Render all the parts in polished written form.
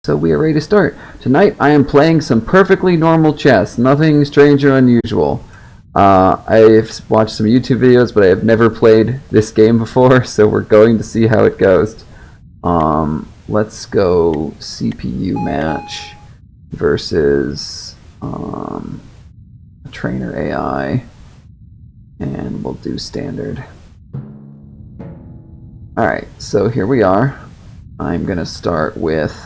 So we are ready to start. Tonight I am playing some perfectly normal chess, nothing strange or unusual. I've watched some YouTube videos, but I have never played this game before, so we're going to see how it goes. Let's go CPU match versus a trainer AI, and we'll do standard. Alright, so here we are. I'm going to start with...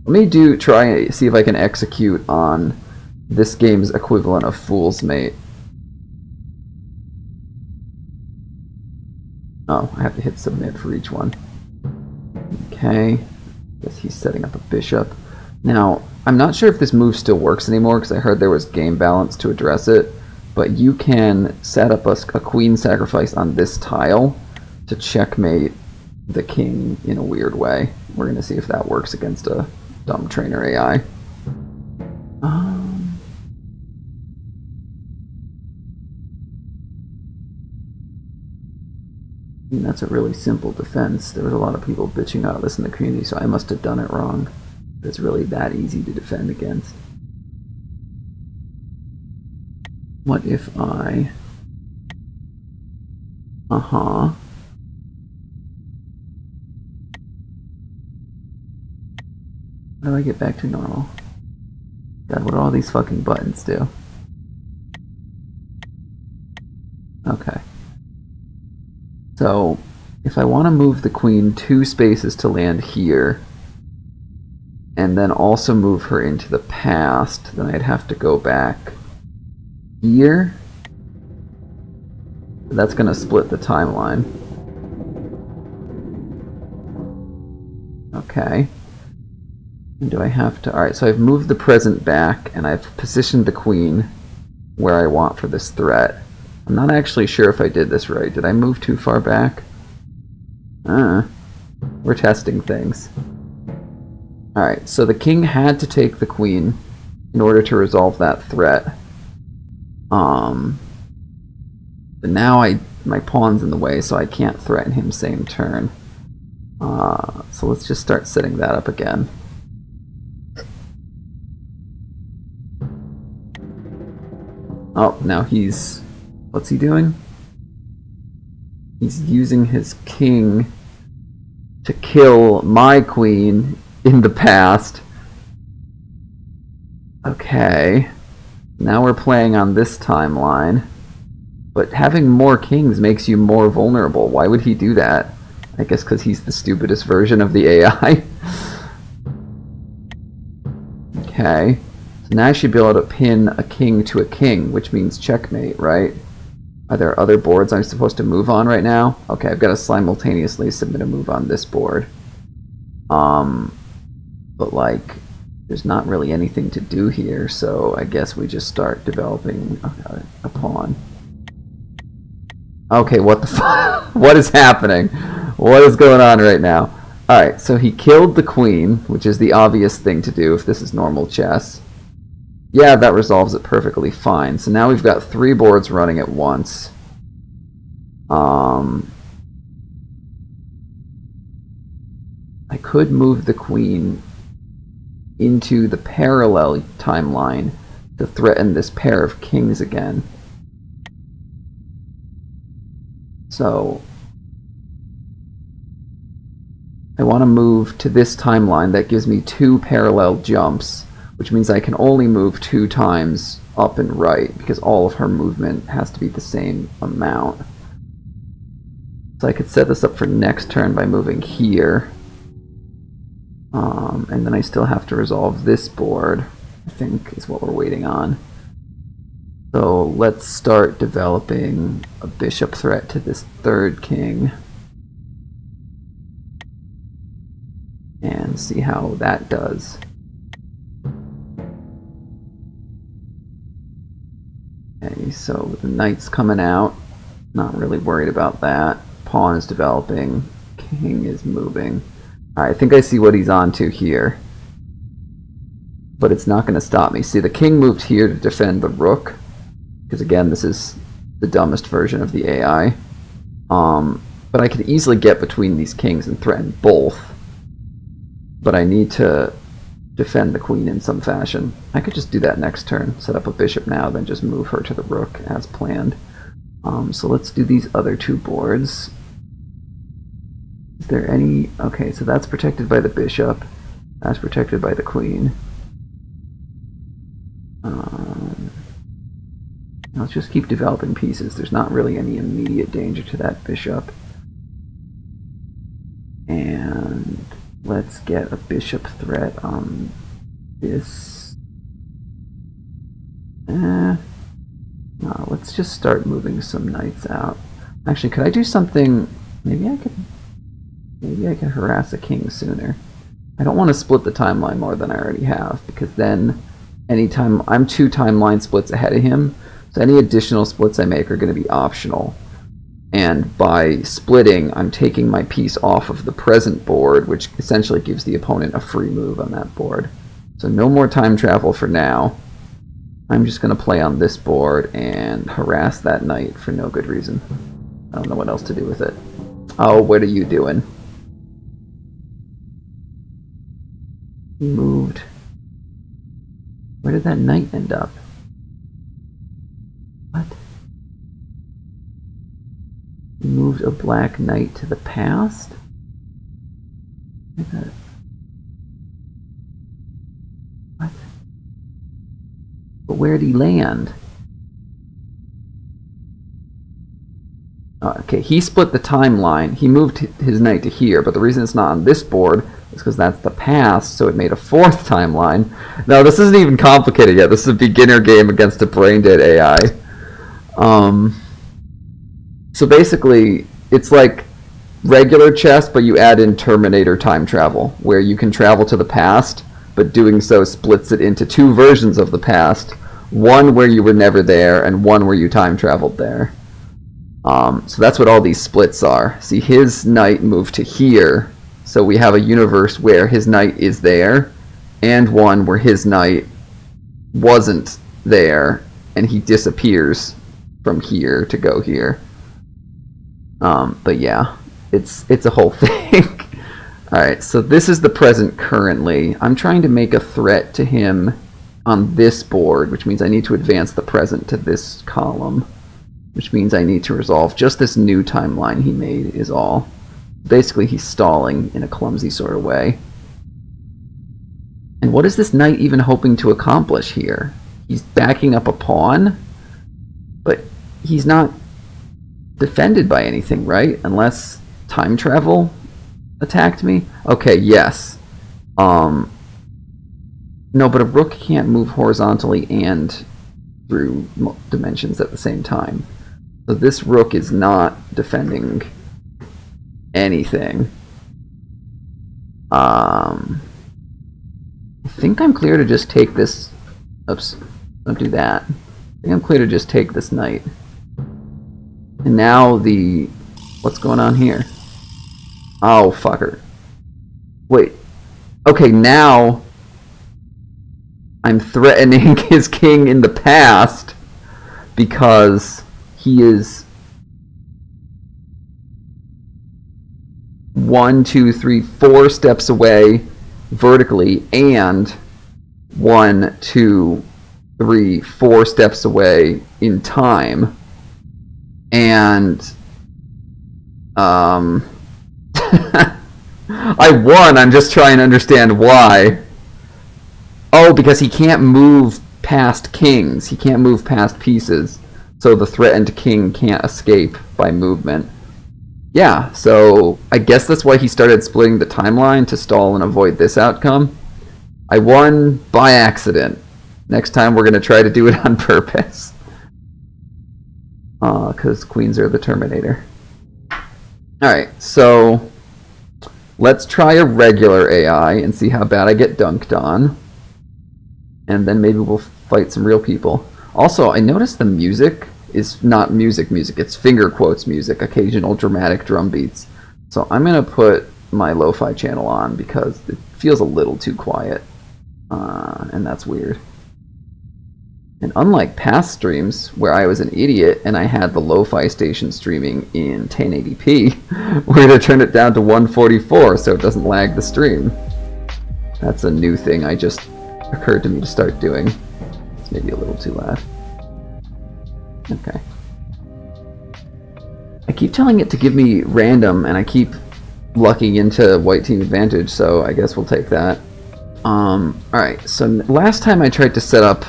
Let me try see if I can execute on this game's equivalent of Fool's Mate. Oh, I have to hit submit for each one. Okay. Guess he's setting up a bishop. Now, I'm not sure if this move still works anymore because I heard there was game balance to address it, but you can set up a queen sacrifice on this tile to checkmate the king in a weird way. We're going to see if that works against a dumb trainer AI. That's a really simple defense. There was a lot of people bitching about this in the community, so I must have done it wrong. It's really that easy to defend against. What if I... How do I get back to normal? God, what do all these fucking buttons do? Okay. So, if I want to move the queen 2 spaces to land here, and then also move her into the past, then I'd have to go back here. That's going to split the timeline. Okay. And do I have to... Alright, so I've moved the present back, and I've positioned the queen where I want for this threat. I'm not actually sure if I did this right. Did I move too far back? We're testing things. Alright, so the king had to take the queen in order to resolve that threat. But now my pawn's in the way, so I can't threaten him same turn. So let's just start setting that up again. Oh, now he's... What's he doing? He's using his king to kill my queen in the past. Okay. Now we're playing on this timeline. But having more kings makes you more vulnerable. Why would he do that? I guess because he's the stupidest version of the AI. Okay. So now I should be able to pin a king to a king, which means checkmate, right? Are there other boards I'm supposed to move on right now? Okay, I've got to simultaneously submit a move on this board. But like, there's not really anything to do here, so I guess we just start developing a pawn. Okay, what the fuck? What is happening? What is going on right now? Alright, so he killed the queen, which is the obvious thing to do if this is normal chess. Yeah, that resolves it perfectly fine. So now we've got 3 boards running at once. I could move the queen into the parallel timeline to threaten this pair of kings again. So I want to move to this timeline. That gives me 2 parallel jumps, which means I can only move 2 times up and right, because all of her movement has to be the same amount. So I could set this up for next turn by moving here. And then I still have to resolve this board, I think is what we're waiting on. So let's start developing a bishop threat to this 3rd king. And see how that does. Okay, so the knight's coming out. Not really worried about that. Pawn is developing. King is moving. Alright, I think I see what he's onto here. But it's not going to stop me. See, the king moved here to defend the rook. Because again, this is the dumbest version of the AI. But I could easily get between these kings and threaten both. But I need to defend the queen in some fashion. I could just do that next turn. Set up a bishop now, then just move her to the rook as planned. So let's do these other two boards. Is there any... Okay, so that's protected by the bishop. That's protected by the queen. Let's just keep developing pieces. There's not really any immediate danger to that bishop. And let's get a bishop threat on this. No, let's just start moving some knights out. Actually, could I do something? Maybe I could harass a king sooner. I don't want to split the timeline more than I already have, because then anytime I'm 2 timeline splits ahead of him, so any additional splits I make are going to be optional. And by splitting, I'm taking my piece off of the present board, which essentially gives the opponent a free move on that board. So no more time travel for now. I'm just going to play on this board and harass that knight for no good reason. I don't know what else to do with it. Oh, what are you doing? He moved. Where did that knight end up? What? He moved a black knight to the past? What? But where'd he land? Okay, he split the timeline. He moved his knight to here, but the reason it's not on this board is because that's the past, so it made a 4th timeline. No, this isn't even complicated yet. This is a beginner game against a brain-dead AI. So basically, it's like regular chess, but you add in Terminator time travel, where you can travel to the past, but doing so splits it into 2 versions of the past. One where you were never there, and one where you time traveled there. So that's what all these splits are. See, his knight moved to here, so we have a universe where his knight is there, and one where his knight wasn't there, and he disappears from here to go here. But yeah, it's a whole thing. Alright, so this is the present currently. I'm trying to make a threat to him on this board, which means I need to advance the present to this column. Which means I need to resolve just this new timeline he made is all. Basically, he's stalling in a clumsy sort of way. And what is this knight even hoping to accomplish here? He's backing up a pawn, but he's not defended by anything, right? Unless time travel attacked me? Okay, yes. No, but a rook can't move horizontally and through dimensions at the same time. So this rook is not defending anything. I think I'm clear to just take this... Oops, don't do that. I think I'm clear to just take this knight. And now the... What's going on here? Oh, fucker. Wait. Okay, now I'm threatening his king in the past because he is 1, 2, 3, 4 steps away vertically and 1, 2, 3, 4 steps away in time. And I won. I'm just trying to understand why. Oh, because he can't move past kings. He can't move past pieces. So the threatened king can't escape by movement. Yeah, so I guess that's why he started splitting the timeline to stall and avoid this outcome. I won by accident. Next time we're going to try to do it on purpose. Because queens are the Terminator. Alright, so let's try a regular AI and see how bad I get dunked on. And then maybe we'll fight some real people. Also, I noticed the music is not music, it's finger quotes music, occasional dramatic drum beats. So I'm going to put my lo-fi channel on because it feels a little too quiet. And that's weird. And unlike past streams, where I was an idiot and I had the lo-fi station streaming in 1080p, we're going to turn it down to 144 so it doesn't lag the stream. That's a new thing I just occurred to me to start doing. It's maybe a little too loud. Okay. I keep telling it to give me random, and I keep lucking into white team advantage, so I guess we'll take that. Alright, so last time I tried to set up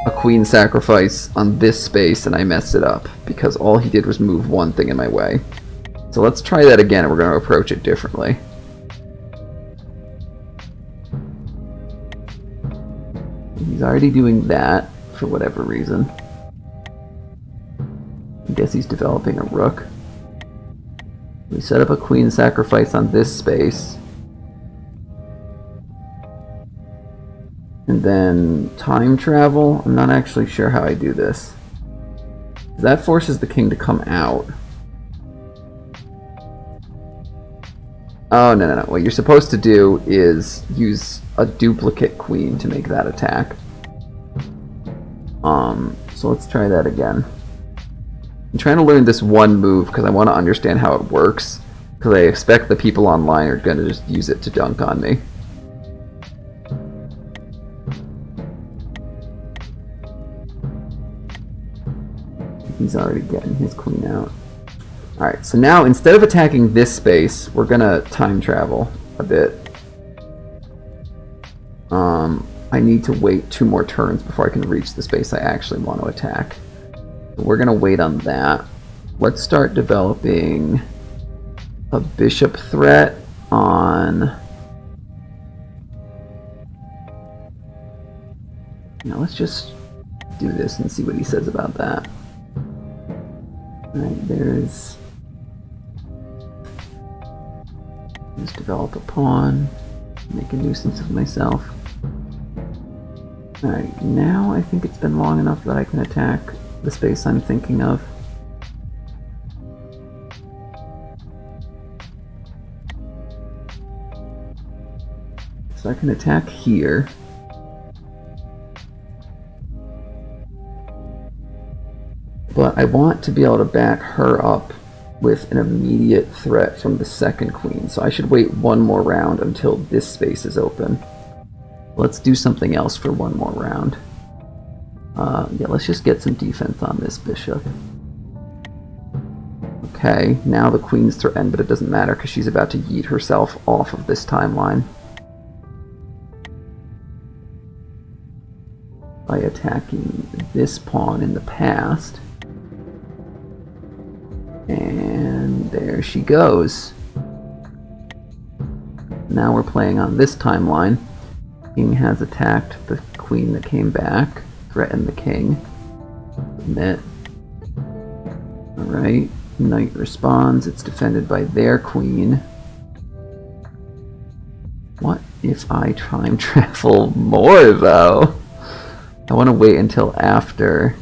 a queen sacrifice on this space and I messed it up because all he did was move one thing in my way. So let's try that again and we're going to approach it differently. He's already doing that for whatever reason. I guess he's developing a rook. We set up a queen sacrifice on this space. And then time travel. I'm not actually sure how I do this. That forces the king to come out. Oh, no. What you're supposed to do is use a duplicate queen to make that attack. So let's try that again. I'm trying to learn this one move because I want to understand how it works. Because I expect the people online are going to just use it to dunk on me. He's already getting his queen out. Alright, so now instead of attacking this space, we're gonna time travel a bit. I need to wait 2 more turns before I can reach the space I actually want to attack. So we're gonna wait on that. Let's start developing a bishop threat on... Now let's just do this and see what he says about that. Alright, there's... Just develop a pawn. Make a nuisance of myself. Alright, now I think it's been long enough that I can attack the space I'm thinking of. So I can attack here. But I want to be able to back her up with an immediate threat from the second queen. So I should wait 1 more round until this space is open. Let's do something else for 1 more round. Yeah, let's just get some defense on this bishop. Okay, now the queen's threatened, but it doesn't matter because she's about to yeet herself off of this timeline. By attacking this pawn in the past. And there she goes. Now we're playing on this timeline. King has attacked the queen that came back, threatened the king. Submit. Alright, knight responds. It's defended by their queen. What if I time travel more, though? I want to wait until after.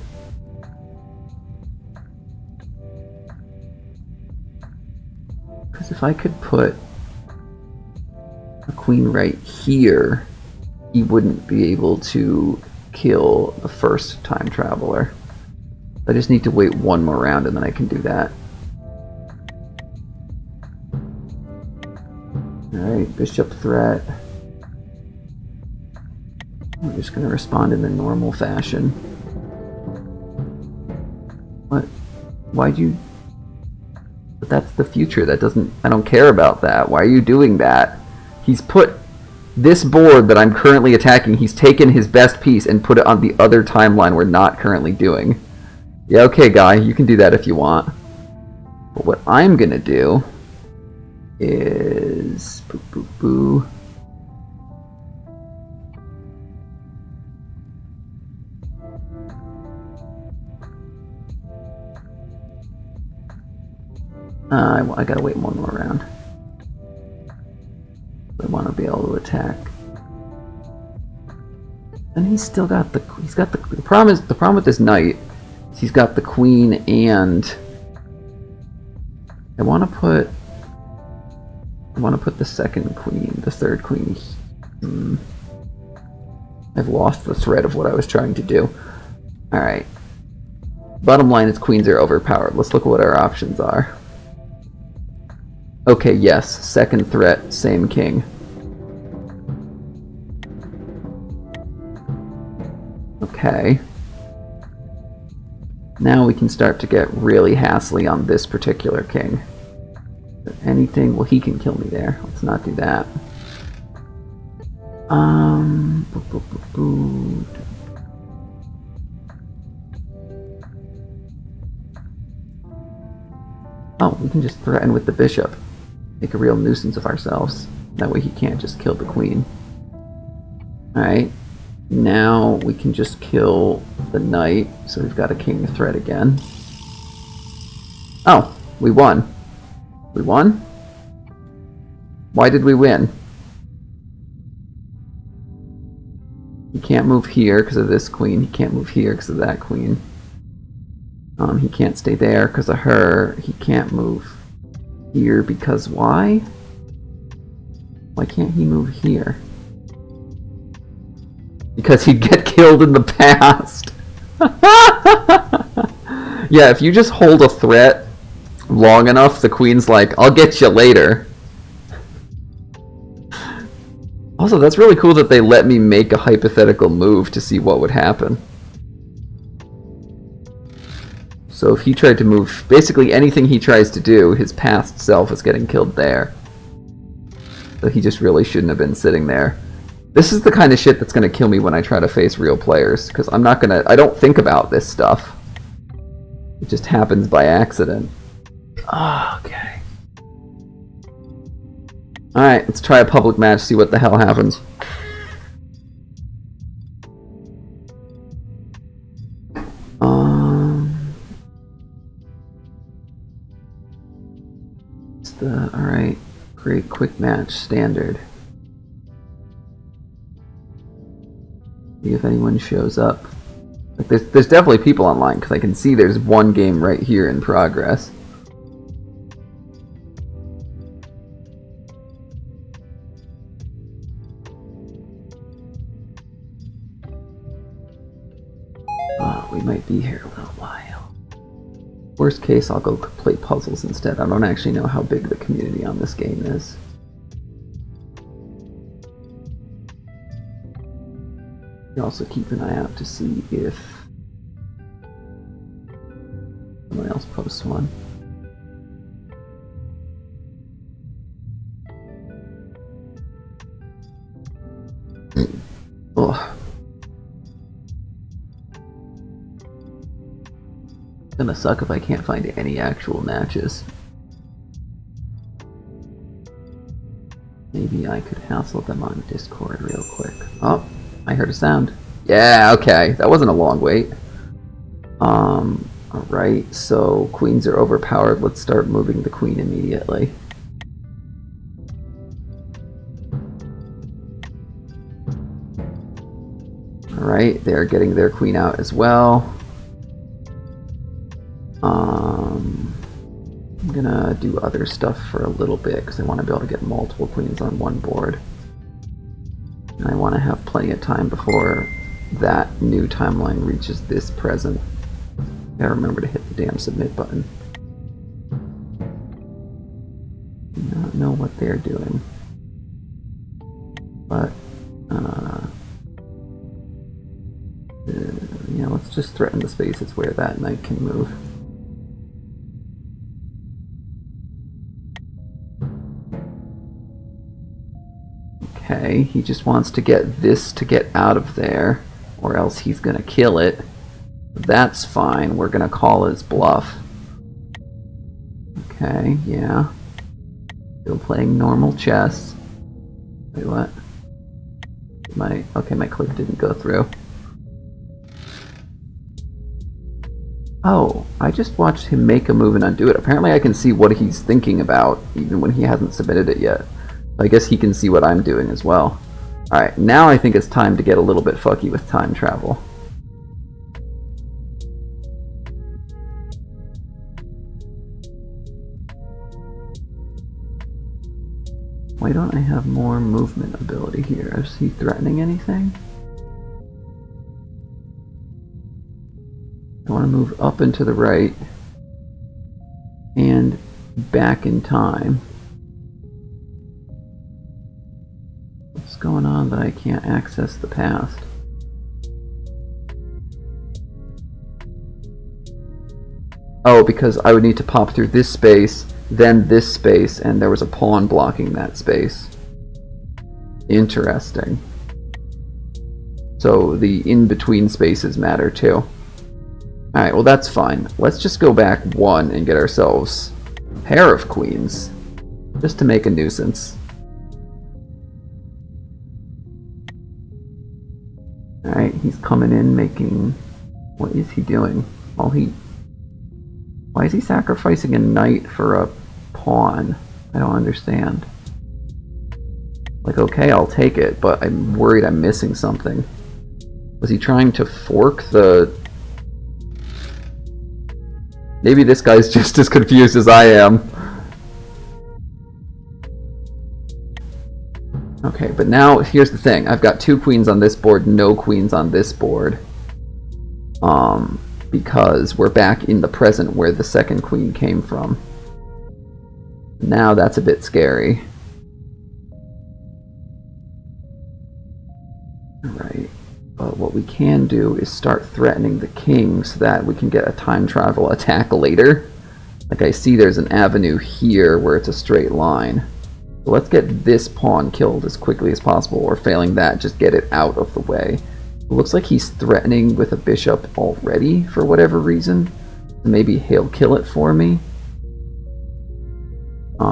Because if I could put a queen right here, he wouldn't be able to kill the first time traveler. I just need to wait 1 more round and then I can do that. Alright, bishop threat. We're just going to respond in the normal fashion. What? Why'd you... But that's the future. That doesn't... I don't care about that. Why are you doing that? He's put this board that I'm currently attacking, he's taken his best piece and put it on the other timeline we're not currently doing. Yeah, okay, guy, you can do that if you want. But what I'm gonna do is... Boo, boo, boo. I gotta wait 1 more round. I want to be able to attack. And he's still got the problem with this knight is he's got the queen and I want to put the second queen, the third queen. I've lost the thread of what I was trying to do. Alright. Bottom line is queens are overpowered. Let's look at what our options are. Okay, yes. Second threat, same king. Okay. Now we can start to get really hassly on this particular king. Anything? Well, he can kill me there. Let's not do that. Oh, we can just threaten with the bishop. Make a real nuisance of ourselves. That way he can't just kill the queen. Alright. Now we can just kill the knight. So we've got a king threat again. Oh, we won. We won? Why did we win? He can't move here because of this queen. He can't move here because of that queen. He can't stay there because of her. He can't move here because why? Why can't he move here? Because he'd get killed in the past. Yeah, if you just hold a threat long enough, the queen's like, I'll get you later. Also, that's really cool that they let me make a hypothetical move to see what would happen. So if he tried to move, basically anything he tries to do, his past self is getting killed there. So he just really shouldn't have been sitting there. This is the kind of shit that's going to kill me when I try to face real players, because I don't think about this stuff. It just happens by accident. Okay. Alright, let's try a public match, see what the hell happens. Alright, great quick match, standard. See if anyone shows up. Like there's definitely people online, because I can see there's one game right here in progress. We might be here a little while. Worst case, I'll go play puzzles instead. I don't actually know how big the community on this game is. You also keep an eye out to see if someone else posts one. Ugh. It's gonna suck if I can't find any actual matches. Maybe I could hassle them on Discord real quick. Oh, I heard a sound. Yeah, okay. That wasn't a long wait. Alright, so queens are overpowered. Let's start moving the queen immediately. Alright, they're getting their queen out as well. I'm gonna do other stuff for a little bit because I want to be able to get multiple queens on one board. And I want to have plenty of time before that new timeline reaches this present. Gotta remember to hit the damn submit button. Do not know what they're doing. But, yeah, let's just threaten the spaces where that knight can move. Okay, he just wants to get this to get out of there, or else he's gonna kill it. That's fine, we're gonna call his bluff. Okay, yeah. Still playing normal chess. Wait, what? Okay, my click didn't go through. Oh, I just watched him make a move and undo it. Apparently I can see what he's thinking about, even when he hasn't submitted it yet. I guess he can see what I'm doing as well. Alright, now I think it's time to get a little bit fucky with time travel. Why don't I have more movement ability here? Is he threatening anything? I want to move up and to the right and back in time. What's going on that I can't access the past? Oh, because I would need to pop through this space, then this space, and there was a pawn blocking that space. Interesting. So the in-between spaces matter too. Alright, well that's fine. Let's just go back one and get ourselves a pair of queens. Just to make a nuisance. Alright, he's coming in making... What is he doing? Why is he sacrificing a knight for a pawn? I don't understand. Like, okay, I'll take it, but I'm worried I'm missing something. Was he trying to fork the... Maybe this guy's just as confused as I am. Okay, but now, here's the thing. I've got 2 queens on this board, no queens on this board. Because we're back in the present where the second queen came from. Now that's a bit scary. Alright, but what we can do is start threatening the king so that we can get a time travel attack later. Like I see there's an avenue here where it's a straight line. So let's get this pawn killed as quickly as possible, or failing that, just get it out of the way. It looks like he's threatening with a bishop already for whatever reason. Maybe he'll kill it for me.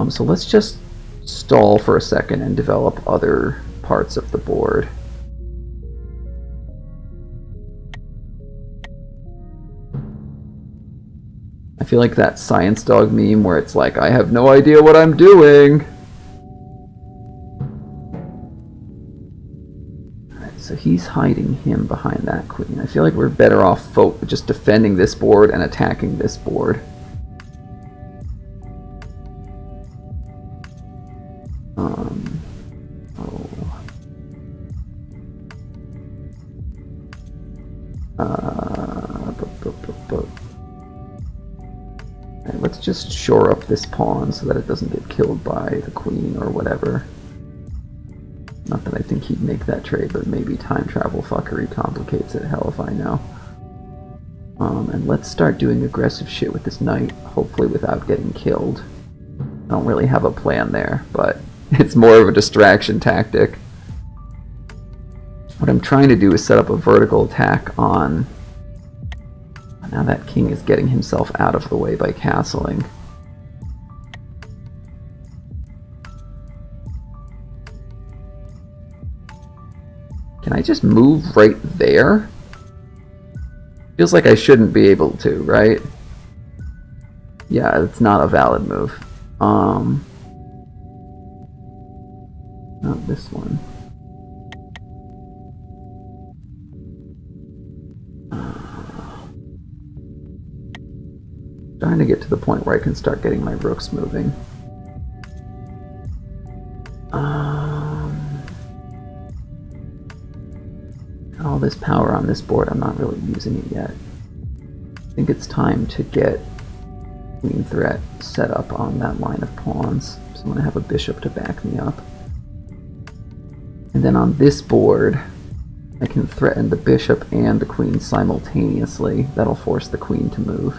So let's just stall for a second and develop other parts of the board. I feel like that science dog meme where it's like, I have no idea what I'm doing. Alright, so he's hiding him behind that queen. I feel like we're better off just defending this board and attacking this board. Let's just shore up this pawn so that it doesn't get killed by the queen or whatever. Not that I think he'd make that trade, but maybe time travel fuckery complicates it. Hell if I know. And let's start doing aggressive shit with this knight, hopefully without getting killed. I don't really have a plan there, but it's more of a distraction tactic. What I'm trying to do is set up a vertical attack on... Now that king is getting himself out of the way by castling. Can I just move right there? Feels like I shouldn't be able to, right? Yeah, it's not a valid move. Not this one. Trying to get to the point where I can start getting my rooks moving. Got all this power on this board, I'm not really using it yet. I think it's time to get queen threat set up on that line of pawns. So I'm going to have a bishop to back me up. And then on this board, I can threaten the bishop and the queen simultaneously. That'll force the queen to move.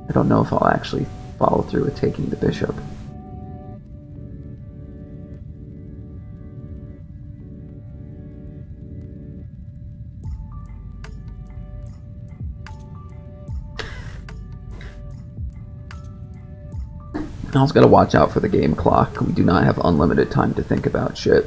I don't know if I'll actually follow through with taking the bishop. I also gotta watch out for the game clock. We do not have unlimited time to think about shit.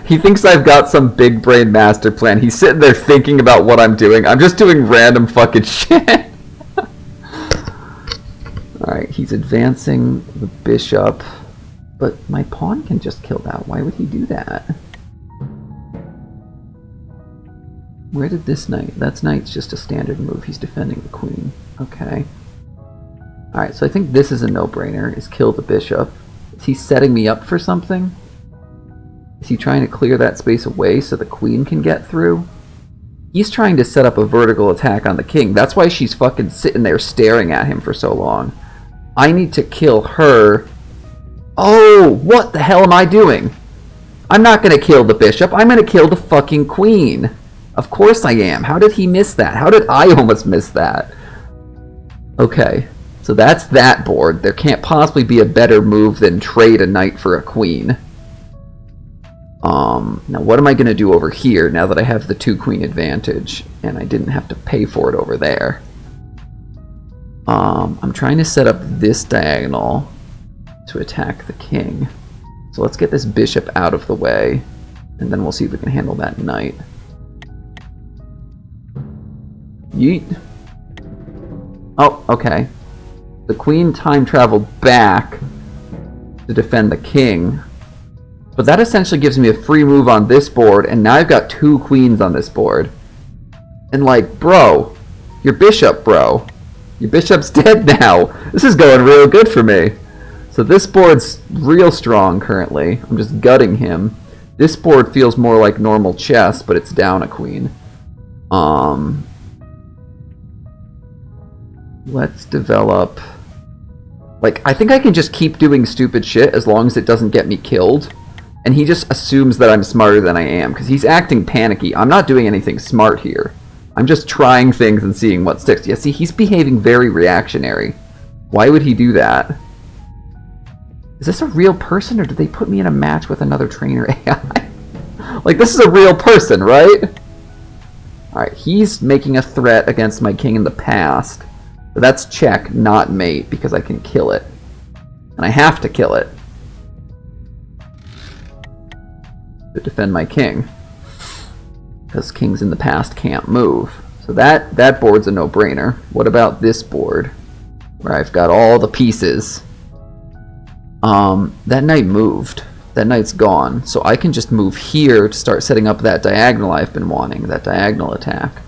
He thinks I've got some big brain master plan. He's sitting there thinking about what I'm doing. I'm just doing random fucking shit. Alright, he's advancing the bishop. But my pawn can just kill that. Why would he do that? Where did this knight? That knight's just a standard move. He's defending the queen. Okay. Alright, so I think this is a no-brainer, is kill the bishop. Is he setting me up for something? Is he trying to clear that space away so the queen can get through? He's trying to set up a vertical attack on the king. That's why she's fucking sitting there staring at him for so long. I need to kill her. Oh, what the hell am I doing? I'm not going to kill the bishop. I'm going to kill the fucking queen. Of course I am. How did he miss that? How did I almost miss that? Okay, so that's that board. There can't possibly be a better move than trade a knight for a queen. Now what am I going to do over here now that I have the 2-queen advantage and I didn't have to pay for it over there? I'm trying to set up this diagonal to attack the king. So let's get this bishop out of the way, and then we'll see if we can handle that knight. Yeet. Oh, okay. The queen time traveled back to defend the king. But that essentially gives me a free move on this board, and now I've got 2 queens on this board. And like, bro, your bishop, bro. Your bishop's dead now. This is going real good for me. So this board's real strong currently. I'm just gutting him. This board feels more like normal chess, but it's down a queen. Let's develop... Like, I think I can just keep doing stupid shit as long as it doesn't get me killed. And he just assumes that I'm smarter than I am, because he's acting panicky. I'm not doing anything smart here. I'm just trying things and seeing what sticks. Yeah, see, he's behaving very reactionary. Why would he do that? Is this a real person, or did they put me in a match with another trainer AI? Like, this is a real person, right? Alright, he's making a threat against my king in the past. But that's check, not mate, because I can kill it. And I have to kill it to defend my king. Because kings in the past can't move. So that board's a no-brainer. What about this board? Where I've got all the pieces. That knight moved. That knight's gone. So I can just move here to start setting up that diagonal I've been wanting. That diagonal attack.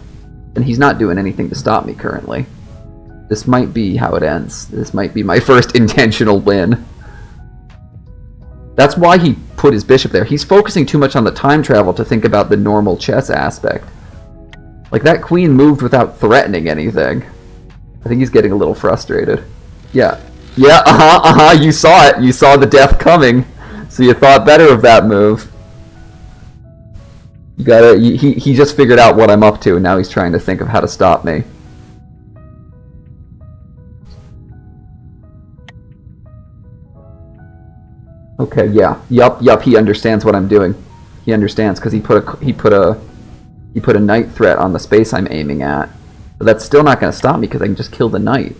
And he's not doing anything to stop me currently. This might be how it ends. This might be my first intentional win. That's why he put his bishop there. He's focusing too much on the time travel to think about the normal chess aspect. Like, that queen moved without threatening anything. I think he's getting a little frustrated. Yeah. Yeah, you saw it. You saw the death coming. So you thought better of that move. You gotta... He just figured out what I'm up to, and now he's trying to think of how to stop me. Okay, yeah. Yup, he understands what I'm doing. He understands, because he put a knight threat on the space I'm aiming at. But that's still not going to stop me, because I can just kill the knight.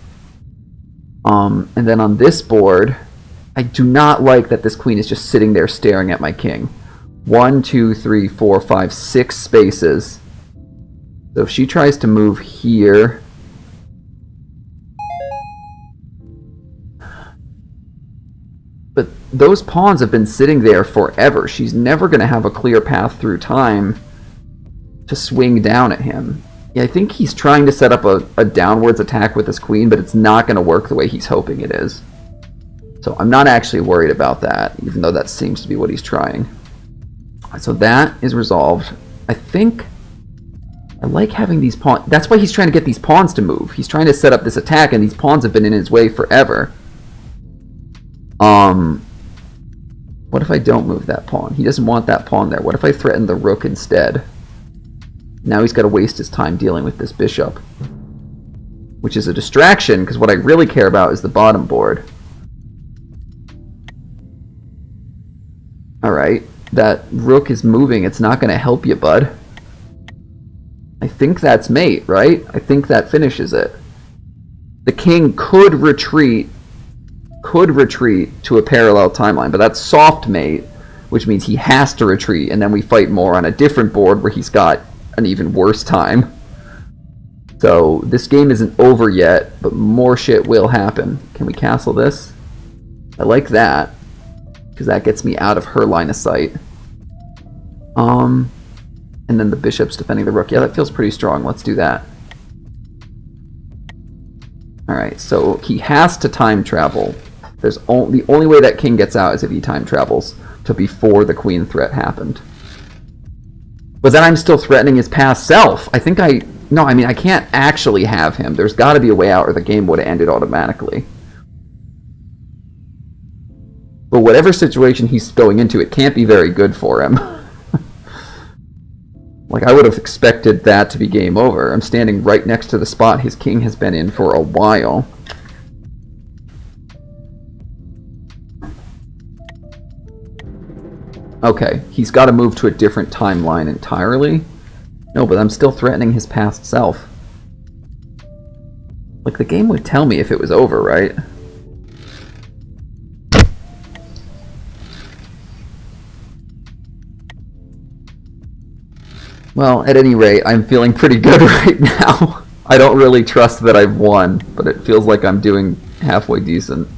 And then on this board, I do not like that this queen is just sitting there staring at my king. 1, 2, 3, 4, 5, 6 spaces. So if she tries to move here... But those pawns have been sitting there forever. She's never going to have a clear path through time to swing down at him. Yeah, I think he's trying to set up a downwards attack with his queen, but it's not going to work the way he's hoping it is. So I'm not actually worried about that, even though that seems to be what he's trying. So that is resolved. I think I like having these pawns. That's why he's trying to get these pawns to move. He's trying to set up this attack, and these pawns have been in his way forever. What if I don't move that pawn? He doesn't want that pawn there. What if I threaten the rook instead? Now he's got to waste his time dealing with this bishop. Which is a distraction, because what I really care about is the bottom board. Alright, that rook is moving. It's not going to help you, bud. I think that's mate, right? I think that finishes it. The king could retreat to a parallel timeline, but that's soft mate, which means he has to retreat, and then we fight more on a different board where he's got an even worse time. So this game isn't over yet, but more shit will happen. Can we castle this? I like that, because that gets me out of her line of sight. And then the bishop's defending the rook. Yeah, that feels pretty strong. Let's do that. Alright, so he has to time travel. The only way that king gets out is if he time travels to before the queen threat happened. But then I'm still threatening his past self. No, I mean, I can't actually have him. There's got to be a way out or the game would have ended automatically. But whatever situation he's going into, it can't be very good for him. Like, I would have expected that to be game over. I'm standing right next to the spot his king has been in for a while. Okay, he's got to move to a different timeline entirely. No, but I'm still threatening his past self. Like, the game would tell me if it was over, right? Well, at any rate, I'm feeling pretty good right now. I don't really trust that I've won, but it feels like I'm doing halfway decent.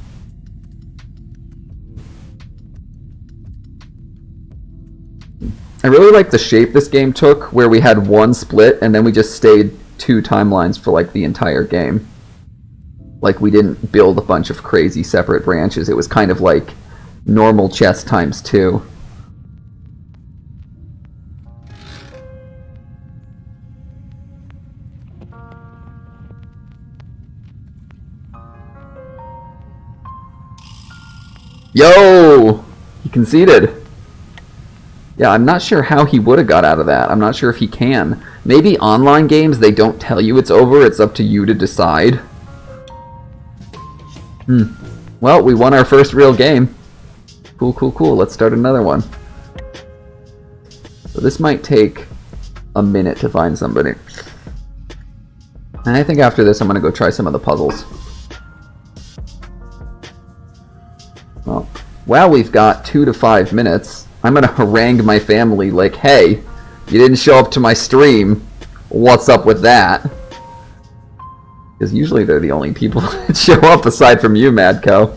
I really like the shape this game took, where we had one split and then we just stayed 2 timelines for like the entire game. Like, we didn't build a bunch of crazy separate branches. It was kind of like normal chess times 2. Yo! He conceded. Yeah, I'm not sure how he would have got out of that. I'm not sure if he can. Maybe online games, they don't tell you it's over. It's up to you to decide. Well, we won our first real game. Cool, cool, cool. Let's start another one. So this might take a minute to find somebody. And I think after this, I'm going to go try some of the puzzles. Well, while we've got 2 to 5 minutes, I'm gonna harangue my family like, hey, you didn't show up to my stream. What's up with that? Because usually they're the only people that show up aside from you, Madco.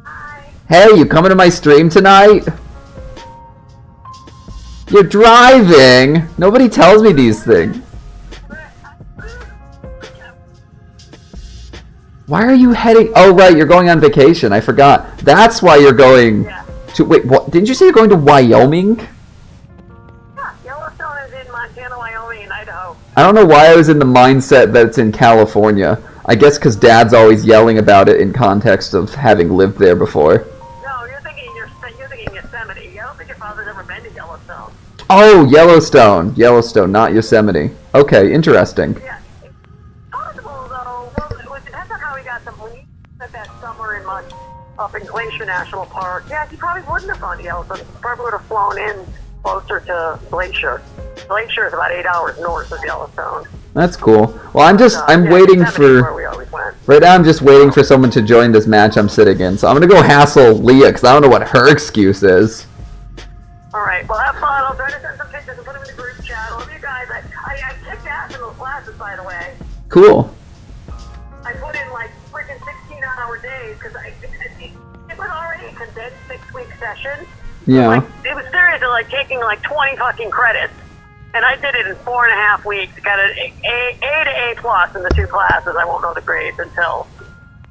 Hi. Hey, you coming to my stream tonight? You're driving! Nobody tells me these things. Why are you heading... Oh, right, you're going on vacation. I forgot. That's why you're going to... Wait, what? Didn't you say you're going to Wyoming? Yeah, Yellowstone is in Montana, Wyoming, and Idaho. I don't know why I was in the mindset that it's in California. I guess because Dad's always yelling about it in context of having lived there before. No, you're thinking Yosemite. I don't think your father's ever been to Yellowstone. Oh, Yellowstone. Yellowstone, not Yosemite. Okay, interesting. Yeah. It's possible, though. Well, it depends on how he got some leaves that summer up in Glacier National Park. Yeah, he probably wouldn't have gone to Yellowstone. He probably would have flown in closer to Glacier. Glacier is about 8 hours north of Yellowstone. That's cool. Well, I'm waiting for... Where we always went. Right now I'm just waiting for someone to join this match I'm sitting in. So I'm going to go hassle Leah because I don't know what her excuse is. Alright, well have fun. I'll try to send some pictures and put them in the group chat. Love you guys. I kicked ass in those classes, by the way. Cool. I put in like freaking 16-hour days because it was already a condensed 6-week session. Yeah. Like, it was seriously like taking like 20 fucking credits. And I did it in 4.5 weeks. Got an A to A plus in the 2 classes. I won't know the grades until,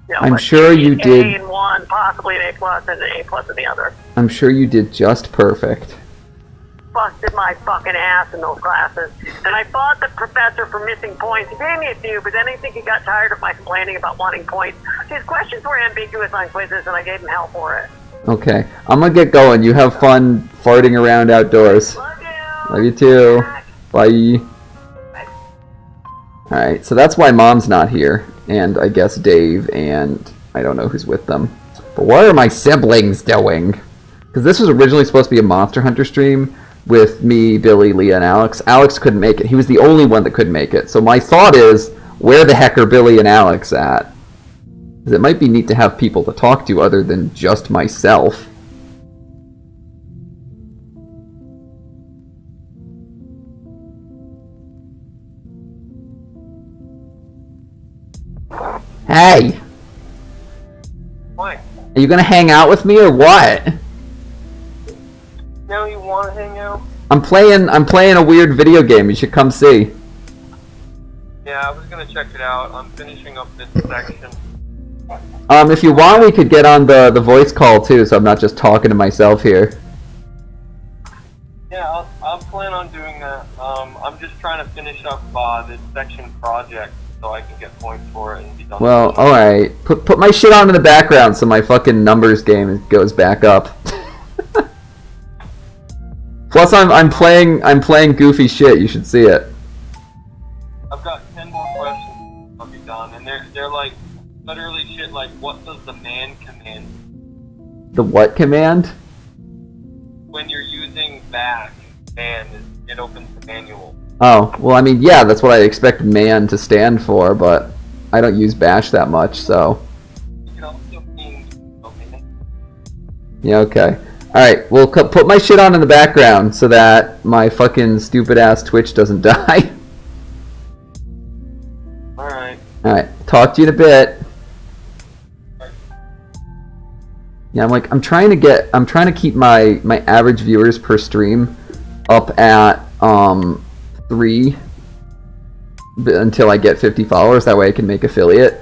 you know, I'm like sure you did. A in one, possibly an A plus, and an A plus in the other. I'm sure you did just perfect. Busted my fucking ass in those classes. And I fought the professor for missing points. He gave me a few, but then I think he got tired of my complaining about wanting points. His questions were ambiguous on quizzes, and I gave him hell for it. Okay. I'm going to get going. You have fun farting around outdoors. Love you. Love you too. Bye. Bye. Alright, so that's why Mom's not here. And I guess Dave and I don't know who's with them. But what are my siblings doing? Because this was originally supposed to be a Monster Hunter stream with me, Billy, Leah, and Alex. Alex couldn't make it. He was the only one that couldn't make it. So my thought is, where the heck are Billy and Alex at? Because it might be neat to have people to talk to other than just myself. Hey! What? Are you gonna hang out with me or what? Now you want to hang out? I'm playing a weird video game. You should come see. Yeah, I was gonna check it out. I'm finishing up this section. If you want, we could get on the voice call too, so I'm not just talking to myself here. Yeah, I'll plan on doing that. I'm just trying to finish up this section project so I can get points for it and be done. Well, alright. Put my shit on in the background so my fucking numbers game goes back up. Plus, I'm playing goofy shit. You should see it. I've got 10 more questions. I'll be done, and they're like literally shit like, what does the man command? The what command? When you're using back, and it opens the manual. Oh, well, I mean, yeah, that's what I expect man to stand for, but I don't use bash that much, so. You can also mean okay. Yeah, okay. Alright, well, put my shit on in the background so that my fucking stupid-ass Twitch doesn't die. Alright. Alright, talk to you in a bit. Yeah, I'm trying to keep my average viewers per stream up at 3 until I get 50 followers. That way I can make affiliate.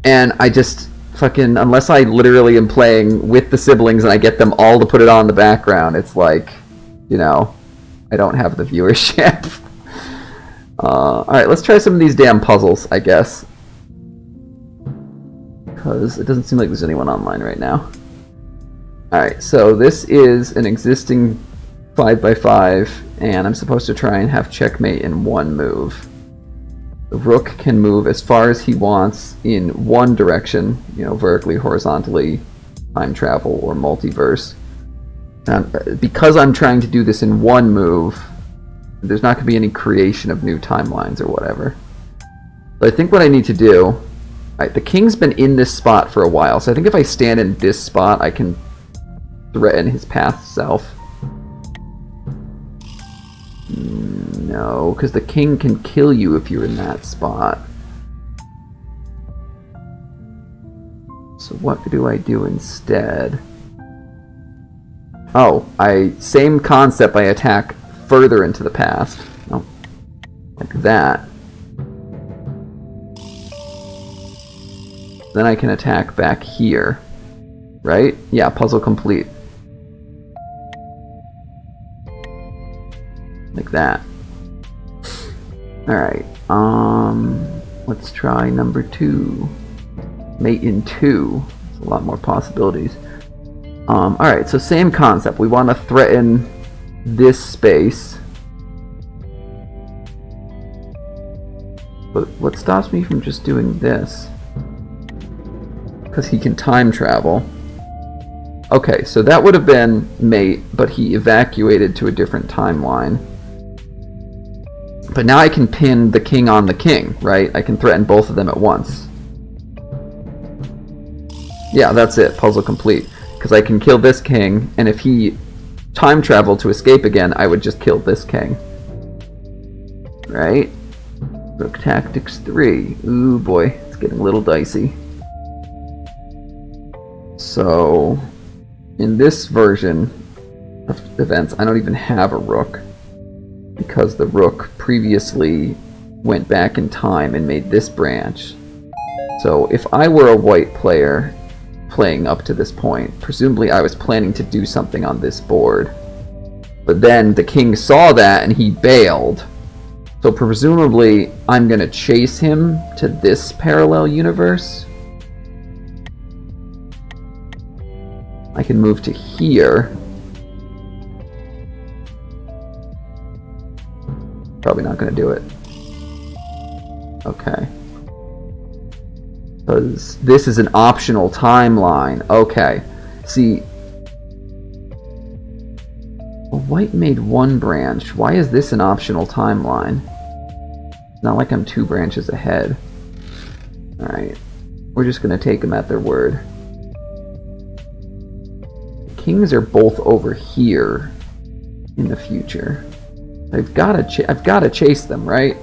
And I just fucking, unless I literally am playing with the siblings and I get them all to put it on in the background, it's like, you know, I don't have the viewership. Alright, let's try some of these damn puzzles, I guess. Because it doesn't seem like there's anyone online right now. Alright, so this is an existing 5x5, and I'm supposed to try and have checkmate in one move. The rook can move as far as he wants in one direction, you know, vertically, horizontally, time travel, or multiverse. Because I'm trying to do this in one move, there's not going to be any creation of new timelines or whatever. So I think what I need to do... Alright, the king's been in this spot for a while, so I think if I stand in this spot, I can threaten his path self. No, because the king can kill you if you're in that spot. So what do I do instead? Oh, same concept, I attack further into the past. Oh, like that. Then I can attack back here. Right? Yeah, puzzle complete. Like that. Alright, let's try number 2. Mate in 2. There's a lot more possibilities. Alright, so same concept. We want to threaten this space. But what stops me from just doing this? Because he can time travel. Okay, so that would have been mate, but he evacuated to a different timeline. But now I can pin the king on the king, right? I can threaten both of them at once. Yeah, that's it. Puzzle complete. Because I can kill this king, and if he time traveled to escape again, I would just kill this king. Right? Rook Tactics 3. Ooh boy, it's getting a little dicey. So, in this version of events, I don't even have a rook. Because the rook previously went back in time and made this branch. So if I were a white player playing up to this point, presumably I was planning to do something on this board. But then the king saw that and he bailed. So presumably I'm going to chase him to this parallel universe. I can move to here. Probably not going to do it. Okay. Because this is an optional timeline. Okay. See. Well, white made one branch. Why is this an optional timeline? It's not like I'm 2 branches ahead. Alright. We're just going to take them at their word. The kings are both over here in the future. I've got to chase them, right?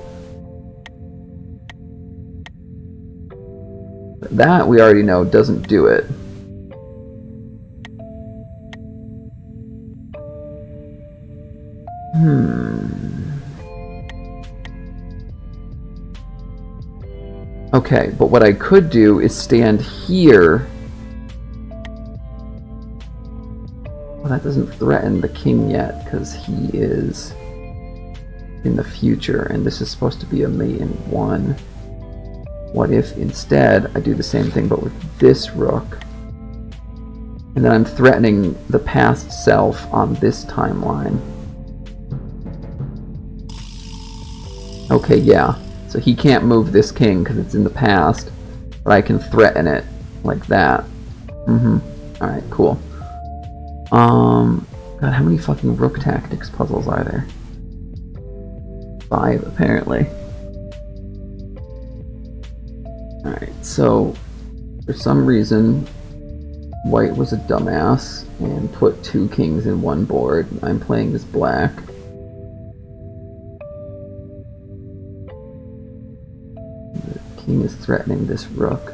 But that we already know doesn't do it. Okay, but what I could do is stand here. Well, that doesn't threaten the king yet, because he is in the future, and this is supposed to be a mate in 1. What if instead I do the same thing but with this rook, and then I'm threatening the past self on this timeline? Okay, yeah. So he can't move this king because it's in the past, but I can threaten it like that. Alright, cool. God, how many fucking rook tactics puzzles are there? 5, apparently. Alright, so for some reason, white was a dumbass and put 2 kings in 1 board. I'm playing as black. The king is threatening this rook.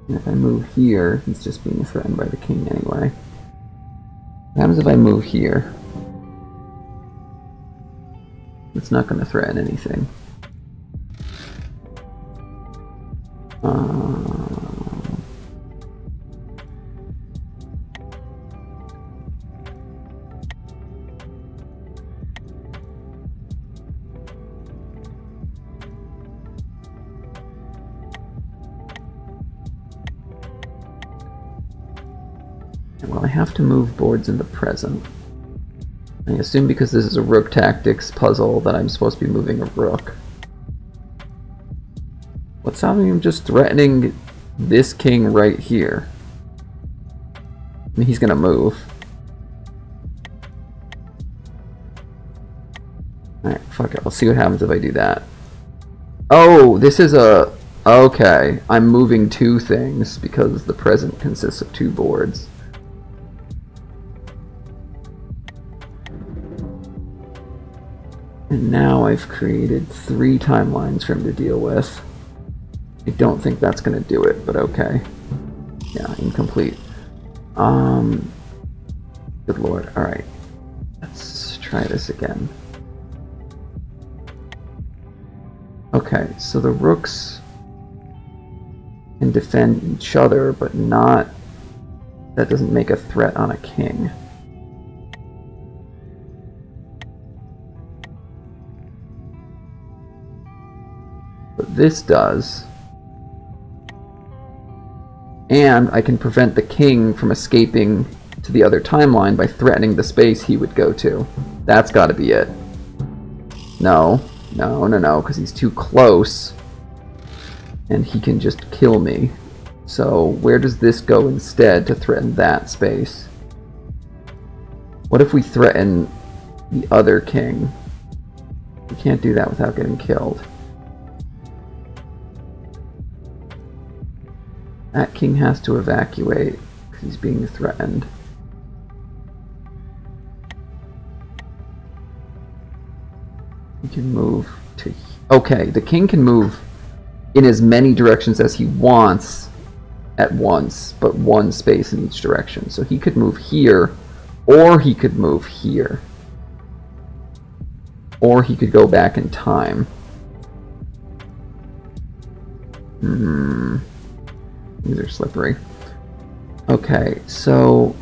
And if I move here, he's just being threatened by the king anyway. What happens if I move here? It's not going to threaten anything. Well, I have to move boards in the present. I assume because this is a rook tactics puzzle that I'm supposed to be moving a rook. What's stopping him just threatening this king right here? I mean, he's gonna move. Alright, fuck it. I'll see what happens if I do that. Oh, this is a... Okay, I'm moving 2 things because the present consists of 2 boards. And now I've created 3 timelines for him to deal with. I don't think that's going to do it, but okay. Yeah, incomplete. Good lord. Alright. Let's try this again. Okay, so the rooks can defend each other, but not... That doesn't make a threat on a king. But this does. And I can prevent the king from escaping to the other timeline by threatening the space he would go to. That's gotta be it. No, because he's too close. And he can just kill me. So where does this go instead to threaten that space? What if we threaten the other king? We can't do that without getting killed. That king has to evacuate because he's being threatened. He can move to... Okay, the king can move in as many directions as he wants at once, but 1 space in each direction. So he could move here, or he could move here. Or he could go back in time. These are slippery. Okay, so...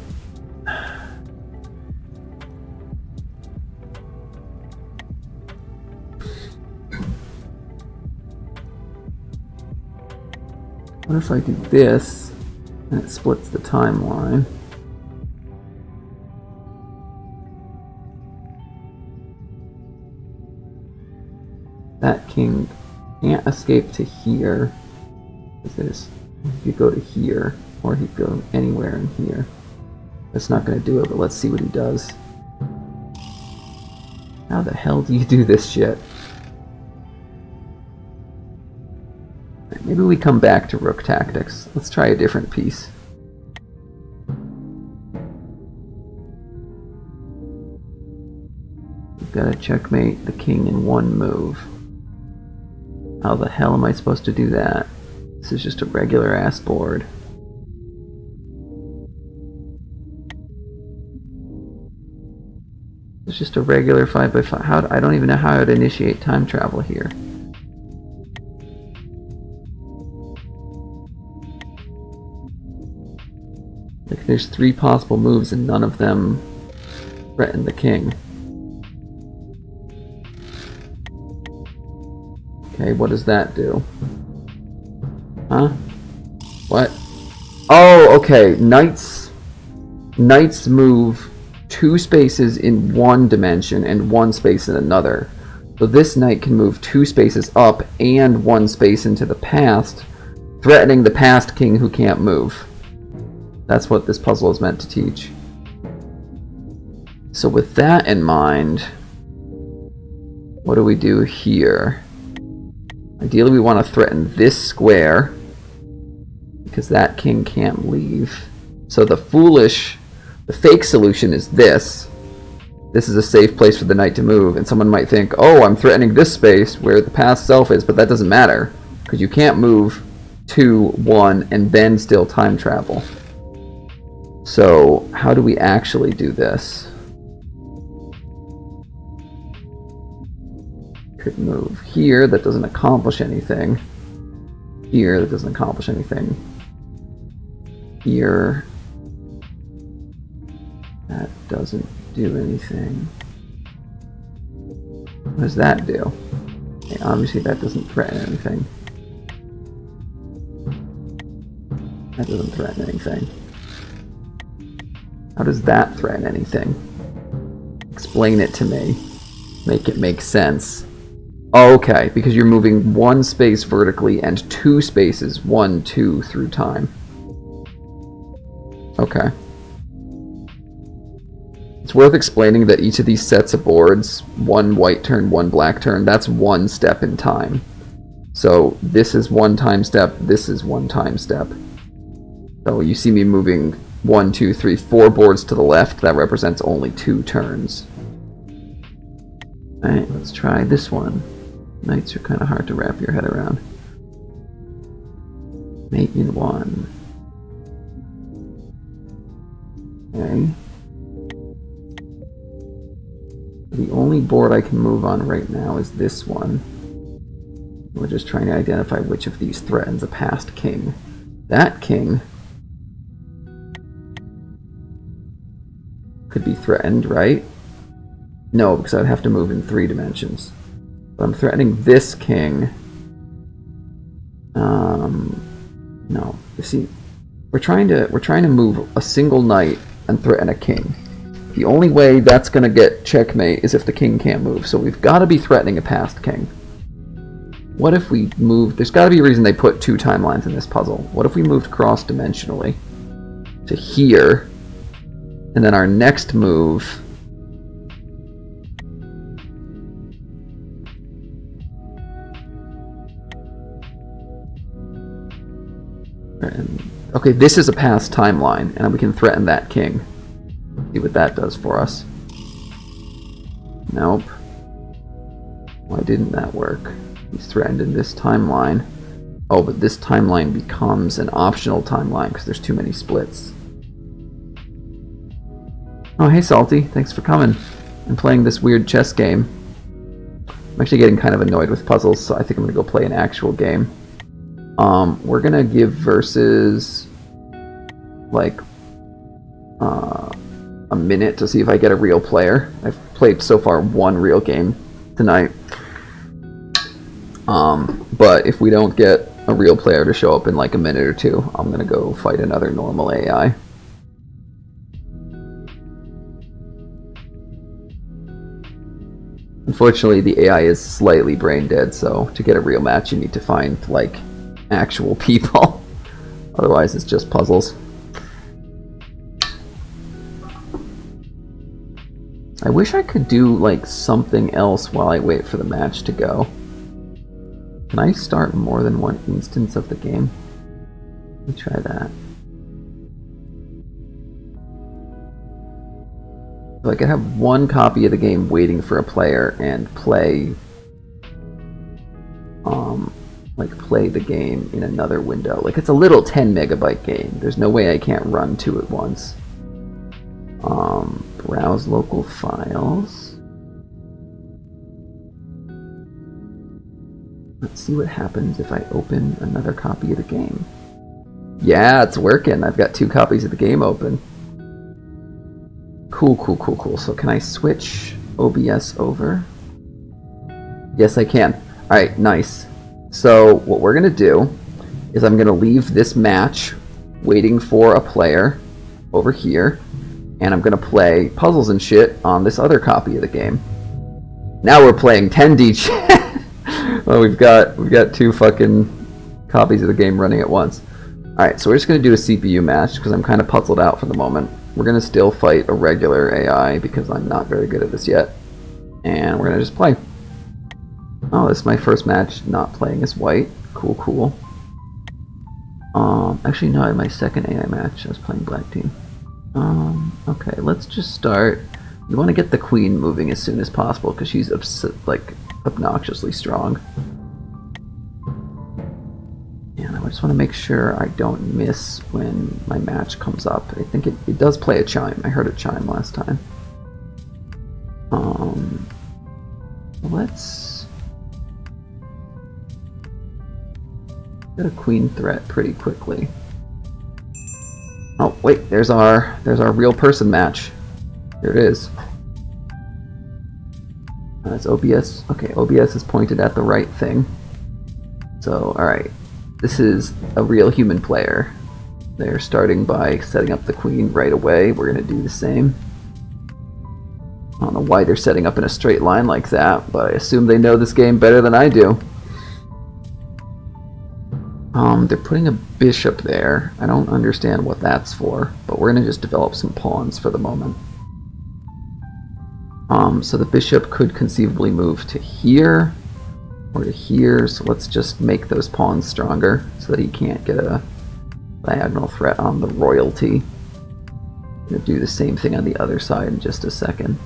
What if I do this, and it splits the timeline? That king can't escape to here. He could go to here, or he could go anywhere in here. That's not going to do it, but let's see what he does. How the hell do you do this shit? Maybe we come back to rook tactics. Let's try a different piece. We've got to checkmate the king in 1 move. How the hell am I supposed to do that? This is just a regular ass board. It's just a regular 5x5. I don't even know how I'd initiate time travel here. Like, there's 3 possible moves and none of them threaten the king. Okay, what does that do? Huh? What? Oh, okay. Knights move 2 spaces in one dimension and 1 space in another. So this knight can move 2 spaces up and 1 space into the past, threatening the past king who can't move. That's what this puzzle is meant to teach. So with that in mind, what do we do here? Ideally we want to threaten this square, because that king can't leave. So the fake solution is this. This is a safe place for the knight to move, and someone might think, oh, I'm threatening this space where the past self is, but that doesn't matter, because you can't move 2, 1, and then still time travel. So how do we actually do this? Could move here, that doesn't accomplish anything. Here, that doesn't accomplish anything. Here, that doesn't do anything. What does that do? Okay, obviously that doesn't threaten anything. That doesn't threaten anything. How does that threaten anything? Explain it to me. Make it make sense. Oh, okay, because you're moving 1 space vertically and 2 spaces, 1, 2, through time. Okay. It's worth explaining that each of these sets of boards, 1 white turn, 1 black turn, that's 1 step in time. So this is 1 time step, this is 1 time step. So you see me moving 1, 2, 3, 4 boards to the left, that represents only 2 turns. Alright, let's try this one. Knights are kind of hard to wrap your head around. Mate in 1. Okay. The only board I can move on right now is this one. We're just trying to identify which of these threatens a past king. That king could be threatened, right? No, because I'd have to move in 3 dimensions. But I'm threatening this king. No. You see, we're trying to move a single knight and threaten a king. The only way that's going to get checkmate is if the king can't move. So we've got to be threatening a past king. What if we moved... There's got to be a reason they put 2 timelines in this puzzle. What if we moved cross-dimensionally to here, and then our next move... Okay, this is a past timeline, and we can threaten that king. See what that does for us. Nope. Why didn't that work? He's threatened in this timeline. Oh, but this timeline becomes an optional timeline because there's too many splits. Oh, hey Salty, thanks for coming and playing this weird chess game. I'm actually getting kind of annoyed with puzzles, so I think I'm going to go play an actual game. We're going to give versus like a minute to see if I get a real player. I've played so far 1 real game tonight. But if we don't get a real player to show up in like a minute or 2, I'm going to go fight another normal AI. Unfortunately, the AI is slightly brain dead, so to get a real match you need to find like actual people. Otherwise it's just puzzles. I wish I could do like something else while I wait for the match to go. Can I start more than 1 instance of the game? Let me try that. So I could have 1 copy of the game waiting for a player and play play the game in another window. Like, it's a little 10 megabyte game. There's no way I can't run 2 at once. Browse local files. Let's see what happens if I open another copy of the game. Yeah, it's working. I've got 2 copies of the game open. Cool, cool, cool, cool. So can I switch OBS over? Yes, I can. Alright, nice. So what we're going to do is I'm going to leave this match waiting for a player over here, and I'm going to play puzzles and shit on this other copy of the game. Now we're playing 10D chat. Well, we've got 2 fucking copies of the game running at once. Alright, so we're just going to do a CPU match because I'm kind of puzzled out for the moment. We're going to still fight a regular AI because I'm not very good at this yet. And we're going to just play. Oh, this is my first match not playing as white. Cool, cool. Actually, no, my second AI match I was playing black team. Okay, let's just start. You want to get the queen moving as soon as possible because she's obnoxiously strong. And I just want to make sure I don't miss when my match comes up. I think it does play a chime. I heard a chime last time. Let's get a queen threat pretty quickly. Oh wait, there's our real person match. Here it is. That's OBS. Okay, OBS is pointed at the right thing. So, alright. This is a real human player. They're starting by setting up the queen right away. We're going to do the same. I don't know why they're setting up in a straight line like that, but I assume they know this game better than I do. They're putting a bishop there. I don't understand what that's for, but we're going to just develop some pawns for the moment. So the bishop could conceivably move to here or to here, so let's just make those pawns stronger so that he can't get a diagonal threat on the royalty. I'm going to do the same thing on the other side in just a second.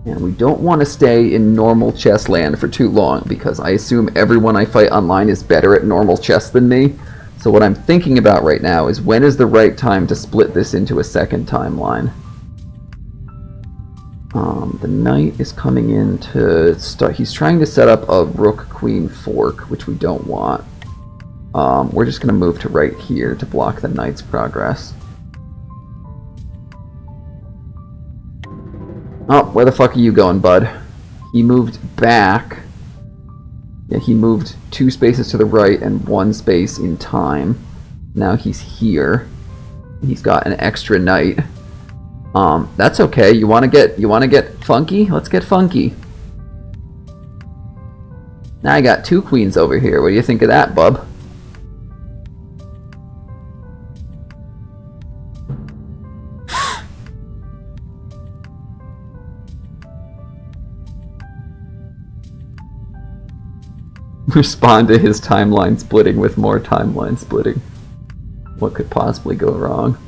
And we don't want to stay in normal chess land for too long because I assume everyone I fight online is better at normal chess than me. So what I'm thinking about right now is when is the right time to split this into a second timeline. The knight is coming in to start. He's trying to set up a rook-queen fork, which we don't want. We're just going to move to right here to block the knight's progress. Oh, where the fuck are you going, bud? He moved back. Yeah, he moved 2 spaces to the right and 1 space in time. Now he's here. He's got an extra knight. That's okay. You wanna get funky? Let's get funky. Now I got 2 queens over here. What do you think of that, bub? Respond to his timeline splitting with more timeline splitting. What could possibly go wrong?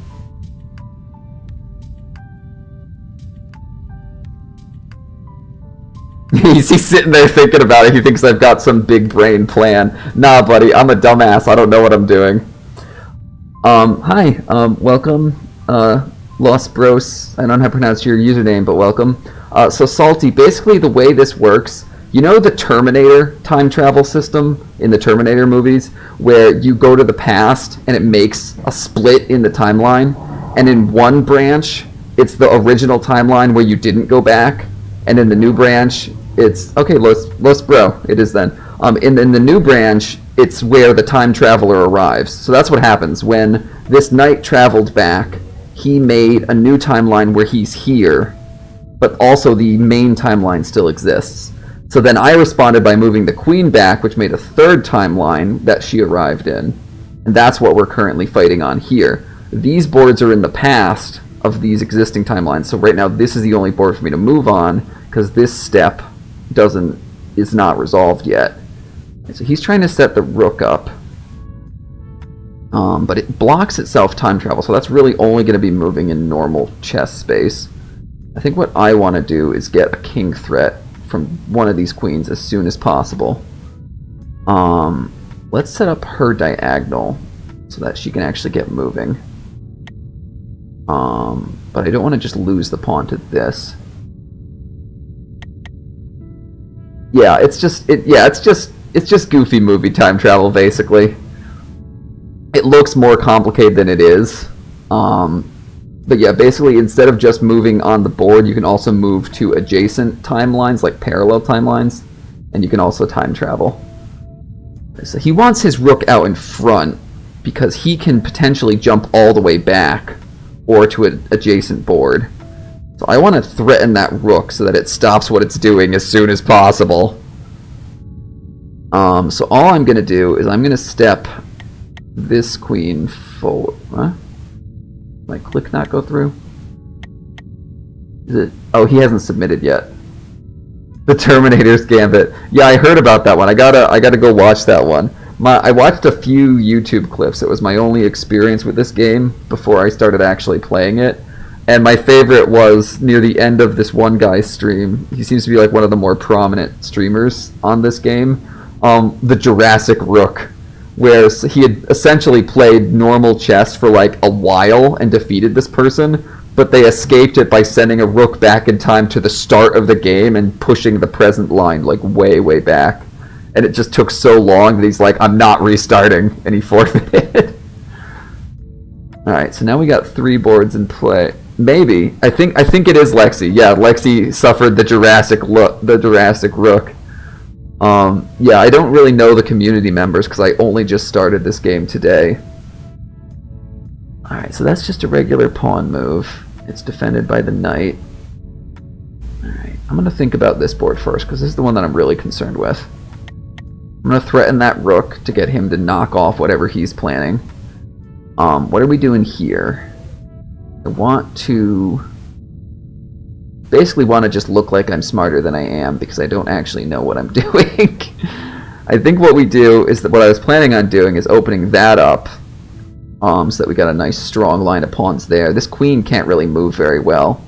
He's sitting there thinking about it. He thinks I've got some big brain plan. Nah, buddy, I'm a dumbass. I don't know what I'm doing. Hi, welcome, Los Bros. I don't know how to pronounce your username, but welcome. So Salty, basically the way this works, you know the Terminator time travel system in the Terminator movies, where you go to the past and it makes a split in the timeline, and in one branch, it's the original timeline where you didn't go back, and in the new branch, it's, okay, Los Bro, it is then. In the new branch, it's where the time traveler arrives. So that's what happens. When this knight traveled back, he made a new timeline where he's here, but also the main timeline still exists. So then I responded by moving the queen back, which made a third timeline that she arrived in. And that's what we're currently fighting on here. These boards are in the past of these existing timelines. So right now this is the only board for me to move on, because this step is not resolved yet. So he's trying to set the rook up. But it blocks itself time travel, so that's really only going to be moving in normal chess space. I think what I want to do is get a king threat from one of these queens as soon as possible. Let's set up her diagonal so that she can actually get moving. But I don't want to just lose the pawn to this. Yeah, it's just goofy movie time travel, basically. It looks more complicated than it is. But yeah, basically, instead of just moving on the board, you can also move to adjacent timelines, like parallel timelines, and you can also time travel. So he wants his rook out in front, because he can potentially jump all the way back, or to an adjacent board. So I want to threaten that rook so that it stops what it's doing as soon as possible. So all I'm going to do is I'm going to step this queen forward. Huh? My click not go through? Is it? Oh, he hasn't submitted yet. The Terminator's Gambit. Yeah, I heard about that one. I gotta go watch that one. I watched a few YouTube clips. It was my only experience with this game before I started actually playing it. And my favorite was near the end of this one guy's stream. He seems to be like one of the more prominent streamers on this game. The Jurassic Rook, where he had essentially played normal chess for like a while and defeated this person, but they escaped it by sending a rook back in time to the start of the game and pushing the present line like way, way back. And it just took so long that he's like, I'm not restarting, and he forfeited. Alright, so now we got 3 boards in play. Maybe. I think it is Lexi. Yeah, Lexi suffered the Jurassic Rook. Yeah, I don't really know the community members because I only just started this game today. Alright, so that's just a regular pawn move. It's defended by the knight. Alright, I'm going to think about this board first because this is the one that I'm really concerned with. I'm going to threaten that rook to get him to knock off whatever he's planning. What are we doing here? I want to... basically want to just look like I'm smarter than I am because I don't actually know what I'm doing. I think what we do is that what I was planning on doing is opening that up so that we got a nice strong line of pawns there. This queen can't really move very well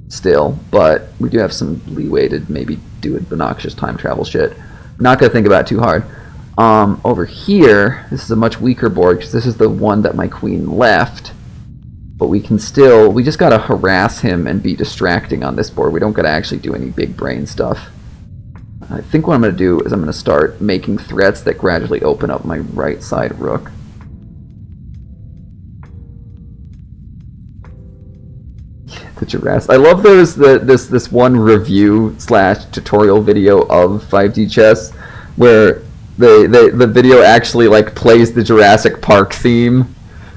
still, but we do have some leeway to maybe do obnoxious time travel shit. Not going to think about it too hard. Over here, this is a much weaker board because this is the one that my queen left. But we just gotta harass him and be distracting on this board. We don't gotta actually do any big brain stuff. I think what I'm gonna do is I'm gonna start making threats that gradually open up my right side rook. The Jurassic. I love this one review / tutorial video of 5D chess where the video actually like plays the Jurassic Park theme.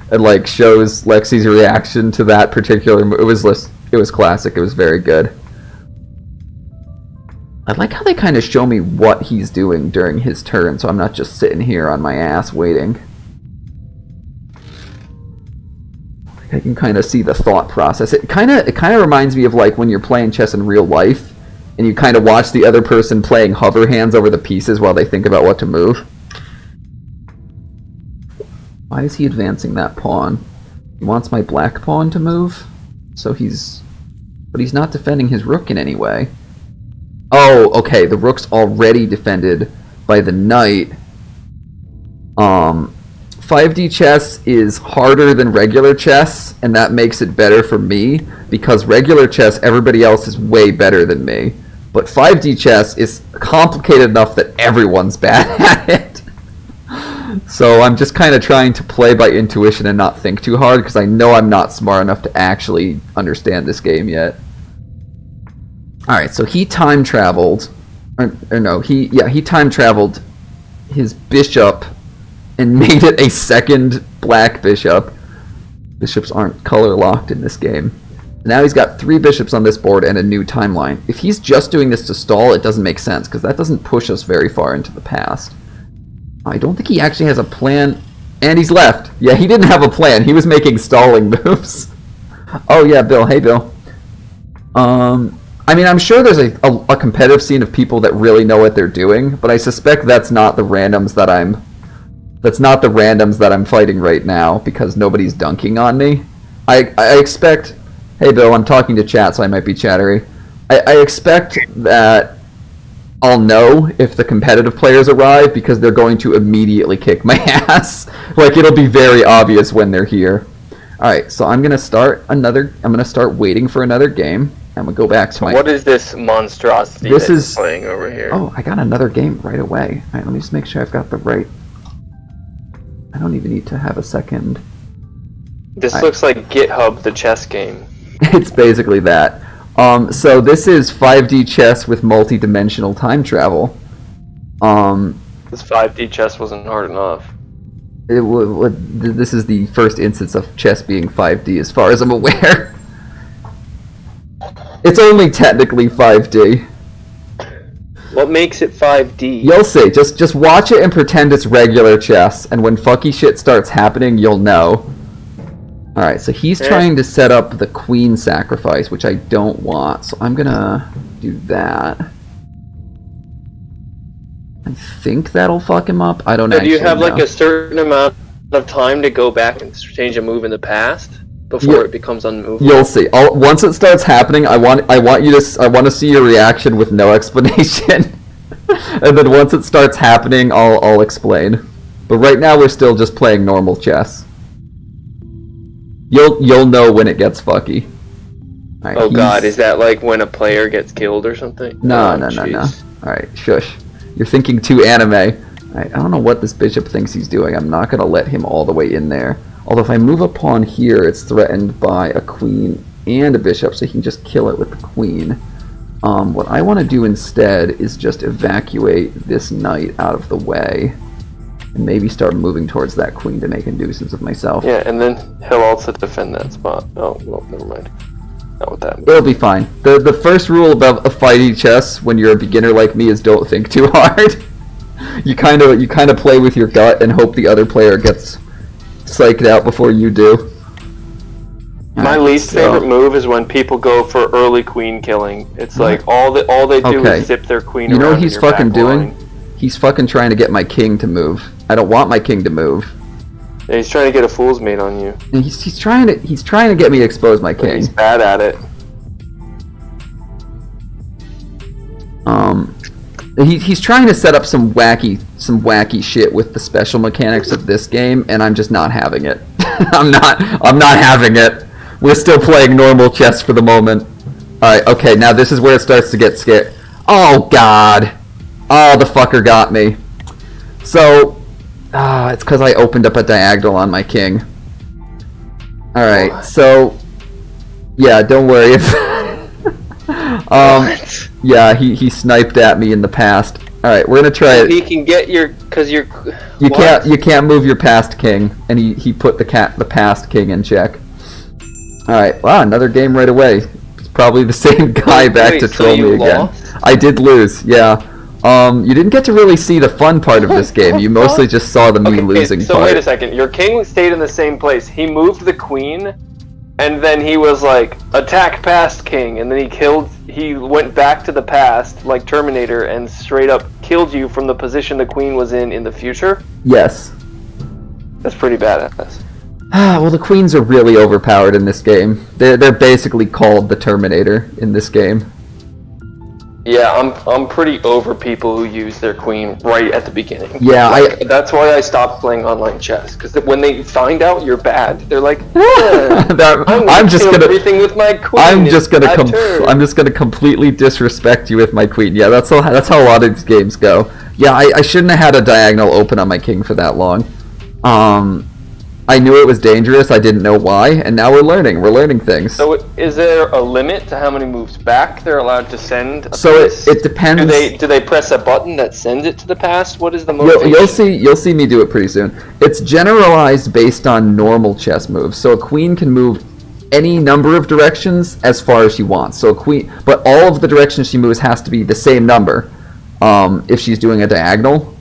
And like shows Lexi's reaction to that particular move. It was classic. It was very good. I like how they kind of show me what he's doing during his turn, so I'm not just sitting here on my ass waiting. I can kind of see the thought process. It kind of reminds me of like when you're playing chess in real life, and you kind of watch the other person playing hover hands over the pieces while they think about what to move. Why is he advancing that pawn? He wants my black pawn to move? But he's not defending his rook in any way. Oh, okay, the rook's already defended by the knight. 5D chess is harder than regular chess, and that makes it better for me, because regular chess, everybody else is way better than me. But 5D chess is complicated enough that everyone's bad at it. So I'm just kind of trying to play by intuition and not think too hard because I know I'm not smart enough to actually understand this game yet. Alright, so he time traveled, he time traveled his bishop and made it a second black bishop. Bishops aren't color locked in this game. Now he's got 3 bishops on this board and a new timeline. If he's just doing this to stall, it doesn't make sense because that doesn't push us very far into the past. I don't think he actually has a plan. And he's left. Yeah, he didn't have a plan. He was making stalling moves. Oh, yeah, Bill. Hey, Bill. I mean, I'm sure there's a competitive scene of people that really know what they're doing, but I suspect that's not the randoms that I'm fighting right now because nobody's dunking on me. I expect... Hey, Bill, I'm talking to chat, so I might be chattery. I expect that I'll know if the competitive players arrive because they're going to immediately kick my ass. Like, it'll be very obvious when they're here. Alright, so I'm gonna start waiting for another game. I'm gonna go back to my... What is this monstrosity that's playing over here? Oh, I got another game right away. Alright, let me just make sure I've got the right... I don't even need to have a second. This looks like GitHub, the chess game. It's basically that. So this is 5D chess with multi-dimensional time travel. This 5D chess wasn't hard enough. This is the first instance of chess being 5D as far as I'm aware. It's only technically 5D. What makes it 5D? You'll see. Just watch it and pretend it's regular chess, and when fucky shit starts happening, you'll know. Alright, so he's trying to set up the queen sacrifice, which I don't want, so I'm gonna do that. I think that'll fuck him up. I don't know. Do you have like a certain amount of time to go back and change a move in the past before it becomes unmovable? You'll see. Once it starts happening, I want to see your reaction with no explanation. And then once it starts happening, I'll explain. But right now we're still just playing normal chess. You'll know when it gets fucky. Right, oh god, is that like when a player gets killed or something? No. Alright, shush. You're thinking too anime. Alright, I don't know what this bishop thinks he's doing. I'm not gonna let him all the way in there. Although if I move a pawn here, it's threatened by a queen and a bishop, so he can just kill it with the queen. What I want to do instead is just evacuate this knight out of the way. And maybe start moving towards that queen to make a nuisance of myself. Yeah, and then he'll also defend that spot. Oh, well, never mind. Not with that. It'll be fine. The first rule about a fighting chess when you're a beginner like me is don't think too hard. You kind of play with your gut and hope the other player gets psyched out before you do. My least favorite move is when people go for early queen killing. It's like all they do is zip their queen around. You know what he's fucking doing? He's fucking trying to get my king to move. I don't want my king to move. Yeah, he's trying to get a fool's mate on you. And he's trying to get me to expose my king. He's bad at it. He's trying to set up some wacky shit with the special mechanics of this game, and I'm just not having it. I'm not having it. We're still playing normal chess for the moment. Alright, okay, now this is where it starts to get scared. Oh god. Oh, the fucker got me. So, it's because I opened up a diagonal on my king. Alright, so, yeah, don't worry if... yeah, he sniped at me in the past. Alright, we're gonna try it. He can get your... Cause you're... You can't move your past king, and he put the past king in check. Alright, wow, another game right away. It's probably the same guy back to troll me again. Lost? I did lose, yeah. You didn't get to really see the fun part of this game. You mostly just saw the me losing part. So wait a second. Your king stayed in the same place. He moved the queen, and then he was like, attack past king, and then he went back to the past, like Terminator, and straight up killed you from the position the queen was in the future? Yes. That's pretty badass. Well, the queens are really overpowered in this game. They're basically called the Terminator in this game. Yeah, I'm pretty over people who use their queen right at the beginning. Yeah, that's why I stopped playing online chess, because when they find out you're bad, they're like, I'm just gonna everything with my queen. I'm just gonna completely disrespect you with my queen. Yeah, that's how a lot of these games go. Yeah, I shouldn't have had a diagonal open on my king for that long. I knew it was dangerous, I didn't know why, and now we're learning things. So is there a limit to how many moves back they're allowed to send? So it depends. Do they press a button that sends it to the past? What is the motivation? You'll see me do it pretty soon. It's generalized based on normal chess moves. So a queen can move any number of directions as far as she wants. So a queen, but all of the directions she moves has to be the same number. If she's doing a diagonal.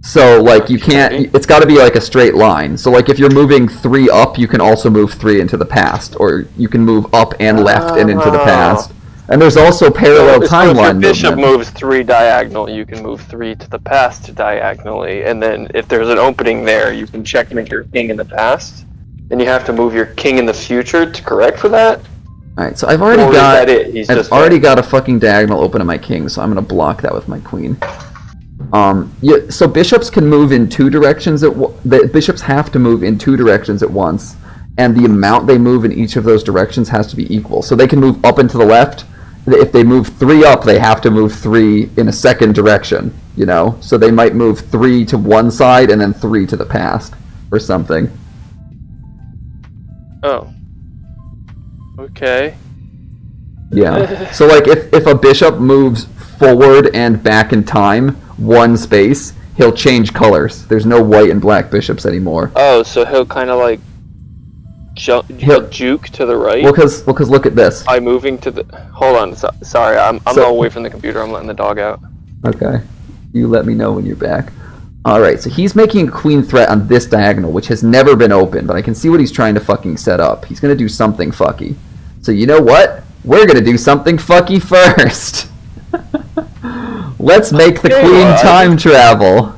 So, like, you can't... It's got to be, like, a straight line. So, like, if you're moving 3 up, you can also move 3 into the past. Or you can move up and left and into the past. And there's also parallel timeline movement. If your bishop moves 3 diagonal, you can move 3 to the past diagonally. And then if there's an opening there, you can checkmate your king in the past. And you have to move your king in the future to correct for that? Alright, so I've already Or is got... that it? He's I've just already got a fucking diagonal open to my king, so I'm gonna block that with my queen. Yeah, so bishops can move in two directions the bishops have to move in two directions at once, and the amount they move in each of those directions has to be equal. So they can move up and to the left. If they move 3 up, they have to move 3 in a second direction, you know? So they might move 3 to one side and then 3 to the past, or something. Oh. Okay. Yeah. So, like, if a bishop moves forward and back in time, one space, he'll change colors. There's no white and black bishops anymore. Oh, so he'll kind of like he'll juke to the right. Well, because look at this. By moving to the. Hold on. Sorry, I'm away from the computer. I'm letting the dog out. Okay. You let me know when you're back. Alright, so he's making a queen threat on this diagonal, which has never been open, but I can see what he's trying to fucking set up. He's gonna do something fucky. So you know what? We're gonna do something fucky first. Let's make the queen time travel.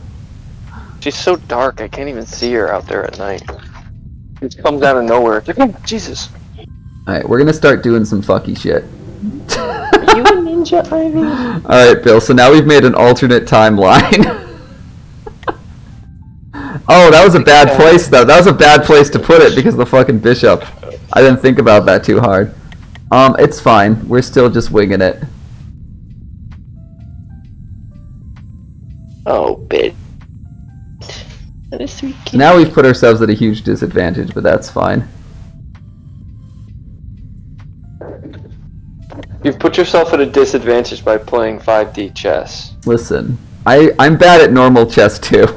She's so dark, I can't even see her out there at night. It comes out of nowhere. It's like, oh, Jesus. Alright, we're gonna start doing some fucky shit. Are you a ninja, Ivy? Alright, Bill, so now we've made an alternate timeline. Oh, that was a bad place, though. That was a bad place to put it because of the fucking bishop. I didn't think about that too hard. It's fine. We're still just winging it. Oh, bitch. That is sweet. Now we've put ourselves at a huge disadvantage, but that's fine. You've put yourself at a disadvantage by playing 5D chess. Listen, I'm bad at normal chess too.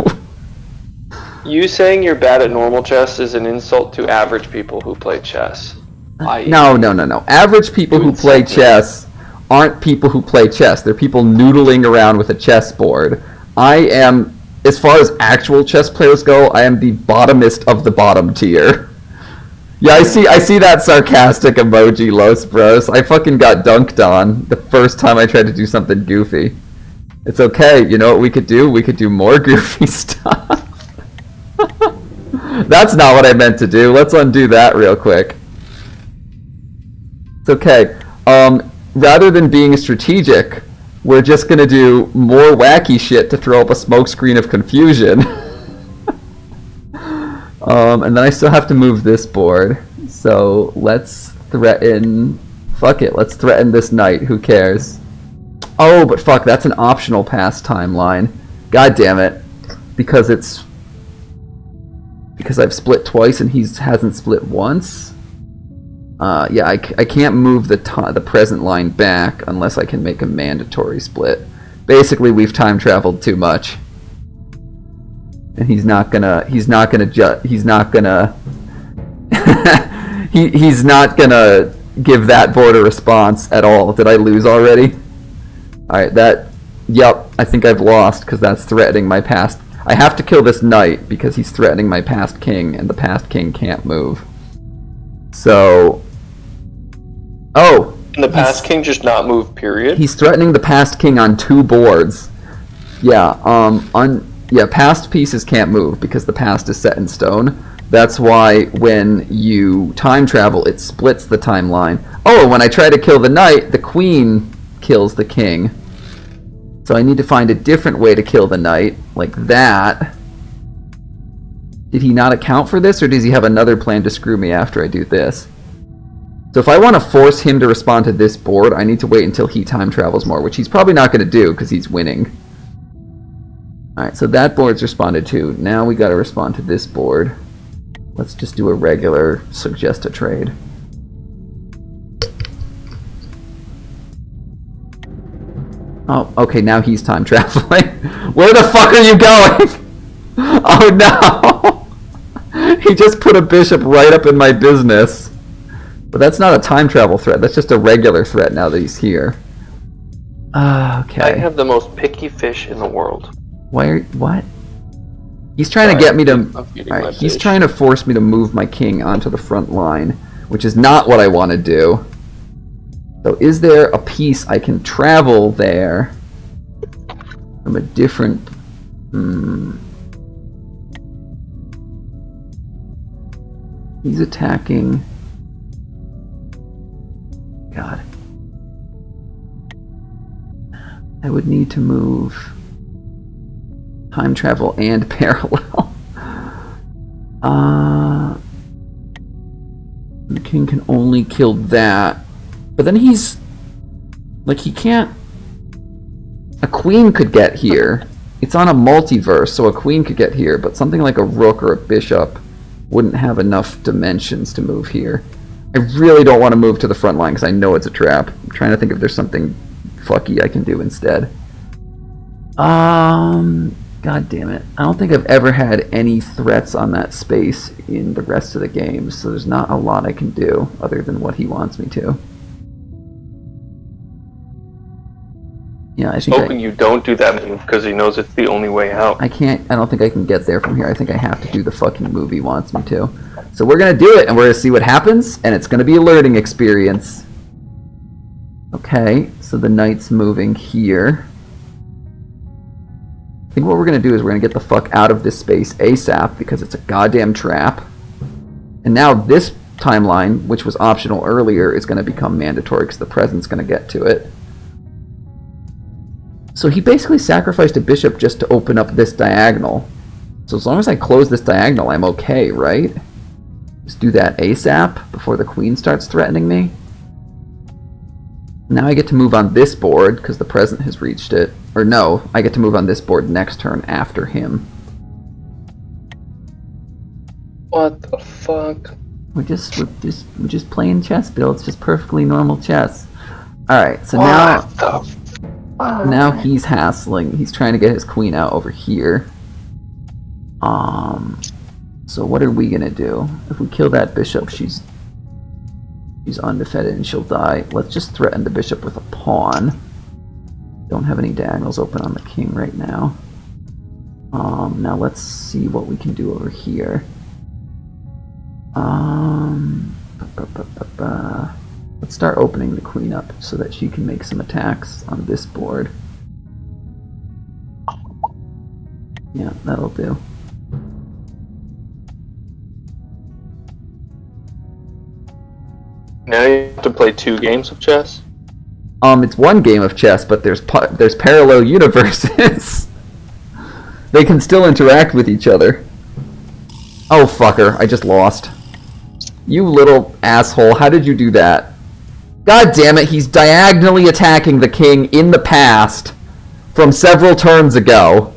You saying you're bad at normal chess is an insult to average people who play chess. No. Average people who play chess aren't people who play chess. They're people noodling around with a chessboard. I am, as far as actual chess players go, I am the bottomest of the bottom tier. Yeah, I see that sarcastic emoji, Los Bros. I fucking got dunked on the first time I tried to do something goofy. It's okay, you know what we could do? We could do more goofy stuff. That's not what I meant to do. Let's undo that real quick. It's okay. Rather than being strategic, we're just gonna do more wacky shit to throw up a smokescreen of confusion. And then I still have to move this board. So let's threaten... Fuck it, let's threaten this knight. Who cares? Oh, but fuck, that's an optional pass timeline. God damn it. Because I've split twice and he hasn't split once. Yeah, I can't move the present line back unless I can make a mandatory split. Basically, we've time traveled too much, and he's not gonna give that board a response at all. Did I lose already? All right, yep. I think I've lost because that's threatening my past. I have to kill this knight because he's threatening my past king, and the past king can't move. So... Oh! And the past king just not move, period? He's threatening the past king on 2 boards. Yeah, past pieces can't move because the past is set in stone. That's why when you time travel, it splits the timeline. Oh, when I try to kill the knight, the queen kills the king. So I need to find a different way to kill the knight, like that. Did he not account for this, or does he have another plan to screw me after I do this? So if I want to force him to respond to this board, I need to wait until he time travels more, which he's probably not going to do, because he's winning. Alright, so that board's responded to. Now we gotta respond to this board. Let's just do a regular suggest a trade. Oh, okay, now he's time traveling. Where the fuck are you going? Oh no! He just put a bishop right up in my business. But that's not a time travel threat, that's just a regular threat now that he's here. Okay. I have the most picky fish in the world. What? He's trying to get me to... Alright, he's trying to force me to move my king onto the front line, which is not what I want to do. So is there a piece I can travel there from a different... He's attacking... God. I would need to move time travel and parallel. The king can only kill that. But then he's... Like, he can't... A queen could get here. It's on a multiverse, so a queen could get here, but something like a rook or a bishop wouldn't have enough dimensions to move here. I really don't want to move to the front line because I know it's a trap. I'm trying to think if there's something fucky I can do instead. God damn it. I don't think I've ever had any threats on that space in the rest of the game, so there's not a lot I can do other than what he wants me to. Yeah, I think hoping you don't do that move because he knows it's the only way out. I don't think I can get there from here. I think I have to do the fucking move he wants me to. So we're gonna do it, and we're gonna see what happens, and it's gonna be a learning experience. Okay, so the knight's moving here. I think what we're gonna do is we're gonna get the fuck out of this space ASAP because it's a goddamn trap. And now this timeline, which was optional earlier, is gonna become mandatory because the president's gonna get to it. So he basically sacrificed a bishop just to open up this diagonal. So as long as I close this diagonal, I'm okay, right? Just do that ASAP before the queen starts threatening me. Now I get to move on this board because the president has reached it. Or no, I get to move on this board next turn after him. What the fuck? We're just playing chess, Bill. It's just perfectly normal chess. Alright, so now he's hassling. He's trying to get his queen out over here. So what are we gonna do? If we kill that bishop, she's undefended and she'll die. Let's just threaten the bishop with a pawn. Don't have any diagonals open on the king right now. Now let's see what we can do over here. Let's start opening the queen up so that she can make some attacks on this board. Yeah, that'll do. Now you have to play 2 games of chess? It's one game of chess, but there's parallel universes. They can still interact with each other. Oh, fucker, I just lost. You little asshole, how did you do that? God damn it, he's diagonally attacking the king in the past from several turns ago.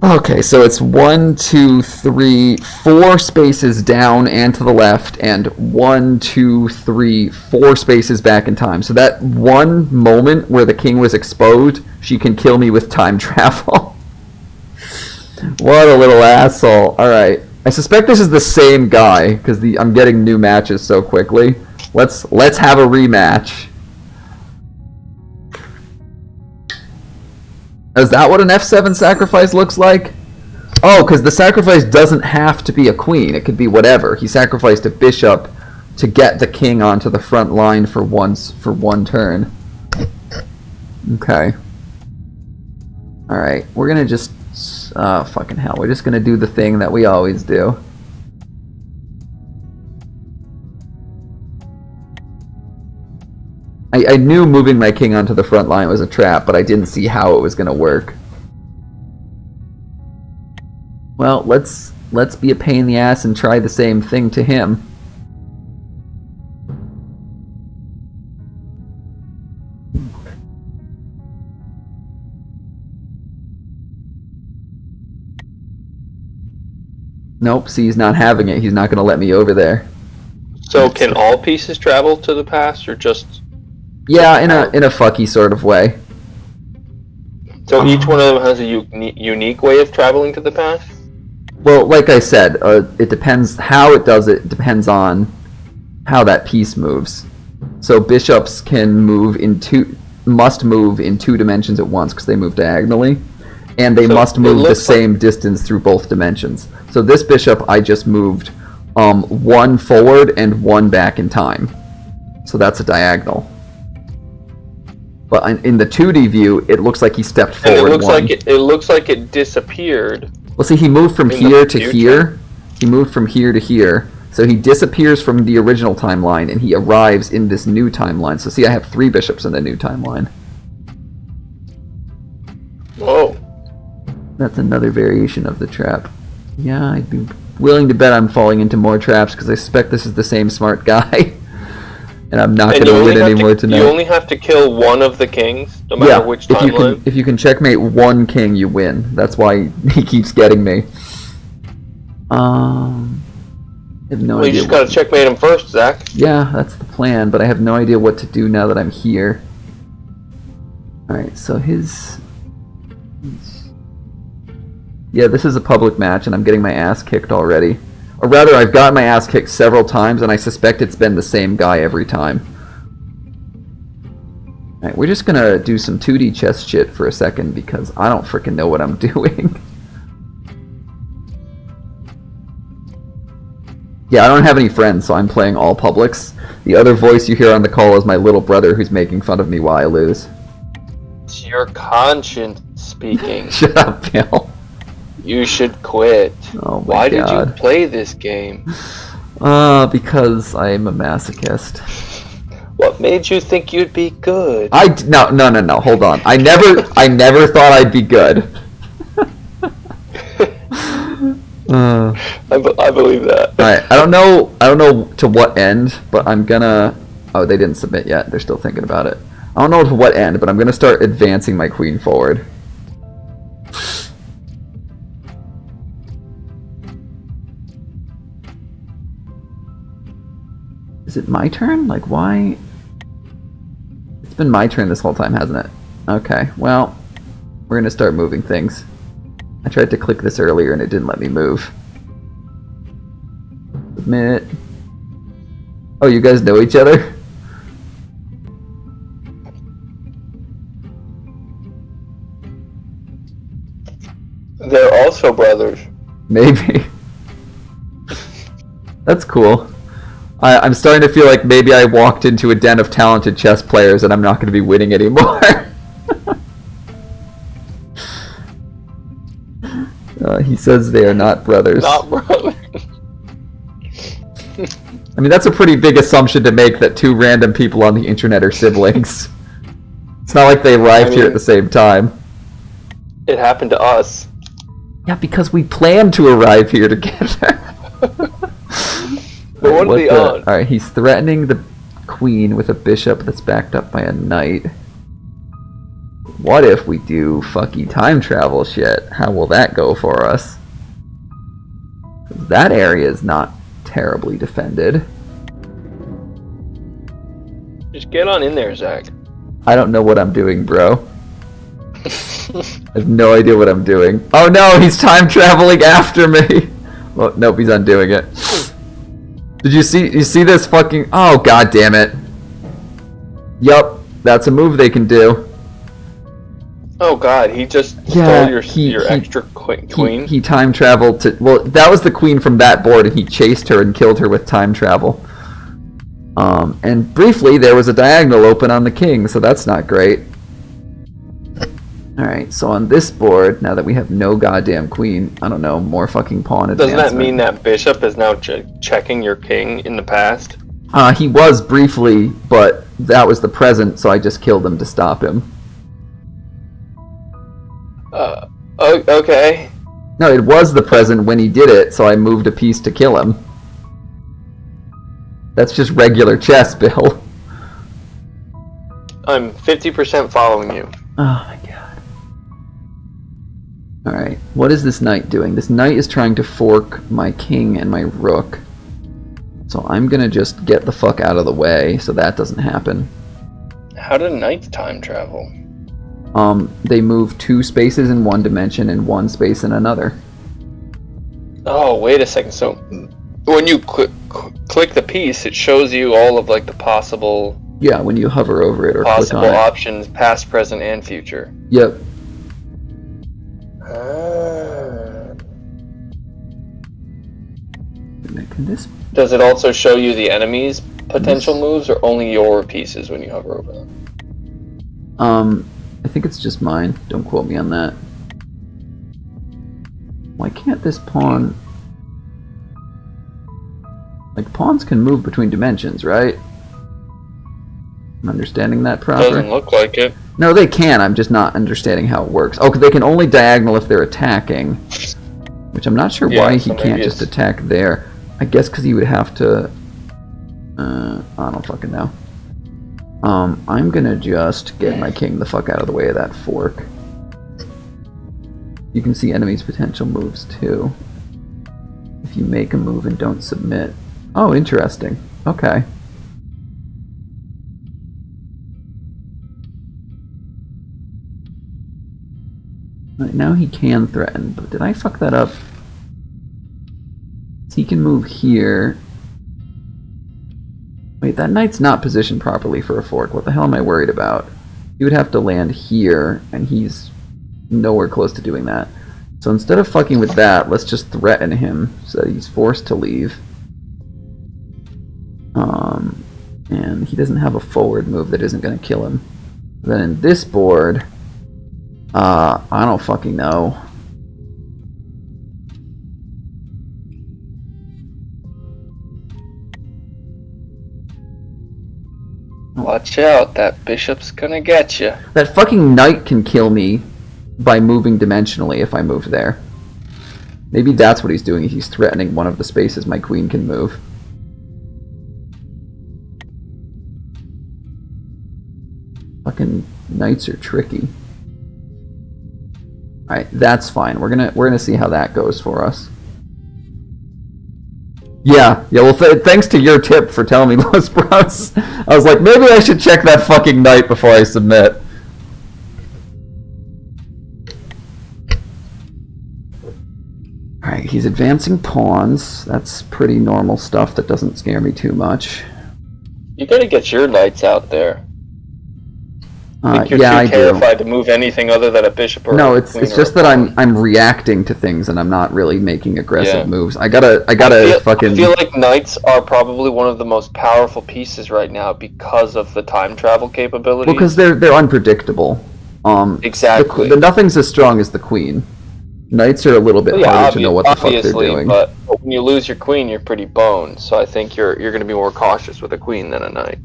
Okay, so it's 1, 2, 3, 4 spaces down and to the left, and 1, 2, 3, 4 spaces back in time. So that one moment where the king was exposed, she can kill me with time travel. What a little asshole. Alright. I suspect this is the same guy, because I'm getting new matches so quickly. Let's have a rematch. Is that what an F7 sacrifice looks like? Oh, because the sacrifice doesn't have to be a queen. It could be whatever. He sacrificed a bishop to get the king onto the front line for one turn. Okay. Alright, we're gonna just... fucking hell. We're just gonna do the thing that we always do. I knew moving my king onto the front line was a trap, but I didn't see how it was going to work. Well, let's be a pain in the ass and try the same thing to him. Nope, see, he's not having it. He's not going to let me over there. So can all pieces travel to the past, or just... Yeah, in a fucky sort of way. So each one of them has a unique way of traveling to the past? Well, like I said, it depends how it does it. Depends on how that piece moves. So bishops can must move in 2 dimensions at once because they move diagonally, and they must move the same distance through both dimensions. So this bishop I just moved 1 forward and 1 back in time. So that's a diagonal. But in the 2D view, it looks like he stepped forward. And it looks like it disappeared. Well, see, he moved from here to here. He moved from here to here. So he disappears from the original timeline, and he arrives in this new timeline. So see, I have 3 bishops in the new timeline. Whoa. That's another variation of the trap. Yeah, I'd be willing to bet I'm falling into more traps, because I suspect this is the same smart guy. And I'm not going to win anymore tonight. You only have to kill one of the kings, no matter which timeline? If you can checkmate one king, you win. That's why he keeps getting me. I have no idea. You just gotta checkmate him first, Zach. Yeah, that's the plan, but I have no idea what to do now that I'm here. Alright, so yeah, this is a public match, and I'm getting my ass kicked already. Or rather, I've gotten my ass kicked several times, and I suspect it's been the same guy every time. Alright, we're just gonna do some 2D chess shit for a second, because I don't frickin' know what I'm doing. Yeah, I don't have any friends, so I'm playing all publics. The other voice you hear on the call is my little brother, who's making fun of me while I lose. It's your conscience speaking. Shut up, Bill. You should quit. Oh my Why God. did you play this game? Because I'm a masochist. What made you think you'd be good? No, hold on. I never thought I'd be good. I believe that. Alright, I don't know to what end, but I'm gonna... Oh, they didn't submit yet. They're still thinking about it. I don't know to what end, but I'm gonna start advancing my queen forward. Is it my turn? Like, why? It's been my turn this whole time, hasn't it? Okay, well, we're gonna start moving things. I tried to click this earlier and it didn't let me move. Submit. Oh, you guys know each other? They're also brothers. Maybe. That's cool. I'm starting to feel like maybe I walked into a den of talented chess players and I'm not going to be winning anymore. He says they are not brothers. Not brothers. I mean, that's a pretty big assumption to make, that 2 random people on the internet are siblings. It's not like they arrived here at the same time. It happened to us. Yeah, because we planned to arrive here together. But what are the odds? Alright, he's threatening the queen with a bishop that's backed up by a knight. What if we do fucky time travel shit? How will that go for us? That area is not terribly defended. Just get on in there, Zach. I don't know what I'm doing, bro. I have no idea what I'm doing. Oh no, he's time traveling after me! Well, nope, he's undoing it. Did you see this fucking... Oh, god damn it. Yup, that's a move they can do. Oh god, he just stole your extra queen? He time traveled to... Well, that was the queen from that board, and he chased her and killed her with time travel. And briefly, there was a diagonal open on the king, so that's not great. Alright, so on this board, now that we have no goddamn queen, I don't know, more fucking pawn advancement. Doesn't that mean that bishop is now checking your king in the past? He was briefly, but that was the present, so I just killed him to stop him. Okay. No, it was the present when he did it, so I moved a piece to kill him. That's just regular chess, Bill. I'm 50% following you. Oh my god. Alright, what is this knight doing? This knight is trying to fork my king and my rook. So I'm gonna just get the fuck out of the way so that doesn't happen. How do knights time travel? They move 2 spaces in one dimension and 1 space in another. Oh, wait a second. So when you click the piece, it shows you all of like the possible... Yeah, when you hover over it or click on it. Possible options, past, present, and future. Yep. Does it also show you the enemy's potential moves, or only your pieces when you hover over them? I think it's just mine. Don't quote me on that. Why can't this pawn... Like, pawns can move between dimensions, right? I'm understanding that proper? Doesn't look like it. No, they can. I'm just not understanding how it works. Oh, they can only diagonal if they're attacking. Which I'm not sure why he can't just attack there. I guess because he would have to... I don't fucking know. I'm gonna just get my king the fuck out of the way of that fork. You can see enemies' potential moves too. If you make a move and don't submit. Oh, interesting. Okay. Right, now he can threaten, but did I fuck that up? So he can move here. Wait, that knight's not positioned properly for a fork. What the hell am I worried about? He would have to land here, and he's nowhere close to doing that. So instead of fucking with that, let's just threaten him so that he's forced to leave. And he doesn't have a forward move that isn't going to kill him. Then in this board, I don't fucking know. Watch out, that bishop's gonna get you. That fucking knight can kill me by moving dimensionally if I move there. Maybe that's what he's doing. He's threatening one of the spaces my queen can move. Fucking knights are tricky. Alright, that's fine. We're gonna see how that goes for us. Yeah, well, thanks to your tip for telling me, Los Bros. I was like, maybe I should check that fucking knight before I submit. Alright, he's advancing pawns. That's pretty normal stuff that doesn't scare me too much. You gotta get your knights out there. You're yeah, too terrified to move anything other than a bishop or no, a it's queen just or a that pawn. I'm reacting to things and I'm not really making aggressive moves. I gotta fucking. I feel like knights are probably one of the most powerful pieces right now because of the time travel capability. Well, because they're unpredictable. Exactly. The nothing's as strong as the queen. Knights are a little bit harder to know what the fuck they're doing. But when you lose your queen, you're pretty boned. So I think you're going to be more cautious with a queen than a knight.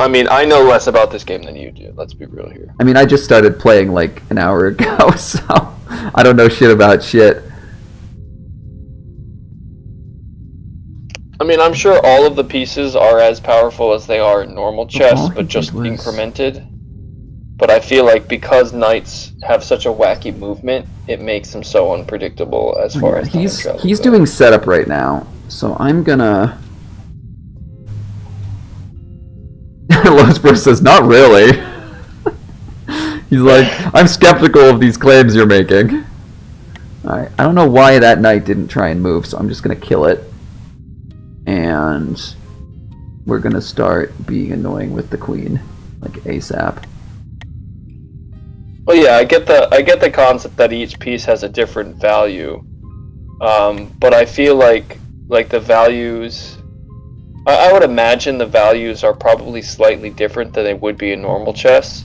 I mean, I know less about this game than you do. Let's be real here. I mean, I just started playing like an hour ago, so I don't know shit about shit. I mean, I'm sure all of the pieces are as powerful as they are in normal chess, but just incremented. But I feel like because knights have such a wacky movement, it makes them so unpredictable as far as time travel he's goes. doing setup right now, so I'm gonna. Losbro says, not really. He's like, I'm skeptical of these claims you're making. Alright, I don't know why that knight didn't try and move, so I'm just gonna kill it. And we're gonna start being annoying with the queen, like ASAP. Well, yeah, I get the concept that each piece has a different value, but I feel like the values. I would imagine the values are probably slightly different than they would be in normal chess.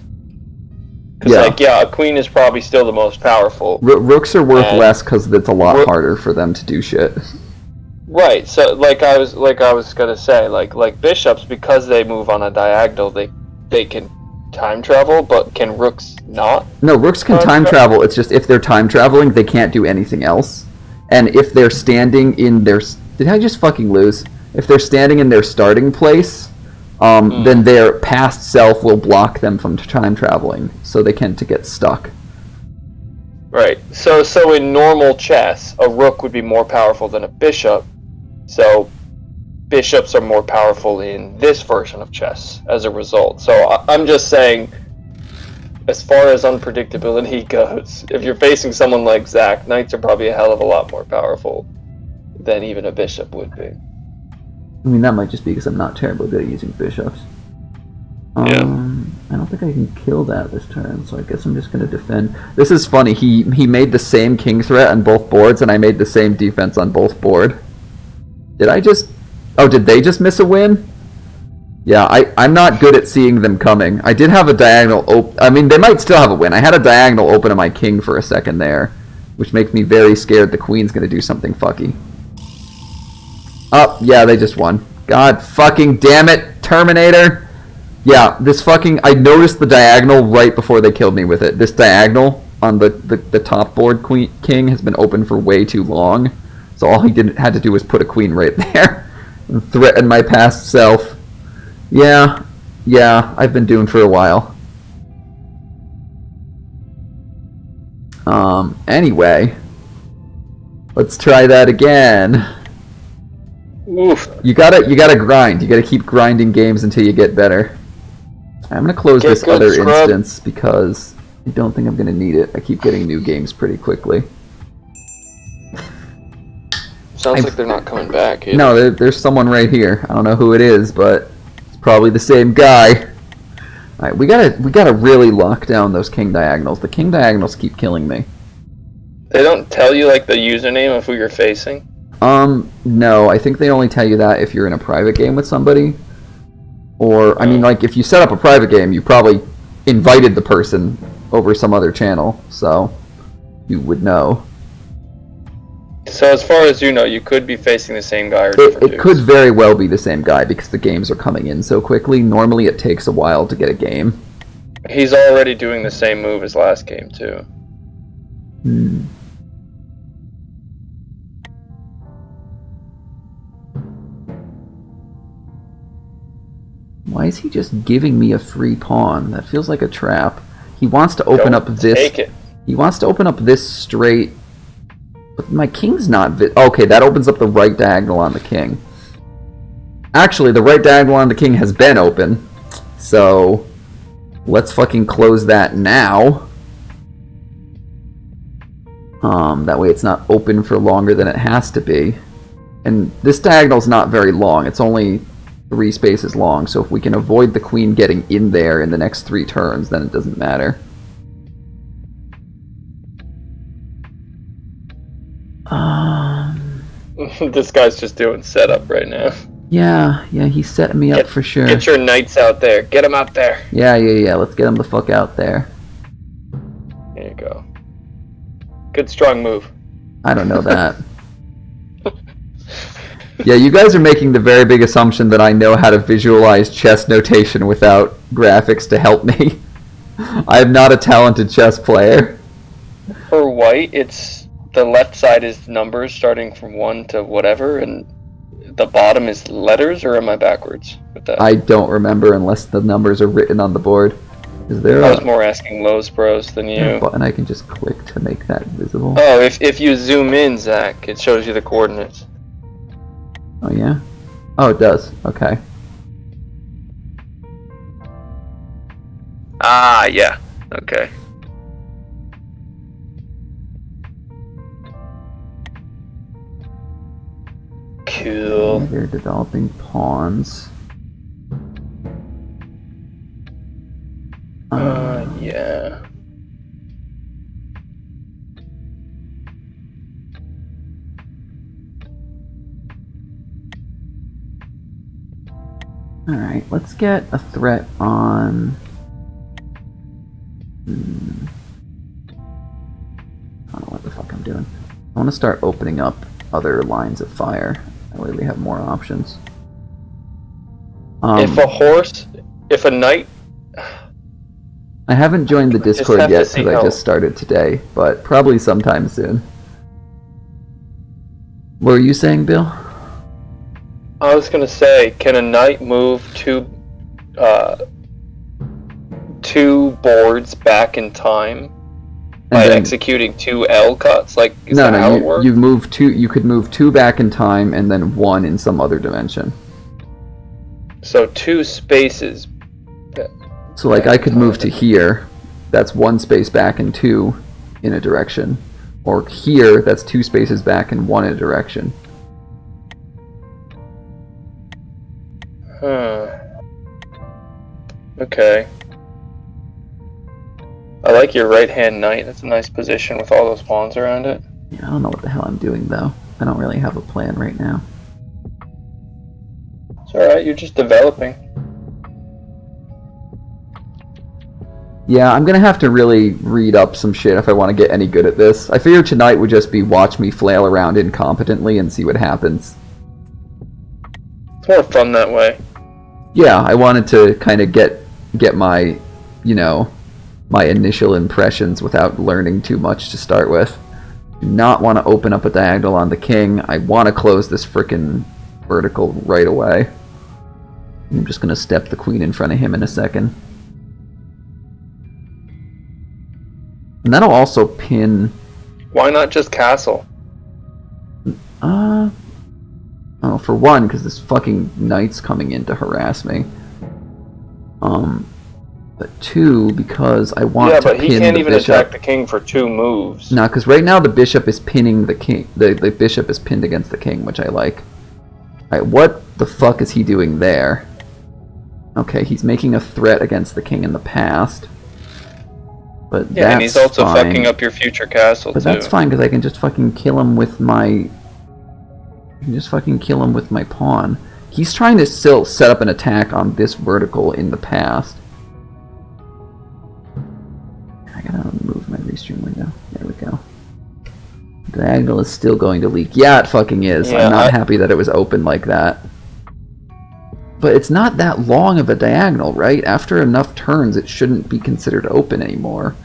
Because, a queen is probably still the most powerful. Rooks are worth less because it's a lot harder for them to do shit. Right. So, like I was gonna say, like bishops, because they move on a diagonal, they can time travel, but can rooks not? No, rooks can time travel. It's just if they're time traveling, they can't do anything else. And if they're standing in their... Did I just fucking lose? If they're standing in their starting place, then their past self will block them from time traveling, so they tend to get stuck. Right. So in normal chess, a rook would be more powerful than a bishop, so bishops are more powerful in this version of chess as a result. So I'm just saying, as far as unpredictability goes, if you're facing someone like Zach, knights are probably a hell of a lot more powerful than even a bishop would be. I mean, that might just be because I'm not terribly good at using bishops. I don't think I can kill that this turn, so I guess I'm just going to defend. This is funny. He made the same king threat on both boards, and I made the same defense on both board. Did I just... Oh, did they just miss a win? Yeah, I'm not good at seeing them coming. I did have a diagonal open... I mean, they might still have a win. I had a diagonal open to my king for a second there, which makes me very scared the queen's going to do something fucky. Oh, yeah, they just won. God fucking damn it, Terminator! Yeah, this fucking... I noticed the diagonal right before they killed me with it. This diagonal on the top board king has been open for way too long. So all he had to do was put a queen right there and threaten my past self. Yeah, I've been doing for a while. Anyway, let's try that again. Oof. You gotta grind. You gotta keep grinding games until you get better. I'm gonna close this good, other scrub. instance because I don't think I'm gonna need it. I keep getting new games pretty quickly. Sounds like they're not coming back. Either. No, there's someone right here. I don't know who it is, but it's probably the same guy. Alright, we gotta really lock down those king diagonals. The king diagonals keep killing me. They don't tell you like the username of who you're facing? No, I think they only tell you that if you're in a private game with somebody. Or, I mean, like, if you set up a private game, you probably invited the person over some other channel, so you would know. So as far as you know, you could be facing the same guy or different It could very well be the same guy because the games are coming in so quickly. Normally it takes a while to get a game. He's already doing the same move as last game, too. Why is he just giving me a free pawn? That feels like a trap. He wants to open up this. Take it. He wants to open up this straight. But my king's not... Okay, that opens up the right diagonal on the king. Actually, the right diagonal on the king has been open. So, let's fucking close that now. That way it's not open for longer than it has to be. And this diagonal's not very long. It's only 3 spaces long. So if we can avoid the queen getting in there in the next 3 turns, then it doesn't matter. This guy's just doing setup right now. Yeah, he's setting me up for sure. Get your knights out there. Get them out there. Yeah, let's get him the fuck out there. There you go. Good strong move. I don't know that. Yeah, you guys are making the very big assumption that I know how to visualize chess notation without graphics to help me. I am not a talented chess player. For white, it's the left side is numbers starting from 1 to whatever, and the bottom is letters, or am I backwards with that? I don't remember unless the numbers are written on the board. Is there I was more asking Lowe's Bros than you. a button I can just click to make that visible? Oh, if you zoom in, Zach, it shows you the coordinates. Oh, yeah? Oh, it does. Okay. Ah, yeah. Okay. Cool. They're developing pawns. Yeah. Alright, let's get a threat on... I don't know what the fuck I'm doing. I want to start opening up other lines of fire. That way we have more options. If a knight... I haven't joined the Just Discord have to yet see because I how- just started today, but probably sometime soon. What were you saying, Bill? I was gonna say, can a knight move two boards back in time by executing 2 L cuts? Like, is that how it works? you move 2. You could move 2 back in time and then 1 in some other dimension. So 2 spaces. So, like, I could move to here. That's 1 space back and 2 in a direction. Or here, that's 2 spaces back and 1 in a direction. Huh. Okay. I like your right-hand knight. That's a nice position with all those pawns around it. Yeah, I don't know what the hell I'm doing, though. I don't really have a plan right now. It's alright, you're just developing. Yeah, I'm gonna have to really read up some shit if I want to get any good at this. I figure tonight would just be watch me flail around incompetently and see what happens. It's more fun that way. Yeah, I wanted to kind of get my, my initial impressions without learning too much to start with. Do not want to open up a diagonal on the king. I want to close this frickin' vertical right away. I'm just going to step the queen in front of him in a second. And that'll also pin... Why not just castle? Oh, for one, because this fucking knight's coming in to harass me. But two, because I want to pin the bishop. Yeah, but he can't even attack the king for 2 moves. No, because right now the bishop is pinning the king. The bishop is pinned against the king, which I like. Alright, what the fuck is he doing there? Okay, he's making a threat against the king in the past. But yeah, that's and he's also fine. Fucking up your future castle, but too. That's fine, because I can just fucking kill him with my... I can just fucking kill him with my pawn. He's trying to still set up an attack on this vertical in the past. I gotta move my restream window. There we go. Diagonal is still going to leak. Yeah, it fucking is. Yeah, I'm not happy that it was open like that. But it's not that long of a diagonal, right? After enough turns, it shouldn't be considered open anymore,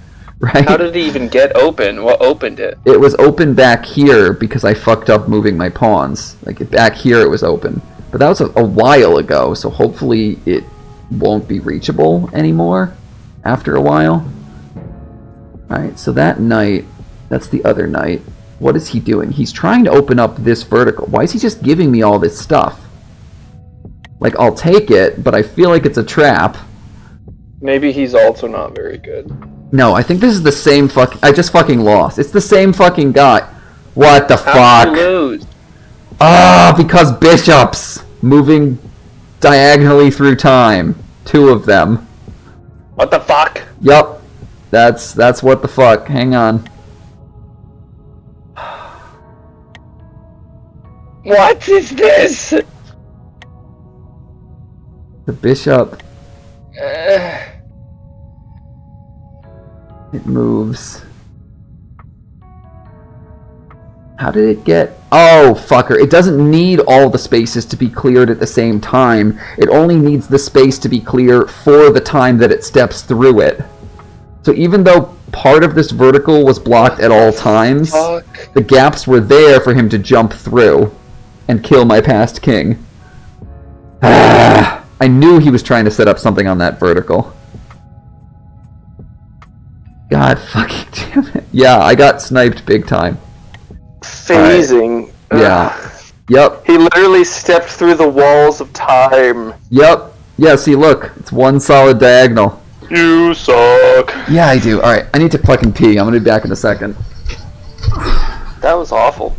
right? How did it even get open? What opened it? It was open back here because I fucked up moving my pawns. Like, back here it was open. But that was a while ago, so hopefully it won't be reachable anymore after a while. Alright, so that knight, that's the other knight. What is he doing? He's trying to open up this vertical. Why is he just giving me all this stuff? Like, I'll take it, but I feel like it's a trap. Maybe he's also not very good. No, I think this is the same I just fucking lost. It's the same fucking guy. What the fuck? How did you lose? Ah, because bishops moving diagonally through time. 2 of them. What the fuck? Yup. That's what the fuck. Hang on. What is this? The bishop. It moves. How did it get... Oh, fucker. It doesn't need all the spaces to be cleared at the same time. It only needs the space to be clear for the time that it steps through it. So even though part of this vertical was blocked at all times, the gaps were there for him to jump through and kill my past king. I knew he was trying to set up something on that vertical. God fucking damn it. Yeah, I got sniped big time. Phasing. Right. Yeah. Yep. He literally stepped through the walls of time. Yep. Yeah, see, look. It's one solid diagonal. You suck. Yeah, I do. Alright, I need to fucking pee. I'm gonna be back in a second. That was awful.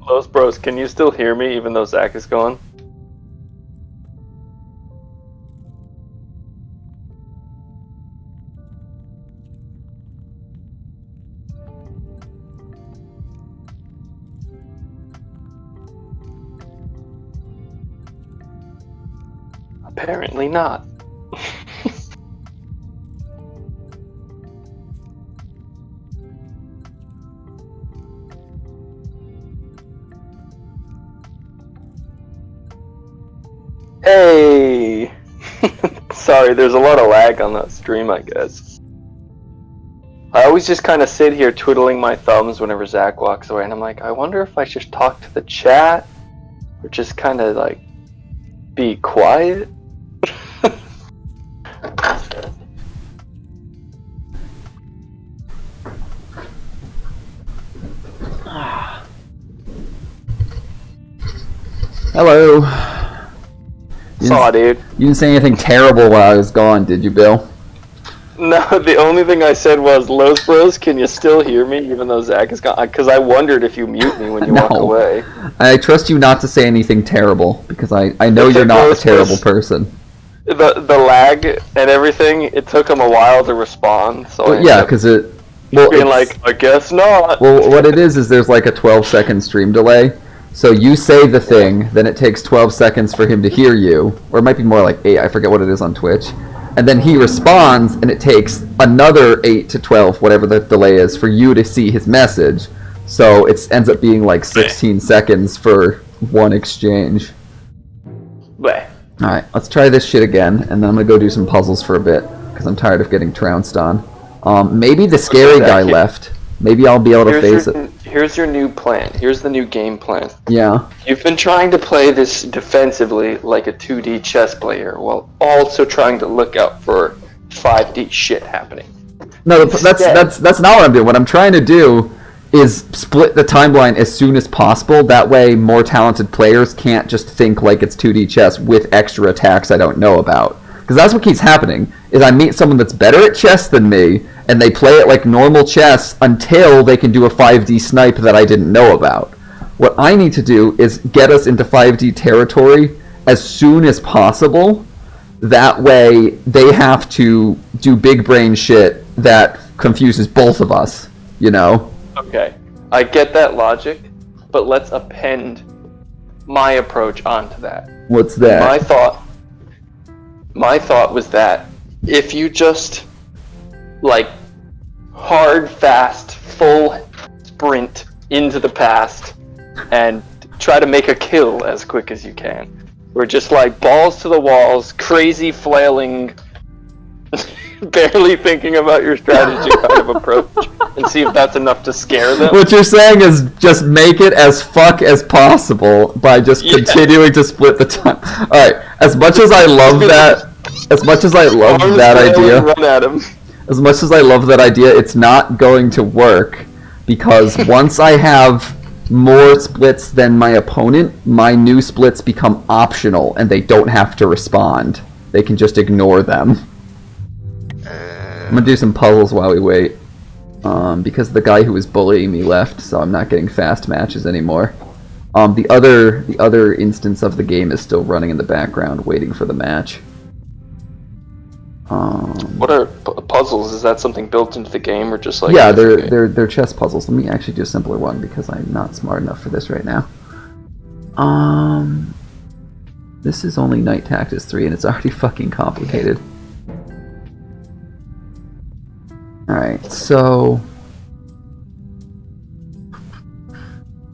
Los bros, can you still hear me even though Zach is gone? Apparently not. Hey! Sorry, there's a lot of lag on that stream, I guess. I always just kind of sit here twiddling my thumbs whenever Zach walks away, and I'm like, I wonder if I should talk to the chat, or just kind of, like, be quiet? Hello. You Saw, didn't, dude. you didn't say anything terrible while I was gone, did you, Bill? No, the only thing I said was, Los Bros, can you still hear me even though Zach is gone? Because I wondered if you mute me when you walk away. I trust you not to say anything terrible, because I know you're not a terrible person. The lag and everything, it took him a while to respond. So Well, yeah, because being like, I guess not. Well, what it is there's like a 12-second stream delay. So you say the thing, then it takes 12 seconds for him to hear you, or it might be more like 8, I forget what it is on Twitch. And then he responds, and it takes another 8 to 12, whatever the delay is, for you to see his message. So it ends up being like 16 seconds for one exchange. Bleh. Alright, let's try this shit again, and then I'm gonna go do some puzzles for a bit, because I'm tired of getting trounced on. Maybe the scary guy left. Maybe I'll be able to face it. Here's your new plan. Here's the new game plan. Yeah. You've been trying to play this defensively like a 2D chess player, while also trying to look out for 5D shit happening. No, that's not what I'm doing. What I'm trying to do is split the timeline as soon as possible. That way, more talented players can't just think like it's 2D chess with extra attacks I don't know about. Because that's what keeps happening, is I meet someone that's better at chess than me, and they play it like normal chess until they can do a 5D snipe that I didn't know about. What I need to do is get us into 5D territory as soon as possible. That way, they have to do big brain shit that confuses both of us, you know? Okay, I get that logic, but let's append my approach onto that. What's that? My thought was that if you just, like, hard, fast, full sprint into the past and try to make a kill as quick as you can. We're just like balls to the walls, crazy flailing, barely thinking about your strategy kind of approach, and see if that's enough to scare them. What you're saying is just make it as fuck as possible by just continuing to split the time. Alright, as much as I love that, idea, run at him. as much as I love that idea, it's not going to work, because once I have more splits than my opponent, my new splits become optional, and they don't have to respond. They can just ignore them. I'm gonna do some puzzles while we wait, because the guy who was bullying me left, so I'm not getting fast matches anymore. The other instance of the game is still running in the background, waiting for the match. What are puzzles? Is that something built into the game, or just like? Yeah, they're chess puzzles. Let me actually do a simpler one because I'm not smart enough for this right now. This is only Night Tactics 3, and it's already fucking complicated. Alright, so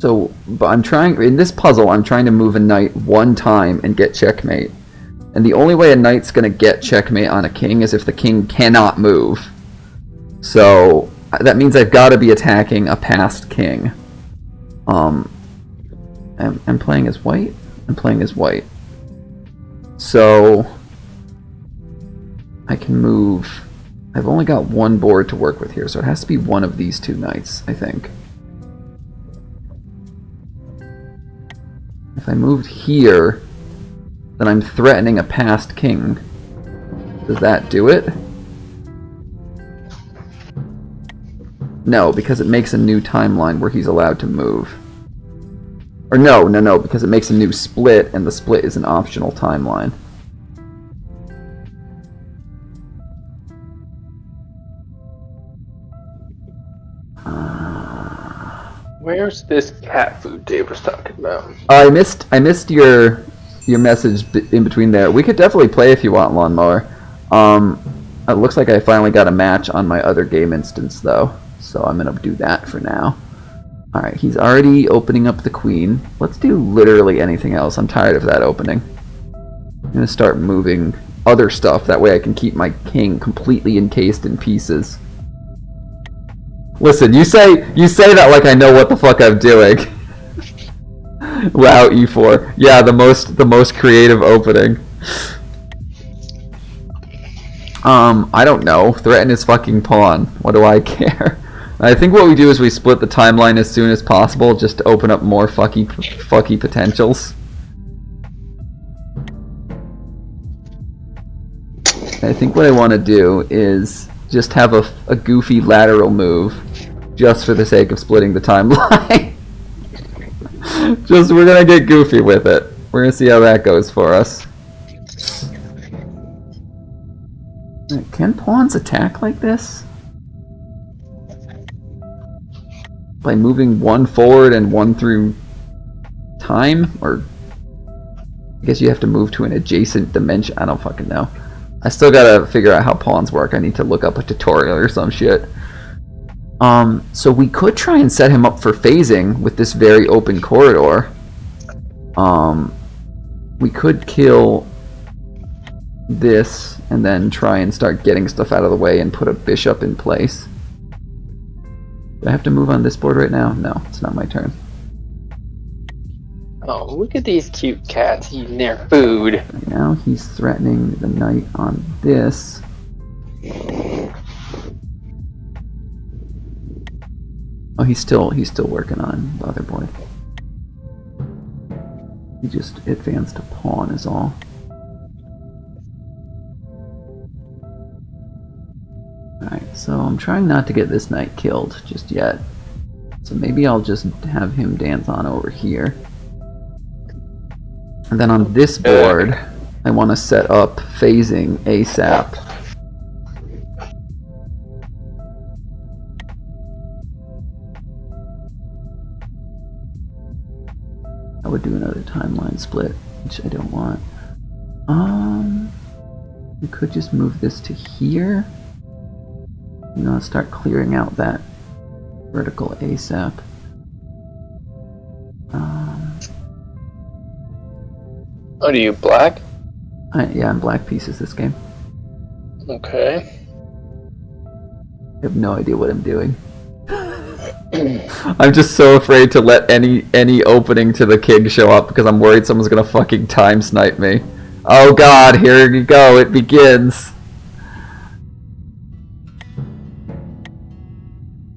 but I'm trying, in this puzzle, I'm trying to move a knight one time and get checkmate. And the only way a knight's gonna get checkmate on a king is if the king cannot move. So that means I've got to be attacking a past king. I'm playing as white? I'm playing as white. So I can move. I've only got one board to work with here, so it has to be one of these two knights, I think. If I moved here, then I'm threatening a past king. Does that do it? No, because it makes a new timeline where he's allowed to move. Or no, because it makes a new split, and the split is an optional timeline. Where's this cat food Dave was talking about? I missed your message in between there. We could definitely play if you want, Lawnmower. It looks like I finally got a match on my other game instance, though. So I'm going to do that for now. Alright, he's already opening up the queen. Let's do literally anything else. I'm tired of that opening. I'm going to start moving other stuff. That way I can keep my king completely encased in pieces. Listen, you say that like I know what the fuck I'm doing. Wow, E4. Yeah, the most creative opening. I don't know. Threaten his fucking pawn. What do I care? I think what we do is we split the timeline as soon as possible just to open up more fucky potentials. I think what I want to do is just have a goofy lateral move, just for the sake of splitting the timeline. Just, we're gonna get goofy with it. We're gonna see how that goes for us. Can pawns attack like this? By moving one forward and one through time? Or I guess you have to move to an adjacent dimension. I don't fucking know. I still gotta figure out how pawns work. I need to look up a tutorial or some shit. So we could try and set him up for phasing with this very open corridor. We could kill this and then try and start getting stuff out of the way and put a bishop in place. Do I have to move on this board right now? No, it's not my turn. Oh, look at these cute cats eating their food. Right now he's threatening the knight on this. Oh, he's still working on the other board. He just advanced a pawn is all. Alright, so I'm trying not to get this knight killed just yet. So maybe I'll just have him dance on over here. And then on this board, I want to set up phasing ASAP. I would do another timeline split, which I don't want. We could just move this to here. You know, start clearing out that vertical ASAP. Oh, do you black? Yeah, I'm black pieces this game. Okay. I have no idea what I'm doing. I'm just so afraid to let any opening to the king show up because I'm worried someone's gonna fucking time snipe me. Oh god, here you go, it begins.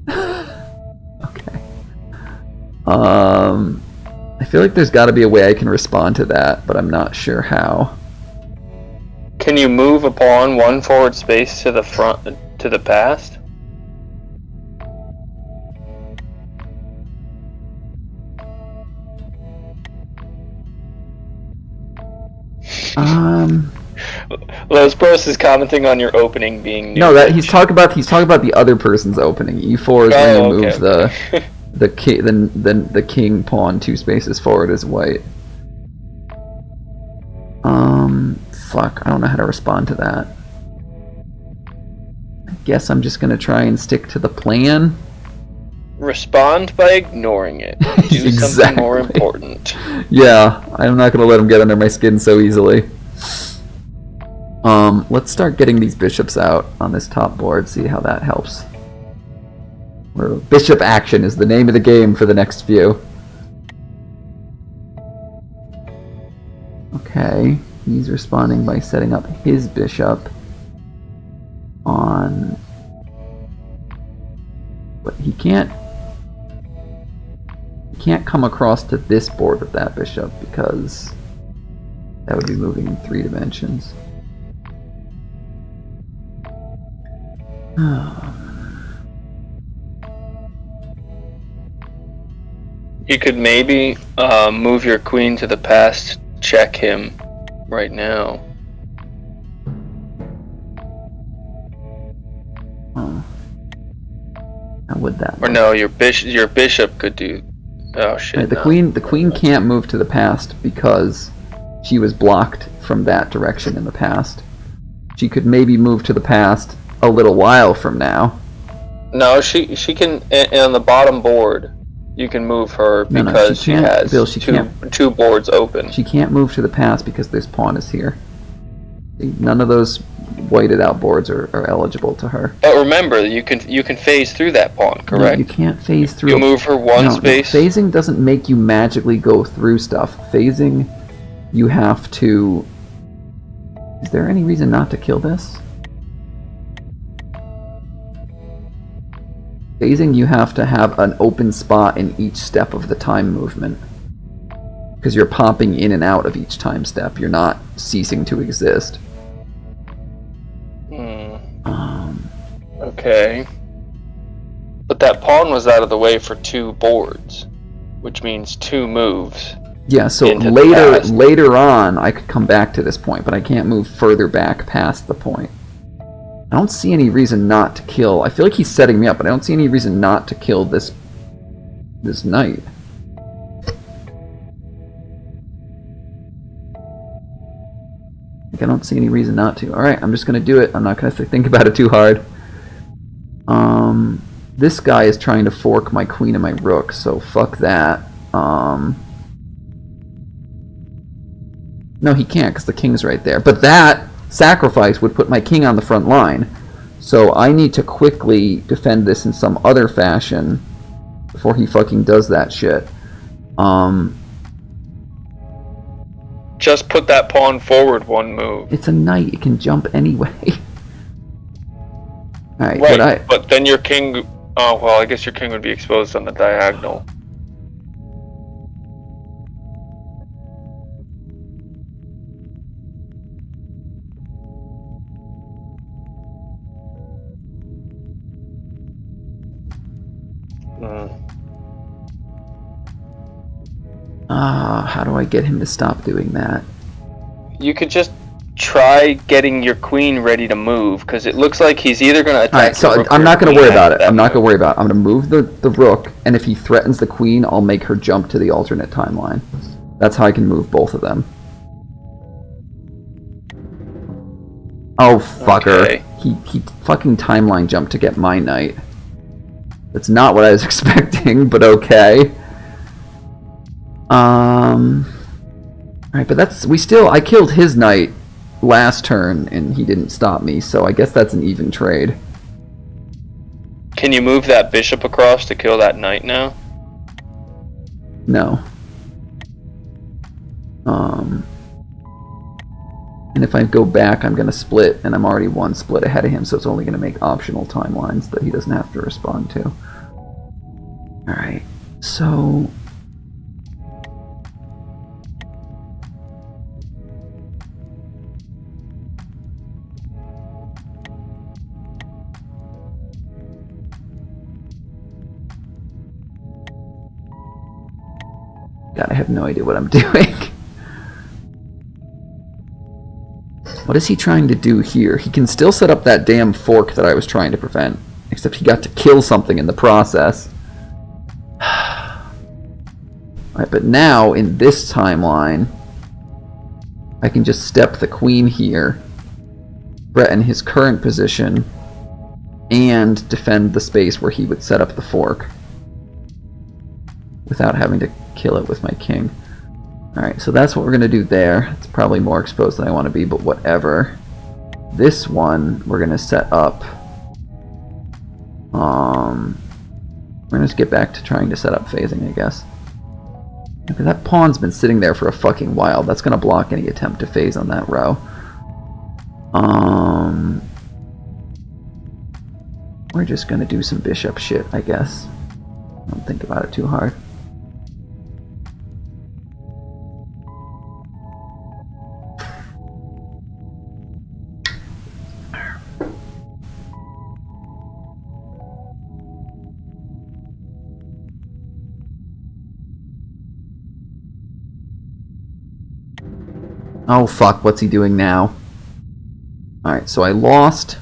Okay. I feel like there's gotta be a way I can respond to that, but I'm not sure how. Can you move a pawn one forward space to the front, to the past? Losbros is commenting on your opening being new. No, that he's talking about the other person's opening. E4 is when you move the king pawn 2 spaces forward is white. Fuck, I don't know how to respond to that. I guess I'm just gonna try and stick to the plan. Respond by ignoring it. Do something more important. Yeah, I'm not gonna let him get under my skin so easily. Let's start getting these bishops out on this top board, see how that helps. Bishop action is the name of the game for the next few. Okay, he's responding by setting up his bishop on... But he can't come across to this board with that bishop because that would be moving in 3 dimensions. You could maybe move your queen to the past, check him right now. How would that? Or no, your bishop could do. Oh shit! Right, the queen can't move to the past because she was blocked from that direction in the past. She could maybe move to the past a little while from now. No, she can. On the bottom board, you can move her because she has two boards open. She can't move to the past because this pawn is here. None of those whited out boards are eligible to her. But remember, you can phase through that pawn, correct? No, you can't phase through. You move her one space. No, phasing doesn't make you magically go through stuff. Phasing, you have to... Is there any reason not to kill this? Phasing, you have to have an open spot in each step of the time movement. Because you're popping in and out of each time step. You're not ceasing to exist. Okay. But that pawn was out of the way for 2 boards, which means 2 moves. Yeah, so Into the past. later on, I could come back to this point, but I can't move further back past the point. I don't see any reason not to kill. I feel like he's setting me up, but I don't see any reason not to kill this knight. Like, I don't see any reason not to. Alright, I'm just going to do it. I'm not going to think about it too hard. This guy is trying to fork my queen and my rook, so fuck that. No, he can't, because the king's right there. But that sacrifice would put my king on the front line. So I need to quickly defend this in some other fashion before he fucking does that shit. Just put that pawn forward 1 move. It's a knight. It can jump anyway. Alright, Right, but then your king... Oh, well, I guess your king would be exposed on the diagonal. How do I get him to stop doing that? You could just try getting your queen ready to move, because it looks like he's either going to attack. Alright, so your rook I'm or not going to queen worry about it. after I'm that not going to move. worry about it. I'm going to move the rook, and if he threatens the queen, I'll make her jump to the alternate timeline. That's how I can move both of them. Oh, fucker. Okay. He fucking timeline jumped to get my knight. That's not what I was expecting, but okay. Alright, but I killed his knight last turn, and he didn't stop me, so I guess that's an even trade. Can you move that bishop across to kill that knight now? No. And if I go back, I'm going to split, and I'm already 1 split ahead of him, so it's only going to make optional timelines that he doesn't have to respond to. Alright, so... God, I have no idea what I'm doing. What is he trying to do here? He can still set up that damn fork that I was trying to prevent. Except he got to kill something in the process. Alright, but now, in this timeline, I can just step the queen here, threaten his current position, and defend the space where he would set up the fork. Without having to kill it with my king. Alright, so that's what we're going to do there. It's probably more exposed than I want to be, but whatever. This one, we're going to set up... We're going to get back to trying to set up phasing, I guess. Okay, that pawn's been sitting there for a fucking while. That's going to block any attempt to phase on that row. We're just going to do some bishop shit, I guess. Don't think about it too hard. Oh fuck, what's he doing now? Alright, so I lost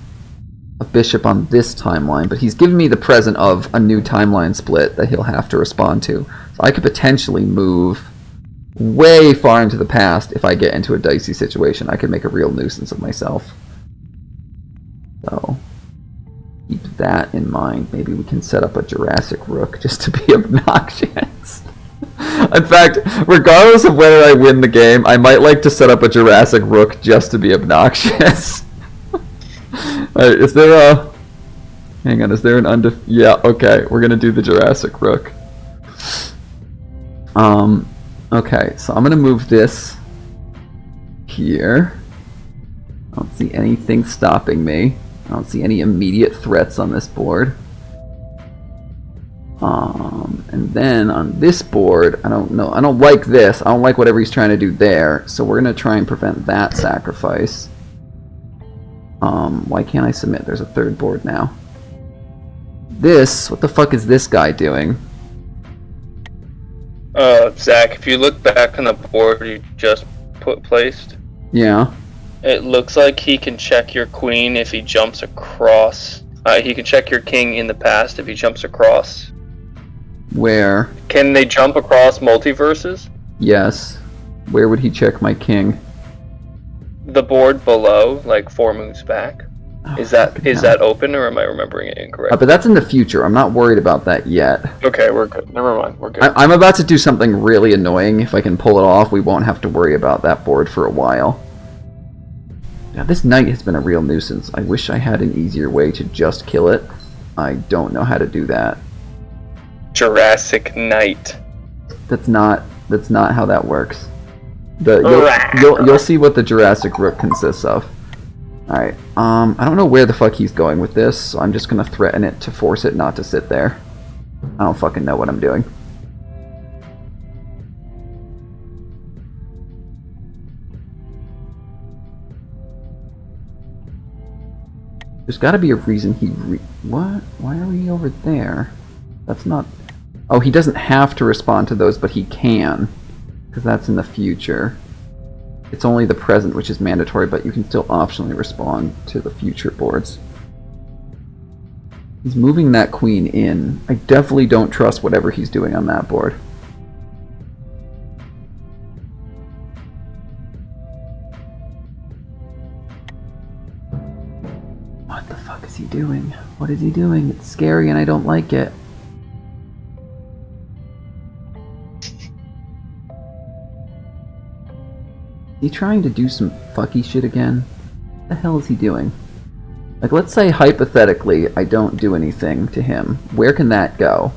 a bishop on this timeline, but he's giving me the present of a new timeline split that he'll have to respond to. So I could potentially move way far into the past if I get into a dicey situation. I could make a real nuisance of myself. So, keep that in mind. Maybe we can set up a Jurassic Rook just to be obnoxious. In fact, regardless of whether I win the game, I might like to set up a Jurassic Rook just to be obnoxious. Alright, is there a... Hang on, is there an Yeah, okay, we're gonna do the Jurassic Rook. Okay, so I'm gonna move this here. I don't see anything stopping me. I don't see any immediate threats on this board. And then on this board, I don't know. I don't like this. I don't like whatever he's trying to do there. So we're going to try and prevent that sacrifice. Why can't I submit? There's a third board now. This, what the fuck is this guy doing? Zach, if you look back on the board you just placed, Yeah. it looks like he can check your queen if he jumps across. He can check your king in the past if he jumps across. Where? Can they jump across multiverses? Yes. Where would he check my king? The board below, like 4 moves back. Oh, Is that open, or am I remembering it incorrectly? But that's in the future. I'm not worried about that yet. Okay, we're good. Never mind, we're good. I'm about to do something really annoying. If I can pull it off, we won't have to worry about that board for a while. Now, this knight has been a real nuisance. I wish I had an easier way to just kill it. I don't know how to do that. Jurassic Knight. That's not how that works. You'll see what the Jurassic Rook consists of. Alright, I don't know where the fuck he's going with this, so I'm just gonna threaten it to force it not to sit there. I don't fucking know what I'm doing. There's gotta be a reason he what? Why are we over there? That's not... Oh, he doesn't have to respond to those, but he can. Because that's in the future. It's only the present which is mandatory, but you can still optionally respond to the future boards. He's moving that queen in. I definitely don't trust whatever he's doing on that board. What the fuck is he doing? What is he doing? It's scary and I don't like it. Is he trying to do some fucky shit again? What the hell is he doing? Like, let's say hypothetically I don't do anything to him. Where can that go?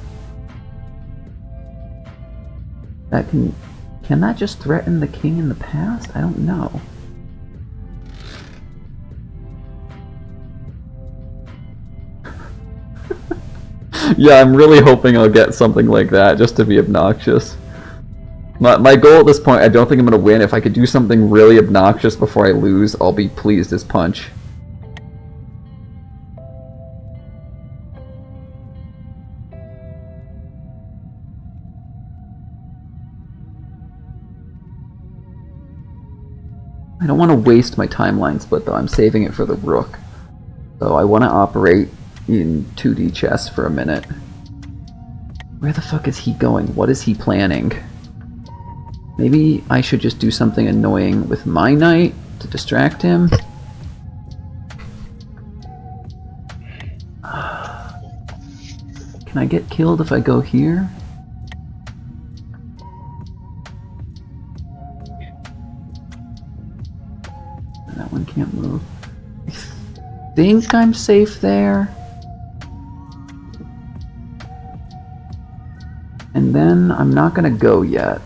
That can that just threaten the king in the past? I don't know. Yeah, I'm really hoping I'll get something like that just to be obnoxious. My goal at this point, I don't think I'm going to win. If I could do something really obnoxious before I lose, I'll be pleased as punch. I don't want to waste my timeline split though, I'm saving it for the rook. So I want to operate in 2D chess for a minute. Where the fuck is he going? What is he planning? Maybe I should just do something annoying with my knight to distract him. Can I get killed if I go here? That one can't move. I think I'm safe there. And then I'm not gonna go yet.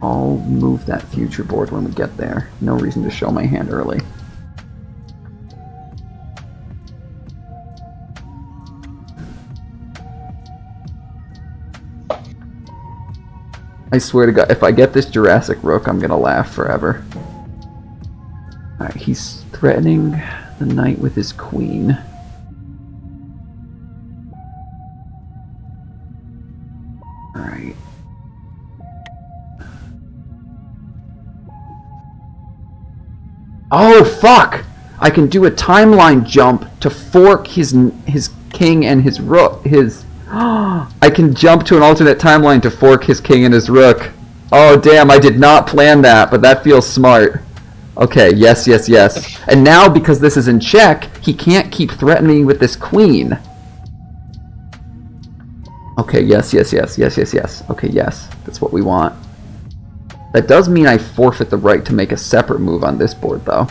I'll move that future board when we get there. No reason to show my hand early. I swear to God, if I get this Jurassic Rook, I'm gonna laugh forever. Alright, he's threatening the knight with his queen. Alright. Oh, fuck! I can do a timeline jump to fork his king and his rook. I can jump to an alternate timeline to fork his king and his rook. Oh, damn, I did not plan that, but that feels smart. Okay, yes, yes, yes. And now, because this is in check, he can't keep threatening me with this queen. Okay, yes, yes, yes, yes, yes, yes. Okay, yes, that's what we want. That does mean I forfeit the right to make a separate move on this board, though.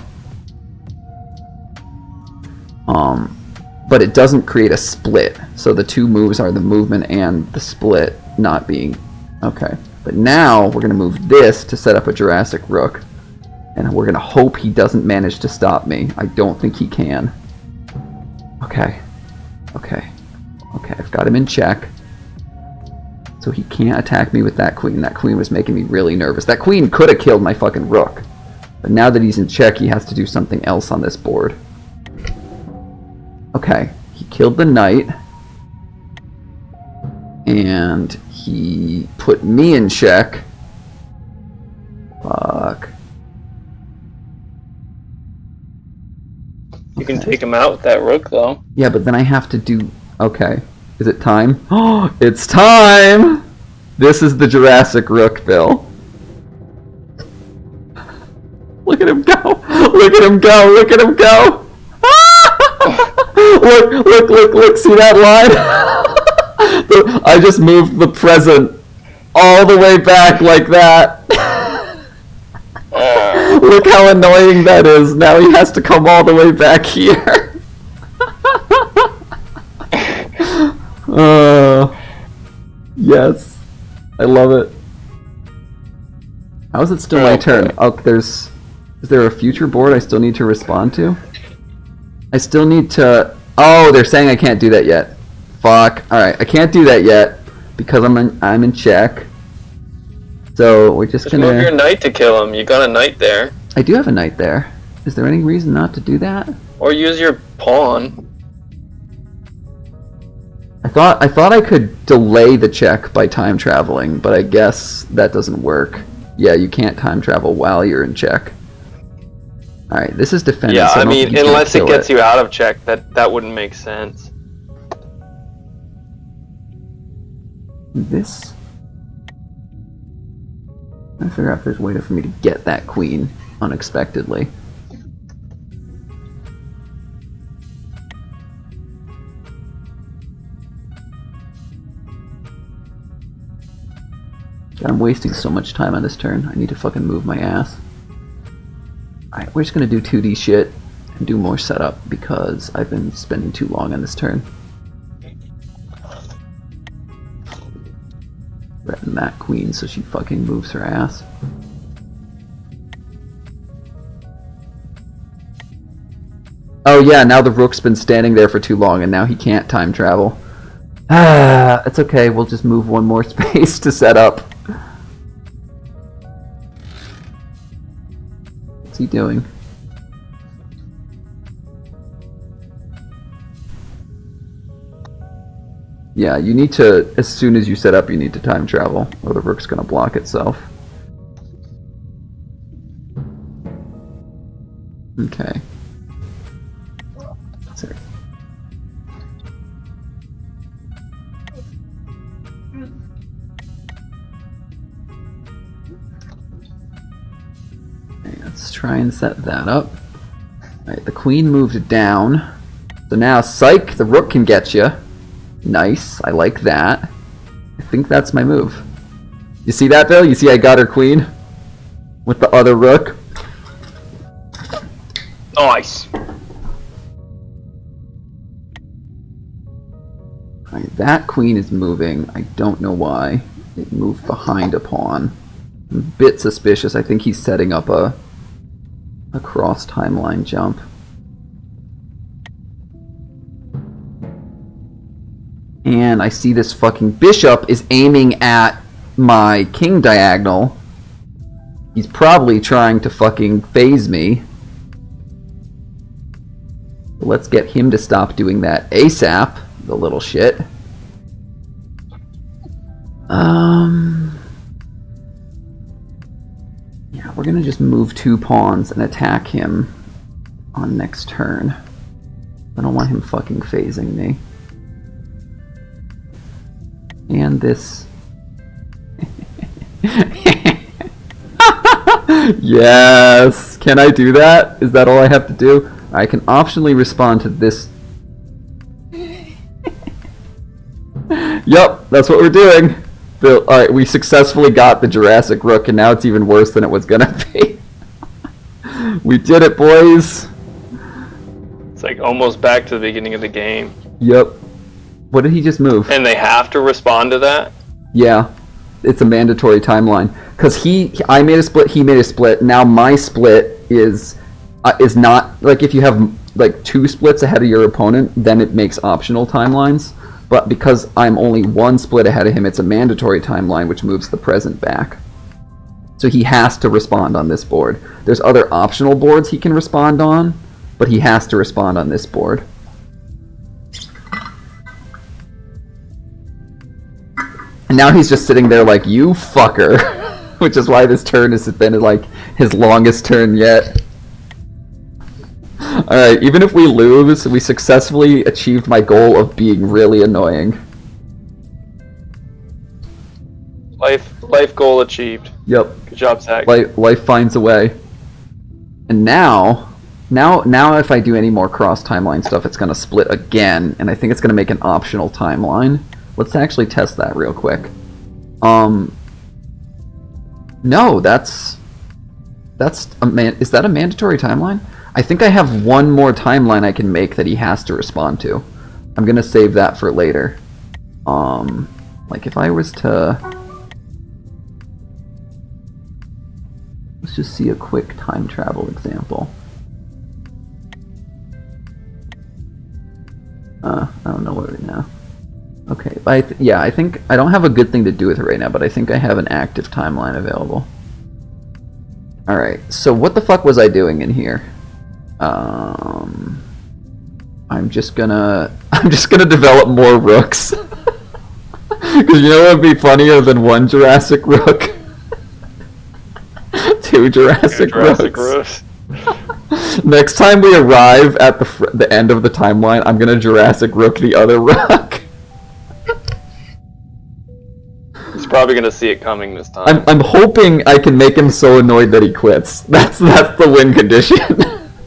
But it doesn't create a split. So the two moves are the movement and the split not being... Okay. But now we're going to move this to set up a Jurassic Rook. And we're going to hope he doesn't manage to stop me. I don't think he can. Okay. Okay. Okay, I've got him in check. So he can't attack me with that queen. That queen was making me really nervous. That queen could have killed my fucking rook. But now that he's in check, he has to do something else on this board. Okay, he killed the knight. And he put me in check. Fuck. You can take him out with that rook, though. Yeah, but then I have to do... Okay. Is it time? Oh, it's time! This is the Jurassic Rook, Bill. Look at him go! Look at him go! Look at him go! Look, see that line? I just moved the present all the way back like that. Look how annoying that is. Now he has to come all the way back here. Yes. I love it. How is it still my turn? Oh, is there a future board I still need to respond to? I still need to... Oh, they're saying I can't do that yet. Fuck. Alright, I can't do that yet because I'm in check. So we're just gonna... move your knight to kill him. You got a knight there. I do have a knight there. Is there any reason not to do that? Or use your pawn. I thought I could delay the check by time traveling, but I guess that doesn't work. Yeah, you can't time travel while you're in check. Alright, this is defending. Yeah, so I mean, you unless it gets you out of check, that wouldn't make sense. This... I figure out if there's a way for me to get that queen unexpectedly. God, I'm wasting so much time on this turn. I need to fucking move my ass. Alright, we're just gonna do 2D shit and do more setup because I've been spending too long on this turn. Threaten that queen so she fucking moves her ass. Oh yeah, now the rook's been standing there for too long and now he can't time travel. Ah, it's okay, we'll just move one more space to set up. What's he doing? Yeah, you need to, as soon as you set up, you need to time travel, or the rook's gonna block itself. Okay. Sorry. Okay, let's try and set that up. Alright, the queen moved down. So now, psych, the rook can get you. Nice, I like that. I think that's my move. You see that, Bill? You see I got her queen? With the other rook? Nice. Alright, that queen is moving. I don't know why. It moved behind a pawn. I'm a bit suspicious. I think he's setting up a cross timeline jump. And I see this fucking bishop is aiming at my king diagonal. He's probably trying to fucking phase me. Let's get him to stop doing that ASAP, the little shit. Yeah, we're gonna just move 2 pawns and attack him on next turn. I don't want him fucking phasing me. And this... Yes! Can I do that? Is that all I have to do? I can optionally respond to this. Yup, that's what we're doing. Alright, we successfully got the Jurassic Rook, and now it's even worse than it was gonna be. We did it, boys! It's like almost back to the beginning of the game. Yep. What did he just move? And they have to respond to that? Yeah. It's a mandatory timeline. Because I made a split, he made a split. Now my split is not... Like, if you have, like, 2 splits ahead of your opponent, then it makes optional timelines. But because I'm only 1 split ahead of him, it's a mandatory timeline, which moves the present back. So he has to respond on this board. There's other optional boards he can respond on, but he has to respond on this board. And now he's just sitting there like, you fucker. Which is why this turn has been like his longest turn yet. Alright, even if we lose, we successfully achieved my goal of being really annoying. Life goal achieved. Yep. Good job, Zach. Life finds a way. And now if I do any more cross timeline stuff, it's going to split again, and I think it's going to make an optional timeline. Let's actually test that real quick. No, is that a mandatory timeline? I think I have one more timeline I can make that he has to respond to. I'm going to save that for later. Like if I was to... Let's just see a quick time travel example. I don't know what right now. Okay, I think I don't have a good thing to do with it right now, but I think I have an active timeline available. Alright, so what the fuck was I doing in here? I'm just gonna develop more rooks. Because you know what would be funnier than one Jurassic Rook? Two Jurassic Rooks. Next time we arrive at the end of the timeline, I'm gonna Jurassic Rook the other rook. He's probably gonna see it coming this time. I'm hoping I can make him so annoyed that he quits. That's the win condition.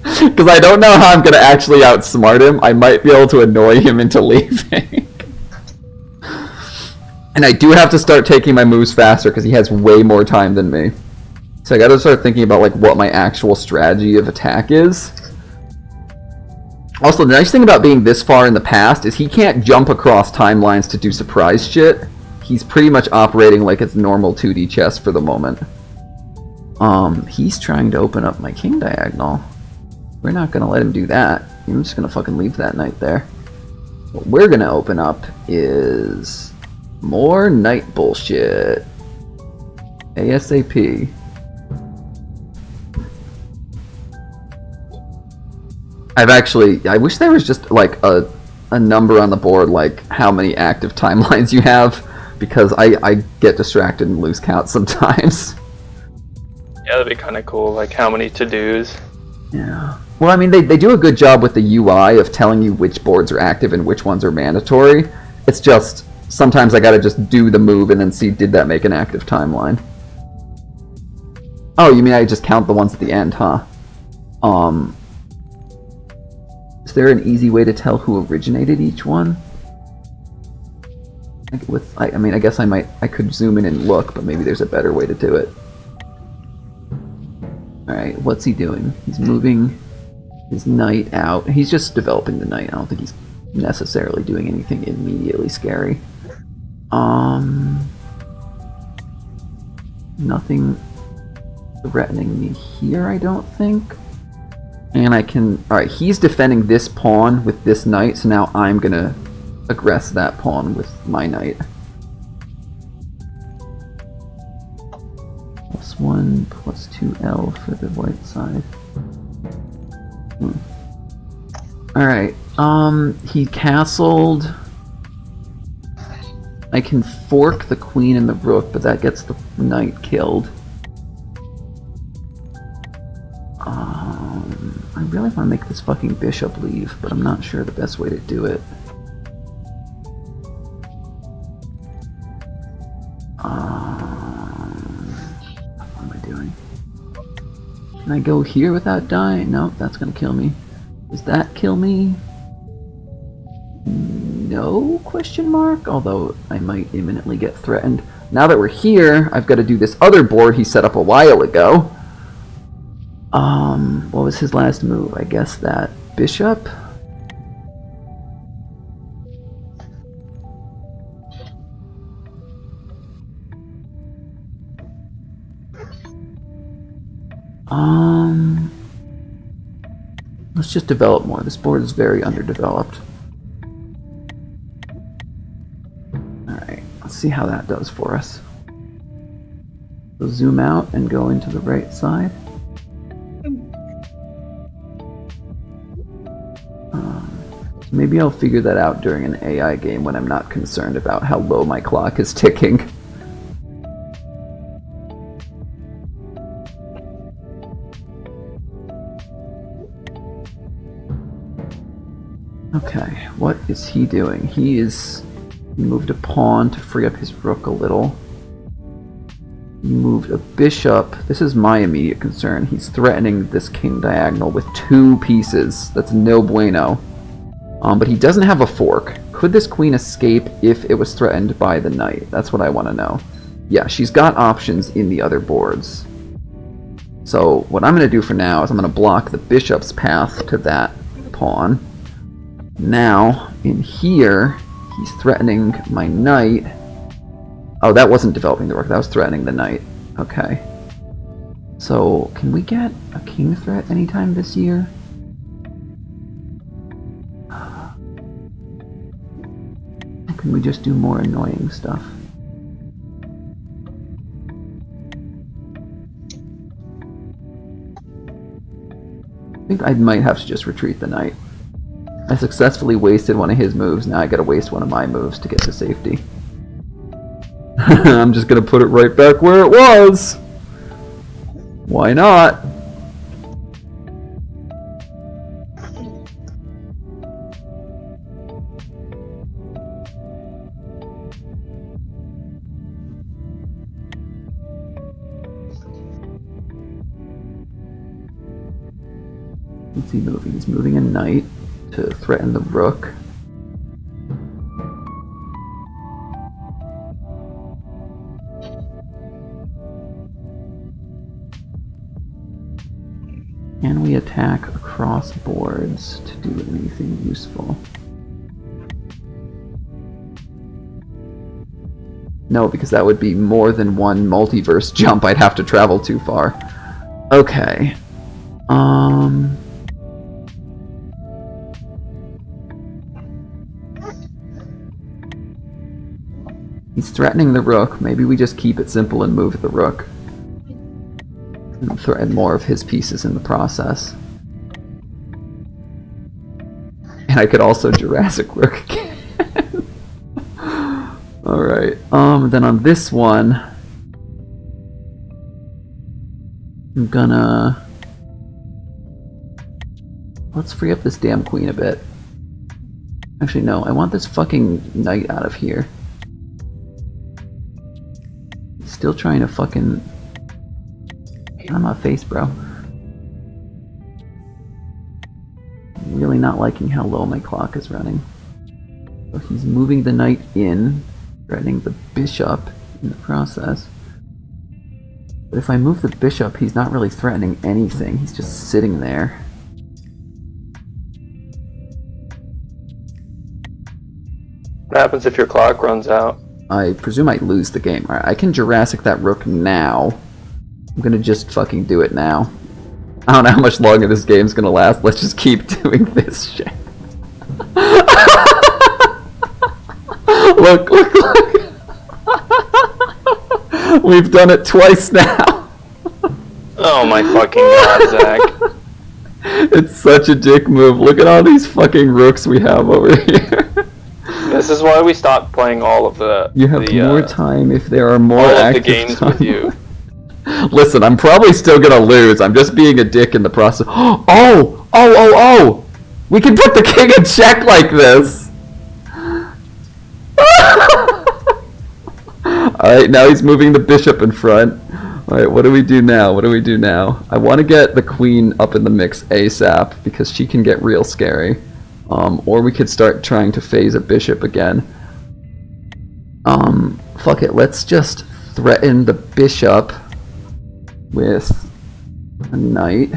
Because I don't know how I'm gonna actually outsmart him. I might be able to annoy him into leaving. And I do have to start taking my moves faster because he has way more time than me. So I gotta start thinking about like what my actual strategy of attack is. Also, the nice thing about being this far in the past is he can't jump across timelines to do surprise shit. He's pretty much operating like it's normal 2D chess for the moment. He's trying to open up my king diagonal. We're not gonna let him do that. I'm just gonna fucking leave that knight there. What we're gonna open up is more knight bullshit. ASAP. I wish there was just like a number on the board, like how many active timelines you have, because I get distracted and lose count sometimes. Yeah, that'd be kind of cool, like how many to-dos. Yeah. Well, I mean, they do a good job with the UI of telling you which boards are active and which ones are mandatory. It's just, sometimes I gotta just do the move and then see, did that make an active timeline? Oh, you mean I just count the ones at the end, huh? Is there an easy way to tell who originated each one? I mean, I guess I could zoom in and look, but maybe there's a better way to do it. Alright, what's he doing? He's moving his knight out. He's just developing the knight. I don't think he's necessarily doing anything immediately scary. Nothing threatening me here, I don't think. And I can... Alright, he's defending this pawn with this knight, so now I'm gonna aggress that pawn with my knight. +1, +2L for the white side. Alright, he castled. I can fork the queen and the rook, but that gets the knight killed. I really want to make this fucking bishop leave, but I'm not sure the best way to do it. What am I doing? Can I go here without dying? Nope, that's gonna kill me. Does that kill me? No? Question mark? Although I might imminently get threatened. Now that we're here, I've got to do this other board he set up a while ago. What was his last move? I guess that bishop? Let's just develop more. This board is very underdeveloped. Alright, let's see how that does for us. So zoom out and go into the right side. Maybe I'll figure that out during an AI game when I'm not concerned about how low my clock is ticking. Okay, what is he doing? He moved a pawn to free up his rook a little. He moved a bishop. This is my immediate concern. He's threatening this king diagonal with 2 pieces. That's no bueno. But he doesn't have a fork. Could this queen escape if it was threatened by the knight? That's what I want to know. Yeah, she's got options in the other boards. So what I'm going to do for now is I'm going to block the bishop's path to that pawn. Now, in here, he's threatening my knight. Oh, that wasn't developing the rook. That was threatening the knight. Okay. So, can we get a king threat anytime this year? Or can we just do more annoying stuff? I think I might have to just retreat the knight. I successfully wasted one of his moves, now I gotta waste one of my moves to get to safety. I'm just gonna put it right back where it was! Why not? What's he moving? He's moving a knight to threaten the rook. Can we attack across boards to do anything useful? No, because that would be more than one multiverse jump. I'd have to travel too far. Okay. He's threatening the rook. Maybe we just keep it simple and move the rook. And threaten more of his pieces in the process. And I could also Jurassic Rook again. Alright, then on this one, I'm gonna... Let's free up this damn queen a bit. Actually, no, I want this fucking knight out of here. He's still trying to fucking... Get on my face, bro. I'm really not liking how low my clock is running. So he's moving the knight in, threatening the bishop in the process. But if I move the bishop, he's not really threatening anything. He's just sitting there. What happens if your clock runs out? I presume I lose the game. Alright, I can Jurassic that rook now. I'm gonna just fucking do it now. I don't know how much longer this game's gonna last. Let's just keep doing this shit. Look, look, look! We've done it twice now! Oh my fucking god, Zach. It's such a dick move. Look at all these fucking rooks we have over here. This is why we stopped playing all of the... You have more time if there are more all active of the games time. with you. Listen, I'm probably still gonna lose. I'm just being a dick in the process. Oh! We can put the king in check like this! Alright, now he's moving the bishop in front. Alright, what do we do now? I want to get the queen up in the mix ASAP, because she can get real scary. Or we could start trying to phase a bishop again. Fuck it, let's just threaten the bishop with a knight.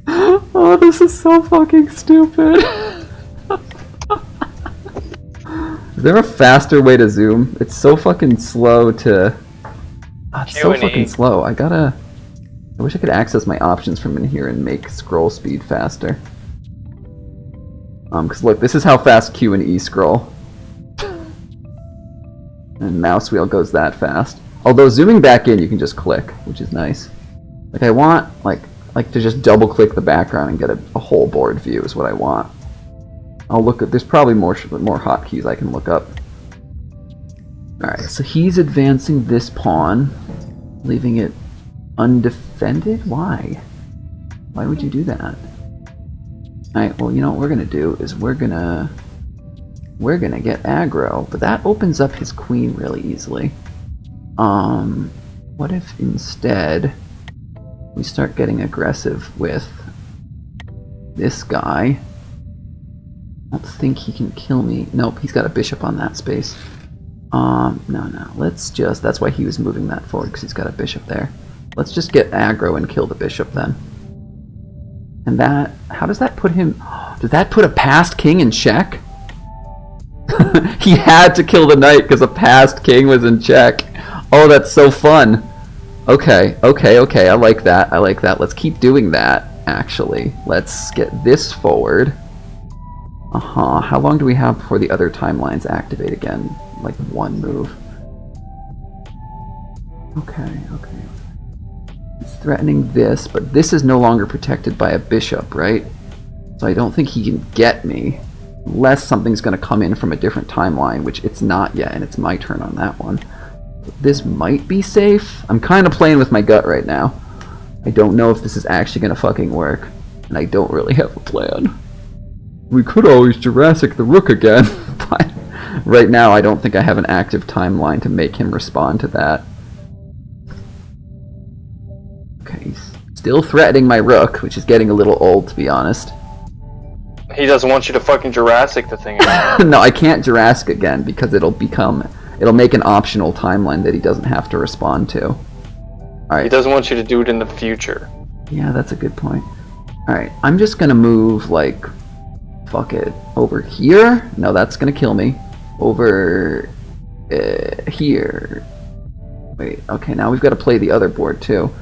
Oh, this is so fucking stupid. Is there a faster way to zoom? It's so fucking slow to... Oh, it's so fucking slow. I wish I could access my options from in here and make scroll speed faster. Cause look, this is how fast Q and E scroll. And mouse wheel goes that fast. Although zooming back in, you can just click, which is nice. Like I want, like, like to just double click the background and get a whole board view is what I want. I'll look at, there's probably more hotkeys I can look up. Alright, so he's advancing this pawn, leaving it undefended? Why? Why would you do that? Alright, well, you know what we're gonna do is we're gonna get aggro, but that opens up his queen really easily. What if instead we start getting aggressive with this guy? I don't think he can kill me. Nope, he's got a bishop on that space. No, let's just, that's why he was moving that forward, because he's got a bishop there. Let's just get aggro and kill the bishop then. And that, how does that put him, does that put a passed king in check? He had to kill the knight because a passed king was in check. Oh, that's so fun. Okay, I like that, Let's keep doing that, actually. Let's get this forward. How long do we have before the other timelines activate again? Like one move. Okay. It's threatening this, but this is no longer protected by a bishop, right? So I don't think he can get me. Unless something's going to come in from a different timeline, which it's not yet, and it's my turn on that one. This might be safe. I'm kind of playing with my gut right now. I don't know if this is actually going to fucking work, and I don't really have a plan. We could always Jurassic the rook again, but right now I don't think I have an active timeline to make him respond to that. Okay, he's still threatening my rook, which is getting a little old, to be honest. He doesn't want you to fucking Jurassic the thing again. No, I can't Jurassic again because it'll make an optional timeline that he doesn't have to respond to. Alright. He doesn't want you to do it in the future. Yeah, that's a good point. Alright, I'm just gonna move, like, fuck it, over here? No, that's gonna kill me. Over here. Wait, okay, now we've got to play the other board too.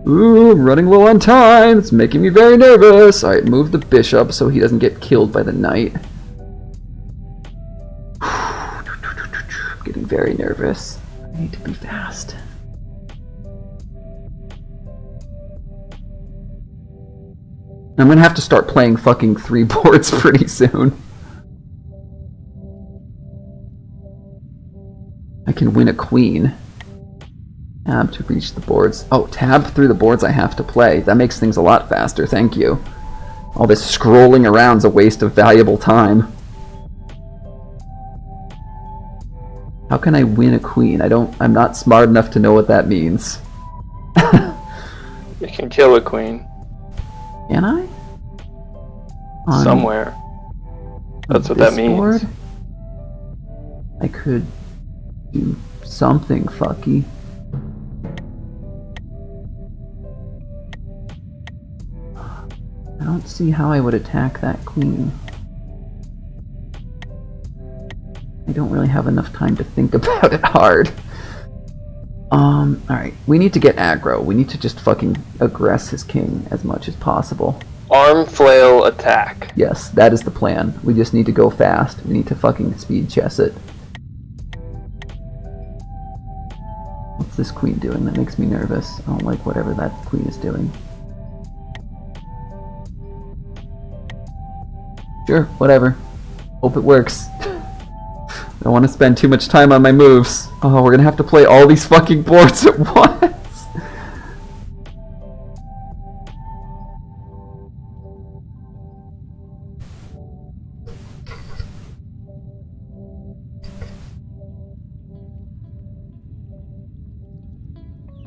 Ooh, I'm running low on time. It's making me very nervous. Alright, move the bishop so he doesn't get killed by the knight. I'm getting very nervous. I need to be fast. I'm gonna have to start playing fucking 3 boards pretty soon. I can win a queen. Tab to reach the boards. Oh, tab through the boards I have to play. That makes things a lot faster, thank you. All this scrolling around is a waste of valuable time. How can I win a queen? I'm not smart enough to know what that means. You can kill a queen. Can I? Somewhere. That's what that means. Board? I could do something fucky. I don't see how I would attack that queen. I don't really have enough time to think about it hard. Alright, we need to get aggro. We need to just fucking aggress his king as much as possible. Arm flail attack. Yes, that is the plan. We just need to go fast. We need to fucking speed chess it. What's this queen doing? That makes me nervous. I don't like whatever that queen is doing. Sure, whatever. Hope it works. I don't want to spend too much time on my moves. Oh, we're gonna have to play all these fucking boards at once.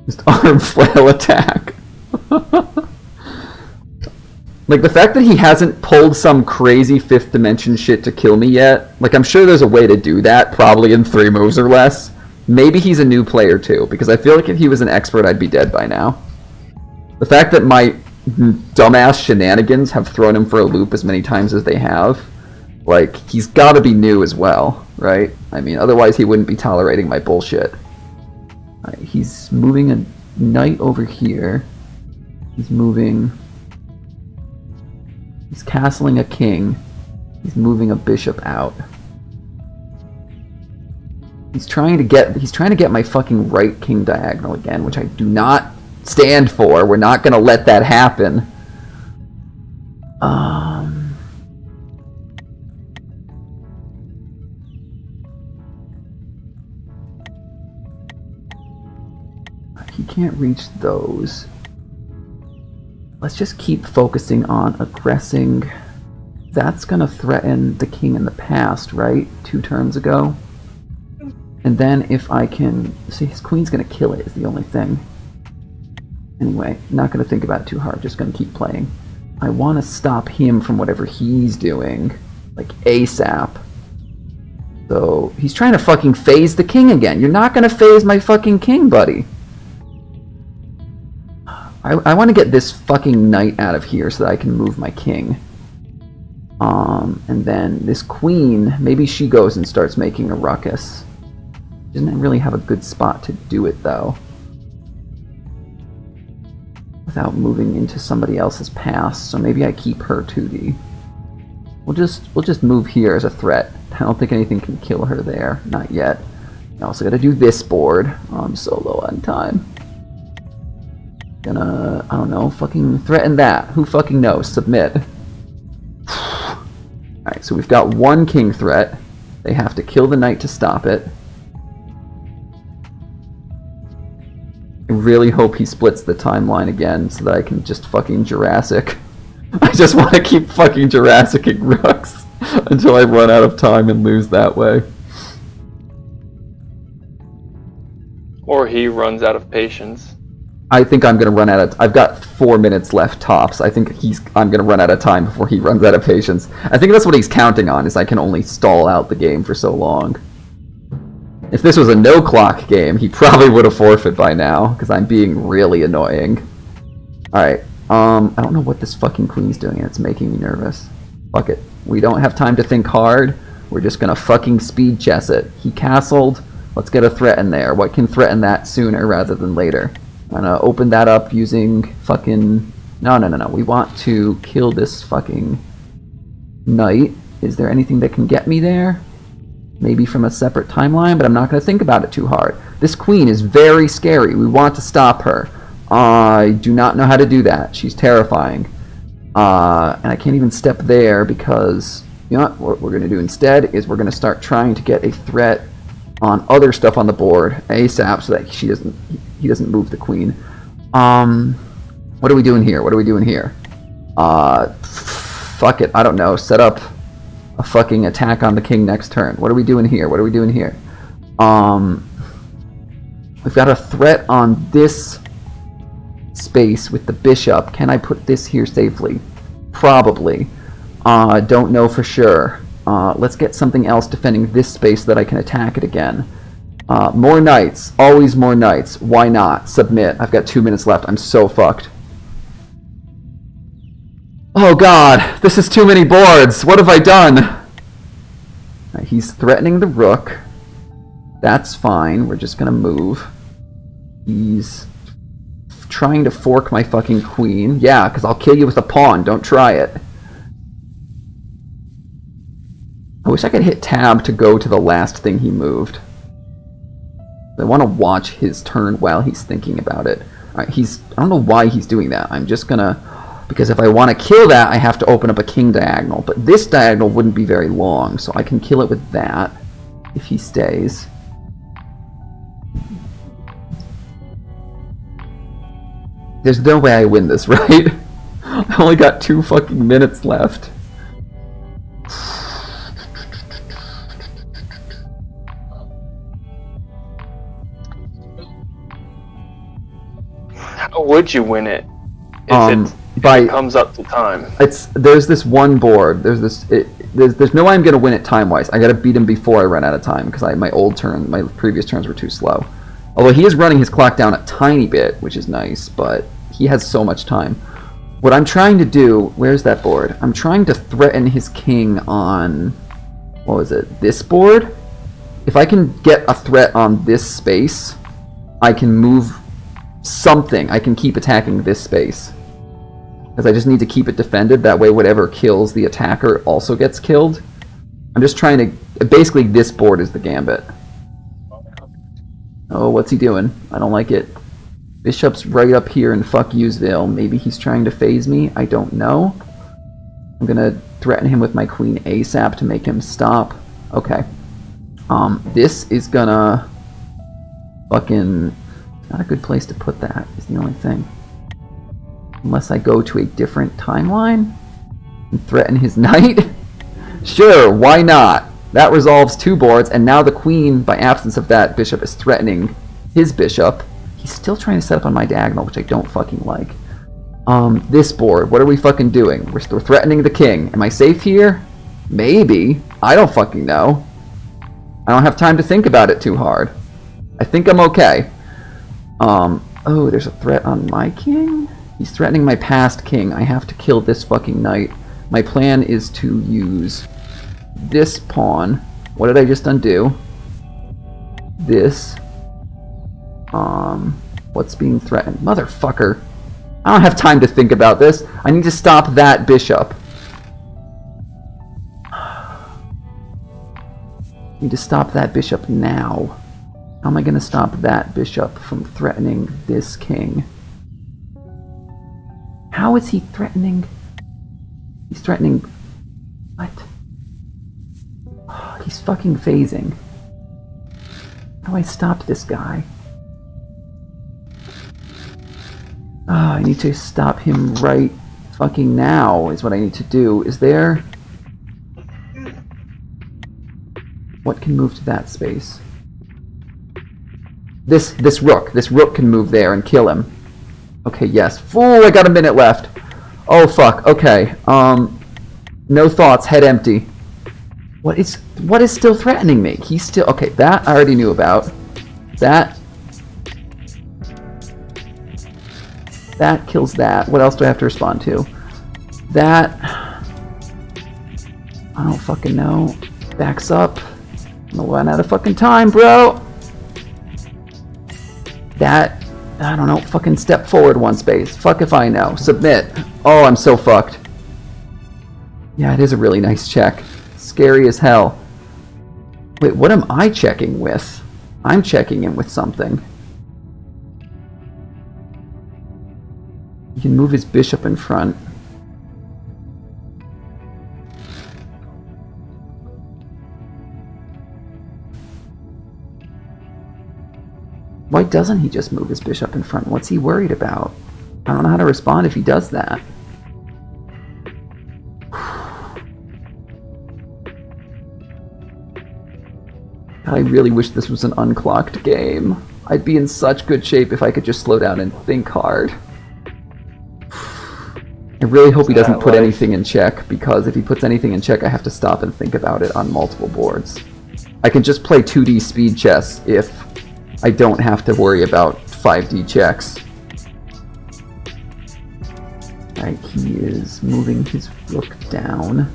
Just arm flail attack. Like, the fact that he hasn't pulled some crazy 5th dimension shit to kill me yet, like, I'm sure there's a way to do that, probably in 3 moves or less. Maybe he's a new player too, because I feel like if he was an expert, I'd be dead by now. The fact that my dumbass shenanigans have thrown him for a loop as many times as they have, like, he's gotta be new as well, right? I mean, otherwise he wouldn't be tolerating my bullshit. Right, he's moving a knight over here. He's castling a king. He's moving a bishop out. He's trying to get my fucking right king diagonal again, which I do not stand for. We're not going to let that happen. He can't reach those. Let's just keep focusing on aggressing. That's going to threaten the king in the past, right? 2 turns ago. And then if I can... See, his queen's going to kill it is the only thing. Anyway, not going to think about it too hard. Just going to keep playing. I want to stop him from whatever he's doing. Like, ASAP. So, he's trying to fucking phase the king again. You're not going to phase my fucking king, buddy. I want to get this fucking knight out of here so that I can move my king. And then this queen, maybe she goes and starts making a ruckus. Doesn't really have a good spot to do it, though. Without moving into somebody else's pass, so maybe I keep her 2D. We'll just move here as a threat. I don't think anything can kill her there. Not yet. I also gotta do this board. I'm so low on time. Gonna, I don't know, fucking threaten that. Who fucking knows? Submit. Alright, so we've got 1 king threat. They have to kill the knight to stop it. I really hope he splits the timeline again so that I can just fucking Jurassic. I just want to keep fucking Jurassicing rooks until I run out of time and lose that way. Or he runs out of patience. I think I'm going to run out of... I've got 4 minutes left tops. I think I'm going to run out of time before he runs out of patience. I think that's what he's counting on, is I can only stall out the game for so long. If this was a no-clock game, he probably would have forfeit by now, because I'm being really annoying. Alright, I don't know what this fucking queen's doing, and it's making me nervous. Fuck it. We don't have time to think hard. We're just gonna fucking speed chess it. He castled. Let's get a threat in there. What can threaten that sooner rather than later? I'm gonna open that up using fucking... No. We want to kill this fucking knight. Is there anything that can get me there? Maybe from a separate timeline, but I'm not going to think about it too hard. This queen is very scary. We want to stop her. I do not know how to do that. She's terrifying. And I can't even step there because, you know what we're going to do instead is we're going to start trying to get a threat on other stuff on the board ASAP so that he doesn't move the queen. What are we doing here? What are we doing here? Fuck it. I don't know. Set up a fucking attack on the king next turn. What are we doing here? What are we doing here? We've got a threat on this space with the bishop. Can I put this here safely? Probably. Don't know for sure. Let's get something else defending this space so that I can attack it again. More knights. Always more knights. Why not? Submit. I've got 2 minutes left. I'm so fucked. Oh god, this is too many boards. What have I done? Right, he's threatening the rook. That's fine. We're just gonna move. He's trying to fork my fucking queen. Yeah, because I'll kill you with a pawn. Don't try it. I wish I could hit tab to go to the last thing he moved. I want to watch his turn while he's thinking about it. Alright, I don't know why he's doing that. I'm just gonna... Because if I want to kill that, I have to open up a king diagonal. But this diagonal wouldn't be very long, so I can kill it with that if he stays. There's no way I win this, right? I only got 2 fucking minutes left. How would you win it if it comes up to time? There's this one board. There's no way I'm gonna win it time wise. I gotta beat him before I run out of time because my previous turns were too slow. Although he is running his clock down a tiny bit, which is nice, but he has so much time. What I'm trying to do, where's that board? I'm trying to threaten his king on, what was it, this board? If I can get a threat on this space, I can move something. I can keep attacking this space. Because I just need to keep it defended, that way whatever kills the attacker also gets killed. I'm just trying to, basically this board is the gambit. Oh, what's he doing? I don't like it. Bishop's right up here in fuck you'sville. Maybe he's trying to phase me. I don't know. I'm gonna threaten him with my queen ASAP to make him stop. Okay. This is gonna fucking... Not a good place to put that, is the only thing. Unless I go to a different timeline and threaten his knight? Sure, why not? That resolves 2 boards, and now the queen, by absence of that bishop, is threatening his bishop. He's still trying to set up on my diagonal, which I don't fucking like. This board, what are we fucking doing? We're threatening the king. Am I safe here? Maybe. I don't fucking know. I don't have time to think about it too hard. I think I'm okay. Oh, there's a threat on my king? He's threatening my past king. I have to kill this fucking knight. My plan is to use this pawn. What did I just undo? This. What's being threatened? Motherfucker. I don't have time to think about this. I need to stop that bishop. I need to stop that bishop now. How am I going to stop that bishop from threatening this king? How is he threatening? He's threatening... What? Oh, he's fucking phasing. How do I stop this guy? Oh, I need to stop him right fucking now is what I need to do. Is there... What can move to that space? This rook. This rook can move there and kill him. Okay, yes. Fool, I got a minute left. Oh, fuck. Okay. No thoughts. Head empty. What is still threatening me? He's still... Okay, that I already knew about. That kills that. What else do I have to respond to? That... I don't fucking know. Backs up. I'm gonna run out of fucking time, bro. That... I don't know. Fucking step forward 1 space. Fuck if I know. Submit. Oh, I'm so fucked. Yeah, it is a really nice check. Scary as hell. Wait, what am I checking with? I'm checking in with something. He can move his bishop in front. Why doesn't he just move his bishop in front? What's he worried about? I don't know how to respond if he does that. I really wish this was an unclocked game. I'd be in such good shape if I could just slow down and think hard. I really hope he doesn't put anything in check, because if he puts anything in check, I have to stop and think about it on multiple boards. I can just play 2D speed chess if I don't have to worry about 5D checks. Alright, he is moving his rook down.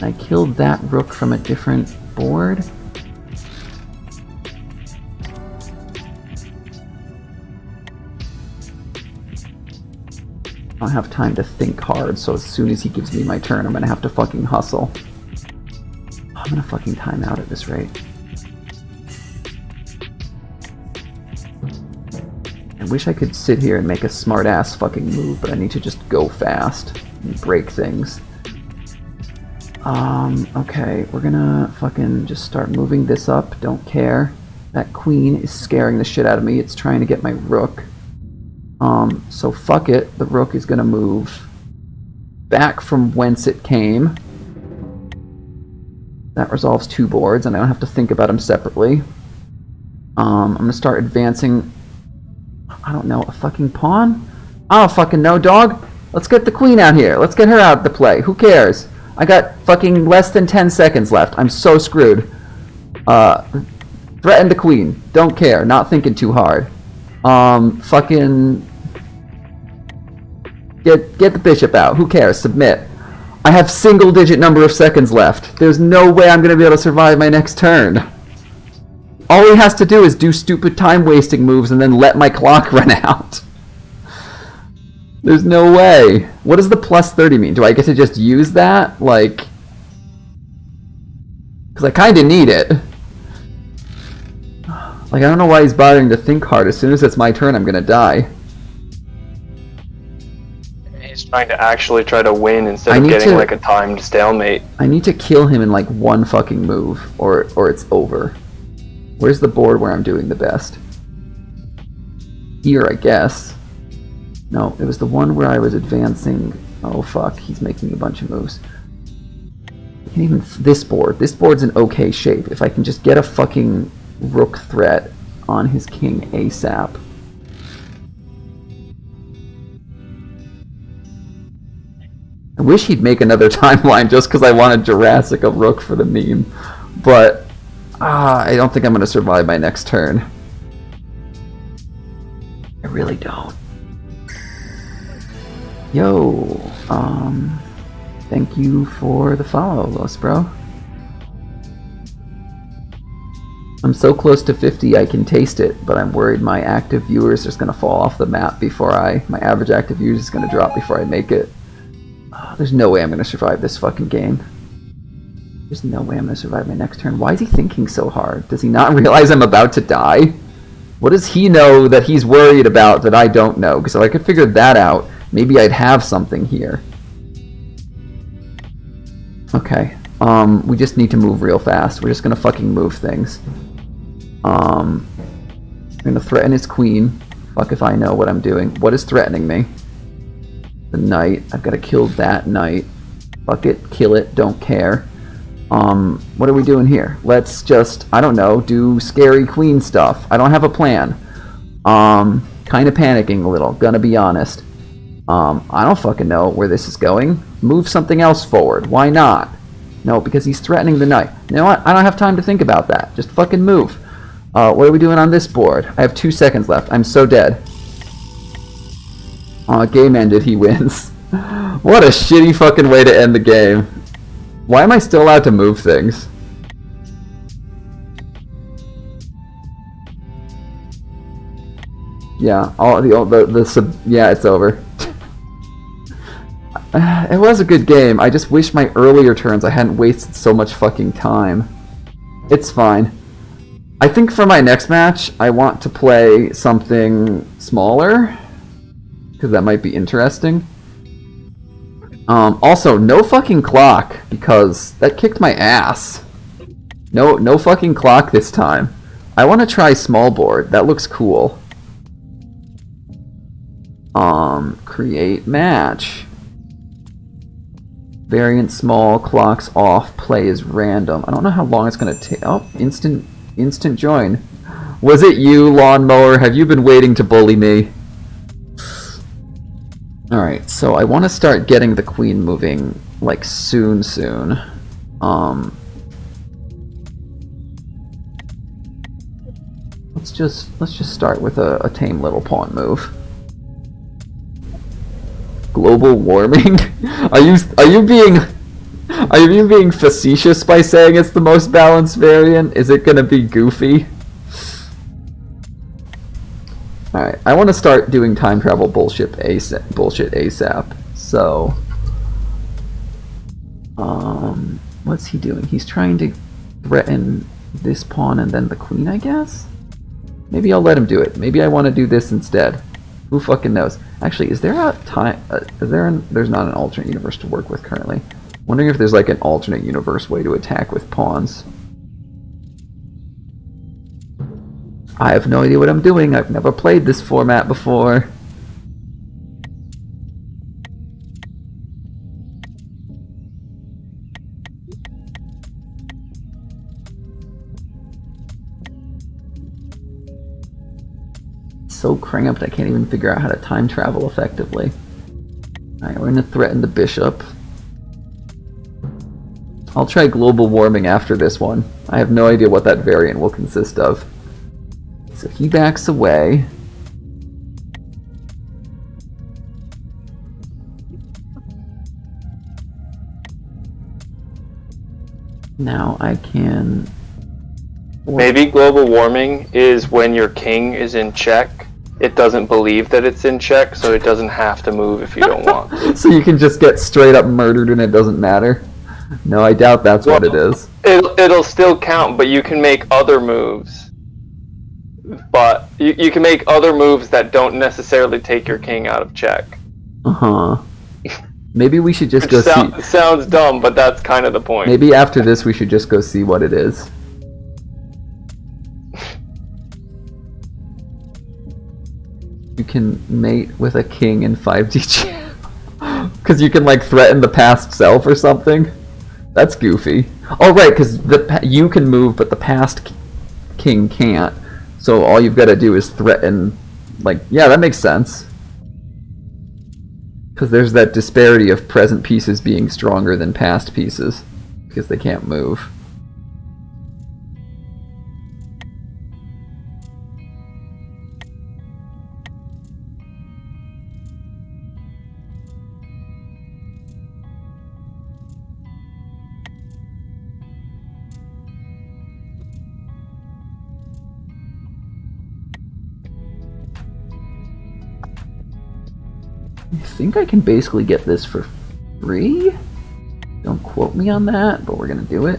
I killed that rook from a different board. I don't have time to think hard, so as soon as he gives me my turn, I'm gonna have to fucking hustle. I'm gonna fucking time out at this rate. I wish I could sit here and make a smart-ass fucking move, but I need to just go fast and break things. Okay, we're gonna fucking just start moving this up, don't care. That queen is scaring the shit out of me, it's trying to get my rook. So fuck it, the rook is gonna move back from whence it came. That resolves 2 boards, and I don't have to think about them separately. I'm gonna start advancing, I don't know, a fucking pawn? I don't fucking know, dog! Let's get the queen out here, let's get her out to play, who cares? I got fucking less than 10 seconds left. I'm so screwed. Threaten the queen. Don't care. Not thinking too hard. Fucking... Get the bishop out. Who cares? Submit. I have single-digit number of seconds left. There's no way I'm going to be able to survive my next turn. All he has to do is do stupid time-wasting moves and then let my clock run out. There's no way. What does the plus 30 mean? Do I get to just use that? Like... Because I kind of need it. Like, I don't know why he's bothering to think hard. As soon as it's my turn, I'm gonna die. He's trying to actually try to win instead of need getting to- like a timed stalemate. I need to kill him in like one fucking move, or it's over. Where's the board where I'm doing the best? Here, I guess. No, it was the one where I was advancing. Oh fuck, he's making a bunch of moves. I can't even... This board. This board's in okay shape. If I can just get a fucking rook threat on his king ASAP. I wish he'd make another timeline just because I wanted Jurassic a rook for the meme. But I don't think I'm going to survive my next turn. I really don't. Yo, thank you for the follow, Los Bro. I'm so close to 50 I can taste it, but I'm worried my active viewers are just going to fall off the map before my average active viewers is going to drop before I make it. There's no way I'm going to survive this fucking game. There's no way I'm going to survive my next turn. Why is he thinking so hard? Does he not realize I'm about to die? What does he know that he's worried about that I don't know? Because if I could figure that out, maybe I'd have something here. Okay. We just need to move real fast. We're just going to fucking move things. I'm going to threaten his queen. Fuck if I know what I'm doing. What is threatening me? The knight. I've got to kill that knight. Fuck it. Kill it. Don't care. What are we doing here? Let's just, I don't know, do scary queen stuff. I don't have a plan. Kind of panicking a little, gonna be honest. I don't fucking know where this is going. Move something else forward. Why not? No, because he's threatening the knight. You know what? I don't have time to think about that. Just fucking move. What are we doing on this board? I have 2 seconds left. I'm so dead. Game ended. He wins. What a shitty fucking way to end the game. Why am I still allowed to move things? Yeah, yeah, it's over. It was a good game. I just wish my earlier turns I hadn't wasted so much fucking time. It's fine. I think for my next match, I want to play something smaller, because that might be interesting. Also, no fucking clock, because that kicked my ass. No fucking clock this time. I want to try small board. That looks cool. Create match. Variant small, clocks off, play is random. I don't know how long it's gonna take. Oh, instant join. Was it you, Lawnmower? Have you been waiting to bully me? Alright, so I want to start getting the queen moving, like, soon. Let's just start with a tame little pawn move. Global warming? Are you being facetious by saying it's the most balanced variant? Is it gonna be goofy? Alright, I want to start doing time travel bullshit ASAP. So, what's he doing? He's trying to threaten this pawn and then the queen, I guess? Maybe I'll let him do it. Maybe I want to do this instead. Who fucking knows? Actually, is there a time... there's not an alternate universe to work with currently. Wondering if there's like an alternate universe way to attack with pawns. I have no idea what I'm doing. I've never played this format before. It's so cramped I can't even figure out how to time travel effectively. Alright, we're gonna threaten the bishop. I'll try global warming after this one. I have no idea what that variant will consist of. So he backs away. Now I can... Maybe global warming is when your king is in check. It doesn't believe that it's in check, so it doesn't have to move if you don't want. So you can just get straight up murdered and it doesn't matter? No, I doubt that's what it is. It'll still count, but you can make other moves. but you can make other moves that don't necessarily take your king out of check. Uh-huh. Maybe we should just Which go see... sounds dumb, but that's kind of the point. Maybe after this we should just go see what it is. You can mate with a king in 5D chess. Because you can, like, threaten the past self or something? That's goofy. Oh, right, because you can move, but the past king can't. So all you've got to do is threaten... Like, yeah, that makes sense. Because there's that disparity of present pieces being stronger than past pieces. Because they can't move. I think I can basically get this for free? Don't quote me on that, but we're gonna do it.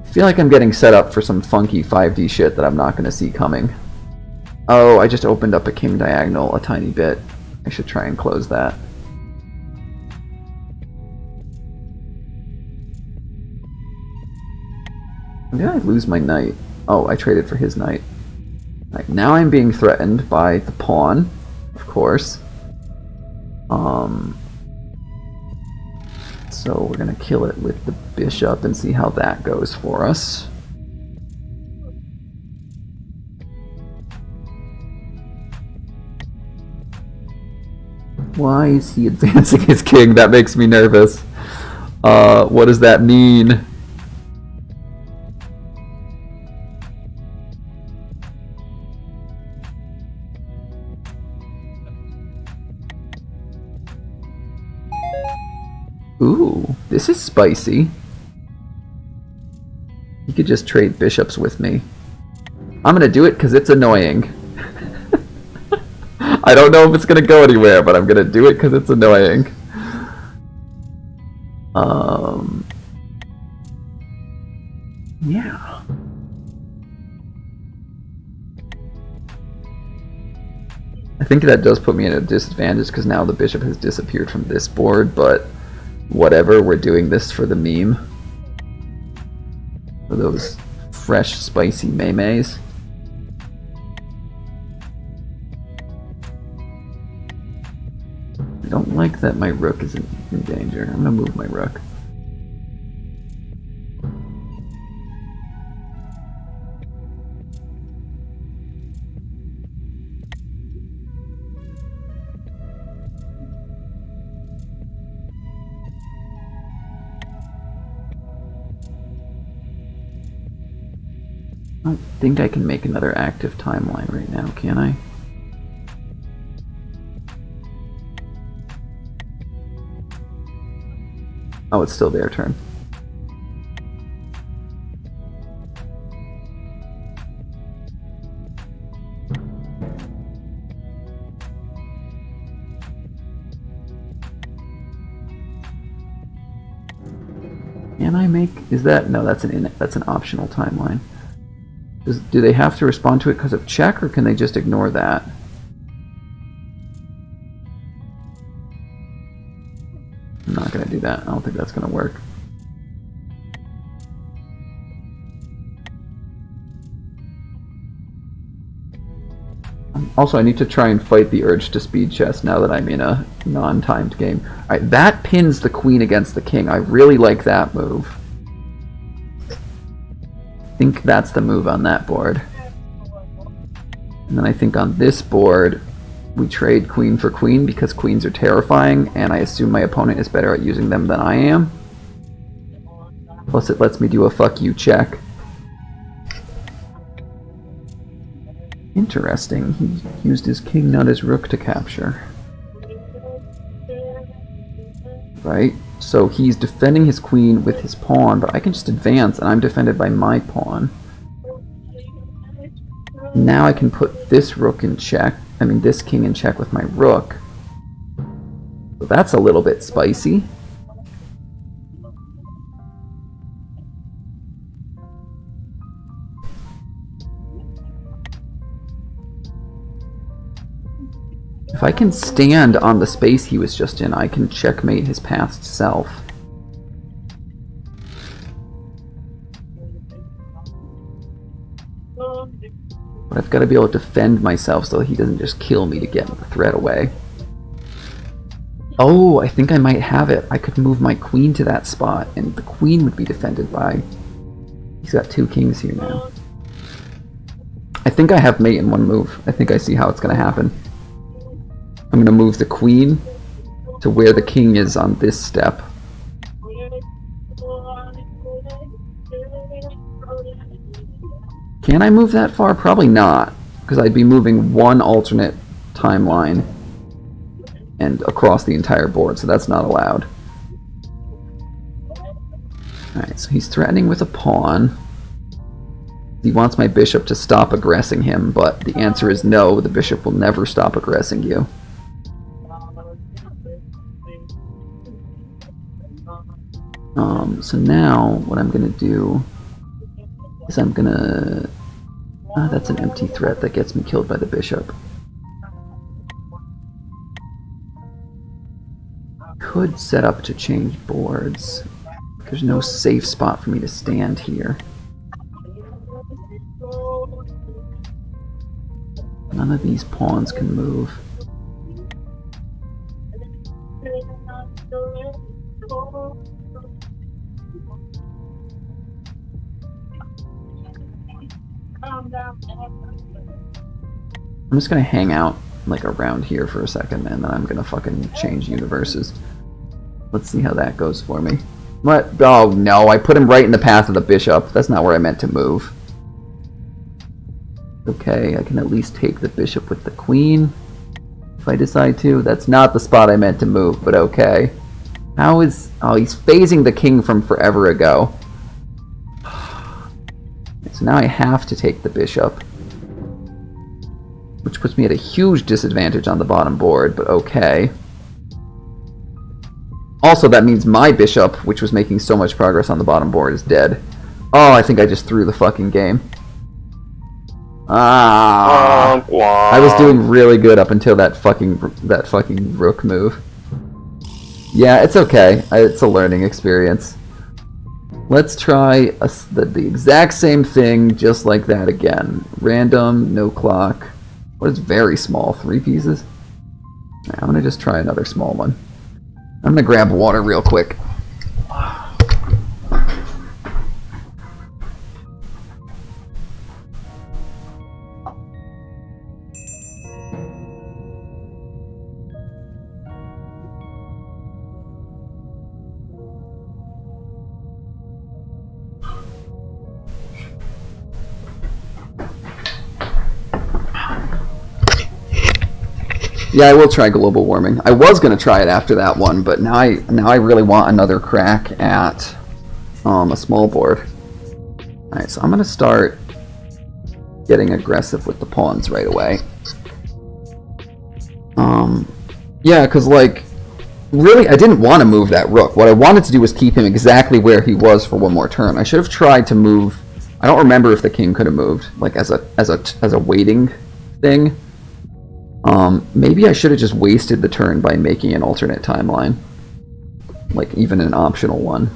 I feel like I'm getting set up for some funky 5D shit that I'm not gonna see coming. Oh, I just opened up a king diagonal a tiny bit. I should try and close that. Did I lose my knight? Oh, I traded for his knight. Right, now I'm being threatened by the pawn. Of course. So we're gonna kill it with the bishop and see how that goes for us. Why is he advancing his king? That makes me nervous. What does that mean? Ooh, this is spicy. You could just trade bishops with me. I'm gonna do it because it's annoying. I don't know if it's gonna go anywhere, but I'm gonna do it because it's annoying. Yeah. I think that does put me at a disadvantage because now the bishop has disappeared from this board, but whatever, we're doing this for the meme. For those fresh, spicy maymays. I don't like that my rook is in danger. I'm gonna move my rook. I don't think I can make another active timeline right now, can I? Oh, it's still their turn. Can I make... Is that... No, that's an optional timeline. Do they have to respond to it because of check, or can they just ignore that? I'm not going to do that. I don't think that's going to work. Also, I need to try and fight the urge to speed chess now that I'm in a non-timed game. Alright, that pins the queen against the king. I really like that move. I think that's the move on that board. And then I think on this board, we trade queen for queen because queens are terrifying, and I assume my opponent is better at using them than I am. Plus it lets me do a fuck you check. Interesting. He used his king, not his rook, to capture. Right? So he's defending his queen with his pawn, but I can just advance, and I'm defended by my pawn. Now I can put this rook in check. I mean, this king in check with my rook. So that's a little bit spicy. If I can stand on the space he was just in, I can checkmate his past self. But I've got to be able to defend myself so he doesn't just kill me to get the threat away. Oh, I think I might have it. I could move my queen to that spot, and the queen would be defended by... He's got 2 kings here now. I think I have mate in one move. I think I see how it's going to happen. I'm going to move the queen to where the king is on this step. Can I move that far? Probably not, because I'd be moving one alternate timeline and across the entire board, so that's not allowed. Alright, so he's threatening with a pawn. He wants my bishop to stop aggressing him, but the answer is no, the bishop will never stop aggressing you. So now, what I'm going to do is I'm going to... that's an empty threat that gets me killed by the bishop. Could set up to change boards. There's no safe spot for me to stand here. None of these pawns can move. I'm just gonna hang out like around here for a second, and then I'm gonna fucking change universes. Let's see how that goes for me. What? Oh no, I put him right in the path of the bishop. That's not where I meant to move. Okay, I can at least take the bishop with the queen if I decide to. That's not the spot I meant to move, but okay. How is... Oh, he's phasing the king from forever ago. So now I have to take the bishop, which puts me at a huge disadvantage on the bottom board, but okay. Also, that means my bishop, which was making so much progress on the bottom board, is dead. Oh, I think I just threw the fucking game. Ah, I was doing really good up until that fucking rook move. Yeah, it's okay. It's a learning experience. Let's try the exact same thing, just like that again. Random, no clock. What is very small? 3 pieces? Right, I'm gonna just try another small one. I'm gonna grab water real quick. Yeah, I will try global warming. I was going to try it after that one, but now I really want another crack at a small board. Alright, so I'm going to start getting aggressive with the pawns right away. Yeah, because, like, really, I didn't want to move that rook. What I wanted to do was keep him exactly where he was for one more turn. I should have tried to move... I don't remember if the king could have moved, like, as a waiting thing. Maybe I should have just wasted the turn by making an alternate timeline. Like, even an optional one.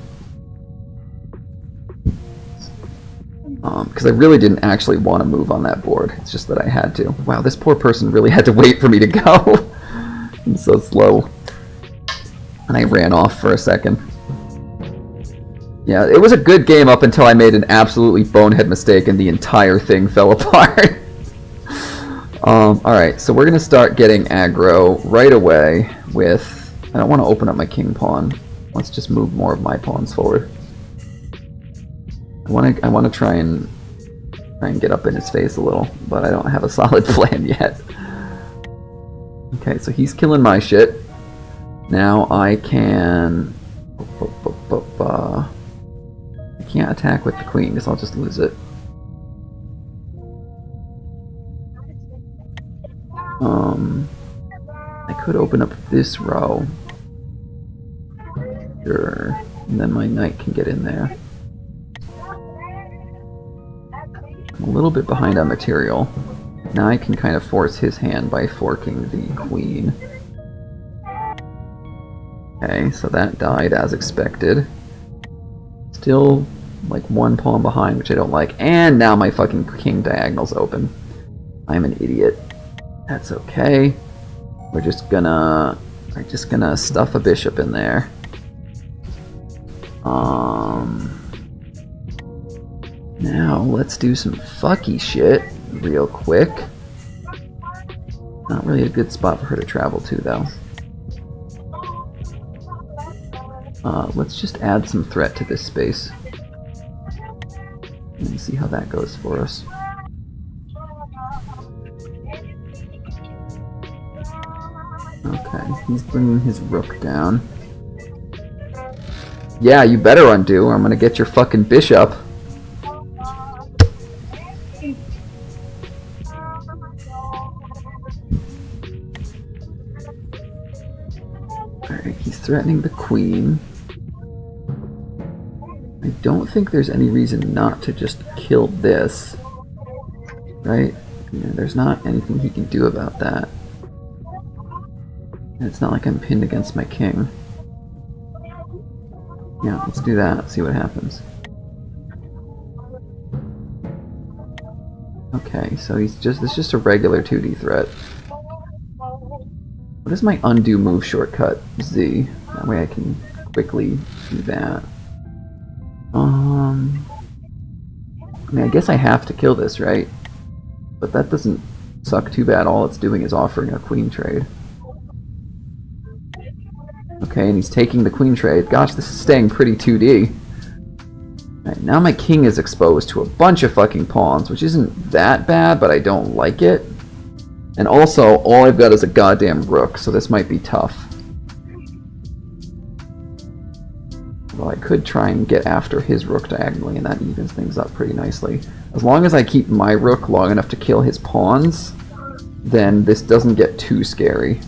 Because I really didn't actually want to move on that board. It's just that I had to. Wow, this poor person really had to wait for me to go. I'm so slow. And I ran off for a second. Yeah, it was a good game up until I made an absolutely bonehead mistake and the entire thing fell apart. Alright, so we're going to start getting aggro right away with... I don't want to open up my king pawn. Let's just move more of my pawns forward. I want to try and get up in his face a little, but I don't have a solid plan yet. Okay, so he's killing my shit. Now I can... I can't attack with the queen because I'll just lose it. I could open up this row. Sure. And then my knight can get in there. I'm a little bit behind on material. Now I can kind of force his hand by forking the queen. Okay, so that died as expected. Still like one pawn behind, which I don't like. And now my fucking king diagonal's open. I'm an idiot. That's okay. We're just gonna stuff a bishop in there. Now let's do some fucky shit real quick. Not really a good spot for her to travel to, though. Let's just add some threat to this space. And see how that goes for us. Okay, he's bringing his rook down. Yeah, you better undo or I'm gonna get your fucking bishop. Alright, he's threatening the queen. I don't think there's any reason not to just kill this. Right? Yeah, there's not anything he can do about that. And it's not like I'm pinned against my king. Yeah, let's do that, see what happens. Okay, so it's just a regular 2D threat. What is my undo move shortcut? Z. That way I can quickly do that. I mean, I guess I have to kill this, right? But that doesn't suck too bad. All it's doing is offering a queen trade. Okay, and he's taking the queen trade. Gosh, this is staying pretty 2D. Alright, now my king is exposed to a bunch of fucking pawns, which isn't that bad, but I don't like it. And also, all I've got is a goddamn rook, so this might be tough. Well, I could try and get after his rook diagonally, and that evens things up pretty nicely. As long as I keep my rook long enough to kill his pawns, then this doesn't get too scary.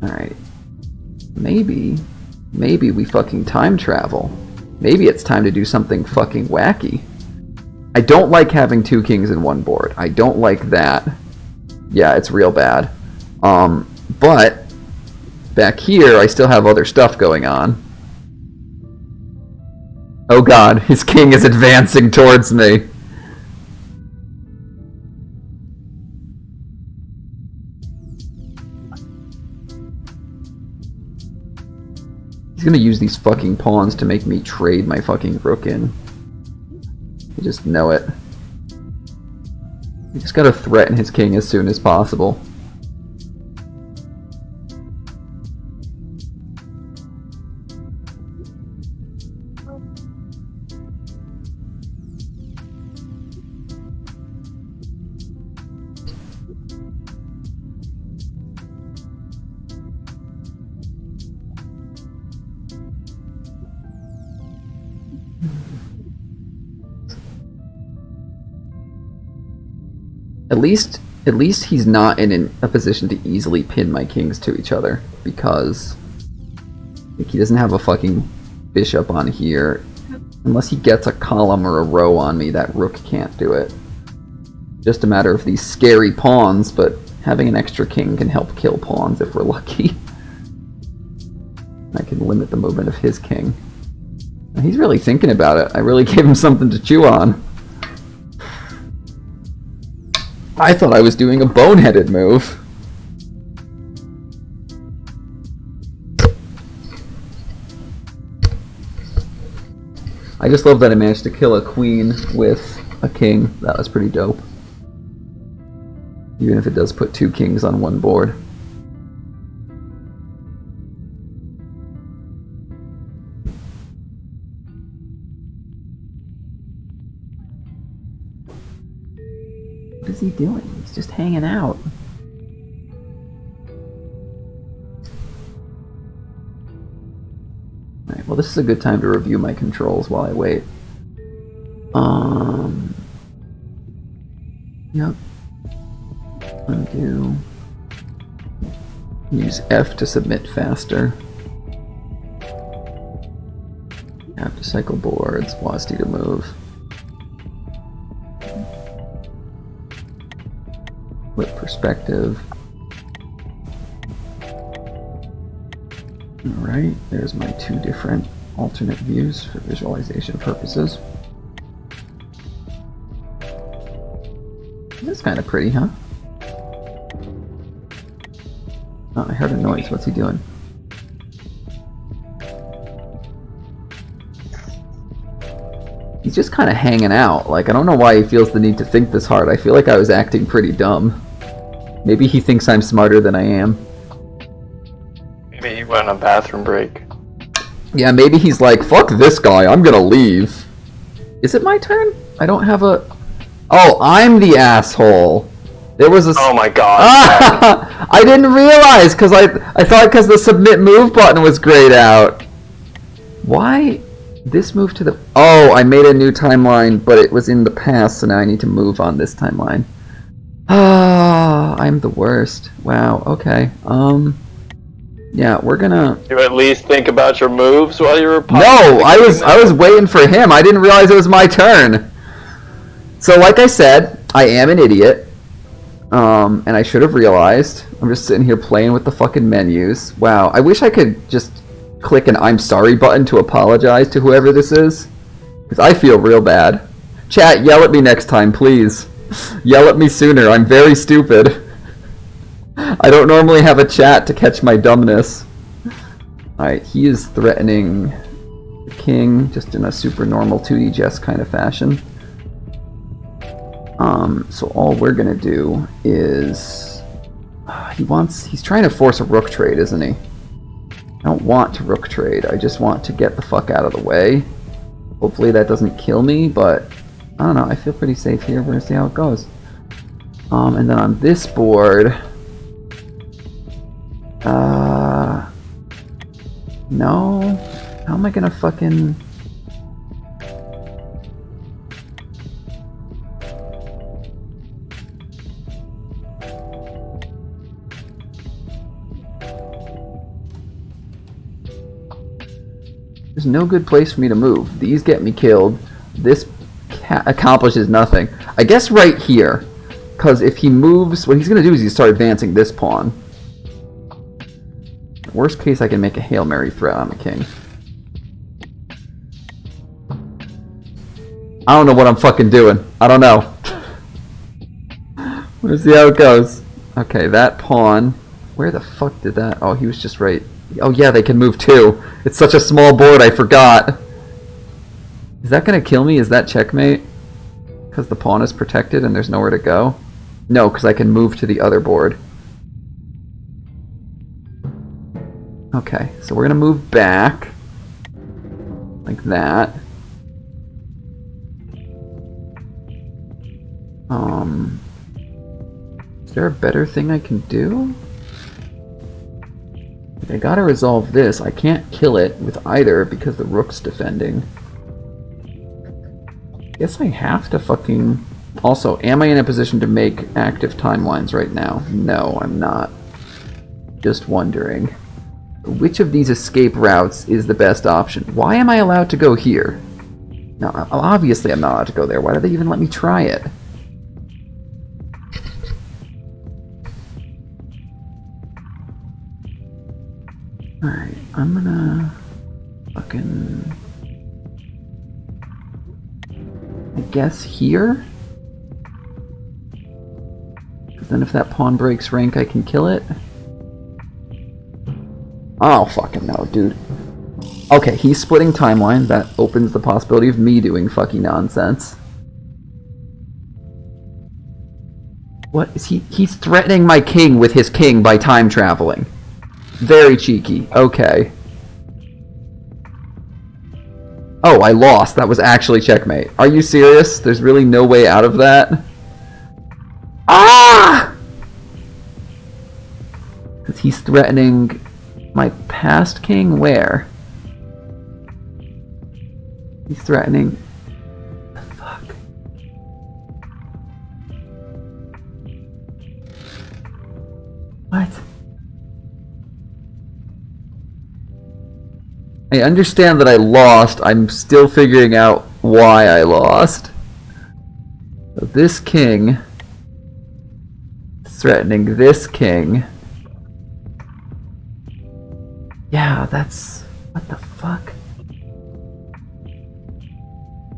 Alright. Maybe we fucking time travel. Maybe it's time to do something fucking wacky. I don't like having two kings in one board. I don't like that. Yeah, it's real bad. But back here, I still have other stuff going on. Oh god, his king is advancing towards me. He's gonna use these fucking pawns to make me trade my fucking rook in. I just know it. You just gotta threaten his king as soon as possible. At least he's not in a position to easily pin my kings to each other, because like, he doesn't have a fucking bishop on here. Unless he gets a column or a row on me, that rook can't do it. Just a matter of these scary pawns, but having an extra king can help kill pawns if we're lucky. I can limit the movement of his king. And he's really thinking about it. I really gave him something to chew on. I thought I was doing a boneheaded move. I just love that I managed to kill a queen with a king. That was pretty dope. Even if it does put two kings on one board. What is he doing? He's just hanging out. Alright, well this is a good time to review my controls while I wait. Yep. Undo. Use F to submit faster. Have to cycle boards, WASD to move. perspective. Alright, there's my 2 different alternate views for visualization purposes. That's kind of pretty, huh? Oh, I heard a noise. What's he doing? He's just kind of hanging out. Like, I don't know why he feels the need to think this hard. I feel like I was acting pretty dumb. Maybe he thinks I'm smarter than I am. Maybe he went on a bathroom break. Yeah, maybe he's like, fuck this guy, I'm gonna leave. Is it my turn? I don't have a... Oh, I'm the asshole. There was a... Oh my god. I didn't realize, because I thought because the submit move button was grayed out. Why? This move to the... Oh, I made a new timeline, but it was in the past, so now I need to move on this timeline. Ah, I'm the worst. Wow, okay. Yeah, we're gonna... You at least think about your moves while you were... No, I was waiting for him. I didn't realize it was my turn. So, like I said, I am an idiot. And I should have realized. I'm just sitting here playing with the fucking menus. Wow, I wish I could just click an I'm sorry button to apologize to whoever this is. Because I feel real bad. Chat, yell at me next time, please. Yell at me sooner. I'm very stupid. I don't normally have a chat to catch my dumbness. Alright, he is threatening the king, just in a super normal 2D chess kind of fashion. So all we're gonna do is... he's trying to force a rook trade, isn't he? I don't want to rook trade, I just want to get the fuck out of the way. Hopefully that doesn't kill me, but I don't know, I feel pretty safe here. We're gonna see how it goes. And then on this board... no. How am I gonna fucking... There's no good place for me to move. These get me killed. This accomplishes nothing. I guess right here. Because if he moves... What he's gonna do is start advancing this pawn. Worst case, I can make a Hail Mary threat on the king. I don't know what I'm fucking doing. I don't know. We'll see how it goes. Okay, that pawn... Where the fuck did that... Oh, he was just right... Oh yeah, they can move too. It's such a small board, I forgot. Is that gonna kill me? Is that checkmate? Because the pawn is protected and there's nowhere to go? No, because I can move to the other board. Okay, so we're gonna move back. Like that. Is there a better thing I can do? I gotta resolve this. I can't kill it with either because the rook's defending. Guess I have to fucking... Also, am I in a position to make active timelines right now? No, I'm not. Just wondering. Which of these escape routes is the best option? Why am I allowed to go here? No, obviously I'm not allowed to go there. Why did they even let me try it? Alright, I'm gonna... fucking... I guess here? Because then if that pawn breaks rank, I can kill it. Oh, fucking no, dude. Okay, he's splitting timeline. That opens the possibility of me doing fucking nonsense. What is he? He's threatening my king with his king by time traveling. Very cheeky. Okay. Oh, I lost. That was actually checkmate. Are you serious? There's really no way out of that? Ah! Because he's threatening my past king where? He's threatening... The fuck? What? I understand that I lost. I'm still figuring out why I lost. So this king is threatening this king. Yeah, that's... What the fuck?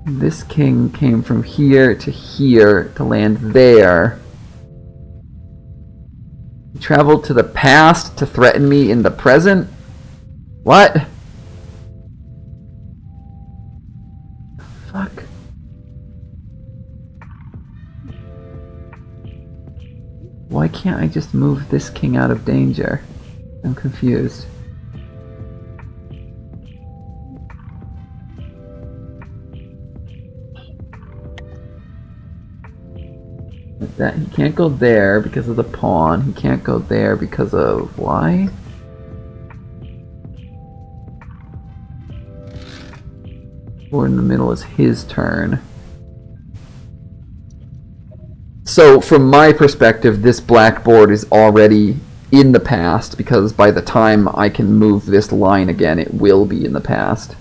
This king came from here to land there. He traveled to the past to threaten me in the present? What? Fuck. Why can't I just move this king out of danger? I'm confused. Like that, he can't go there because of the pawn. He can't go there because of why? Or in the middle is his turn. So, from my perspective, this blackboard is already in the past, because by the time I can move this line again, it will be in the past.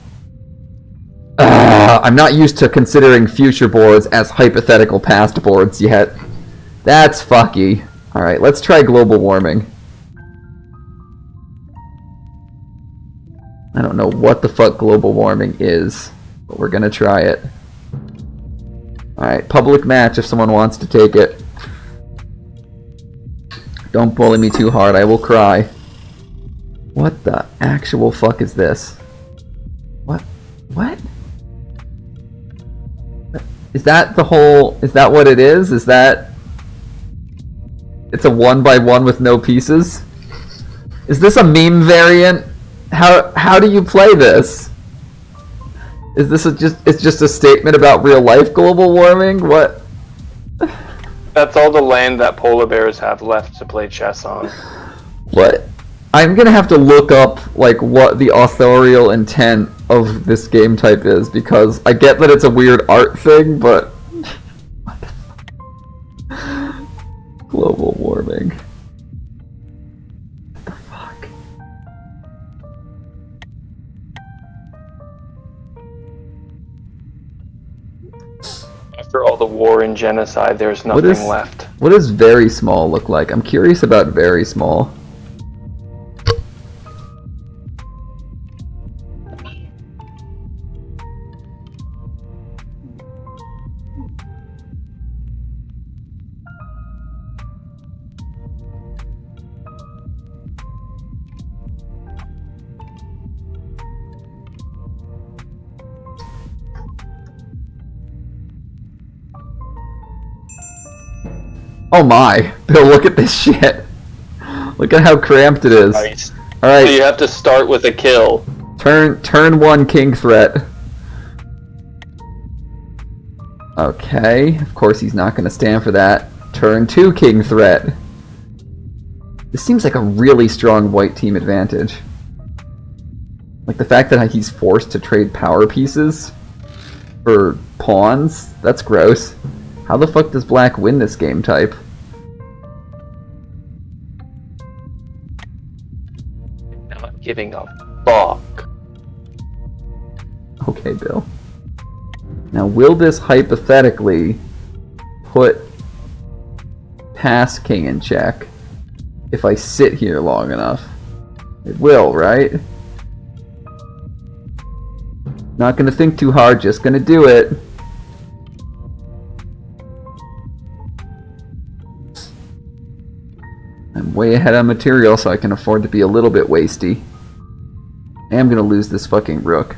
I'm not used to considering future boards as hypothetical past boards yet. That's fucky. Alright, let's try global warming. I don't know what the fuck global warming is, but we're gonna try it. Alright, public match if someone wants to take it. Don't bully me too hard, I will cry. What the actual fuck is this? What? What? Is that the whole... Is that what it is? Is that... It's a 1x1 with no pieces? Is this a meme variant? How do you play this? Is this it's just a statement about real life global warming? What? That's all the land that polar bears have left to play chess on. What? I'm gonna have to look up like what the authorial intent of this game type is, because I get that it's a weird art thing, but global warming. What the fuck? After all the war and genocide, there's nothing left. What does very small look like? I'm curious about very small. Oh my, Bill, look at this shit. Look at how cramped it is. Nice. Alright. So you have to start with a kill. Turn 1 king threat. Okay, of course he's not going to stand for that. Turn 2 king threat. This seems like a really strong white team advantage. Like the fact that he's forced to trade power pieces for pawns, that's gross. How the fuck does black win this game type? Not giving a fuck. Okay, Bill. Now, will this hypothetically put pass king in check if I sit here long enough? It will, right? Not gonna think too hard, just gonna do it. I'm way ahead on material, so I can afford to be a little bit wasty. I am gonna lose this fucking rook.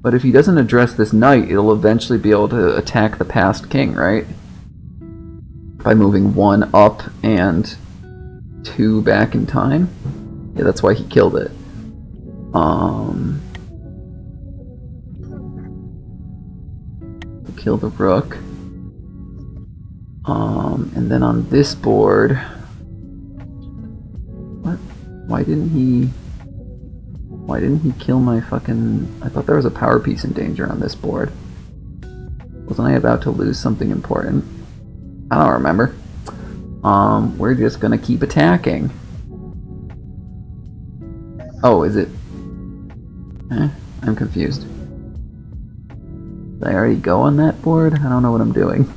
But if he doesn't address this knight, it'll eventually be able to attack the passed king, right? By moving 1 up and 2 back in time? Yeah, that's why he killed it. Kill the rook. And then on this board... What? Why didn't he kill my fucking... I thought there was a power piece in danger on this board. Wasn't I about to lose something important? I don't remember. We're just gonna keep attacking. Oh, is it... I'm confused. Did I already go on that board? I don't know what I'm doing.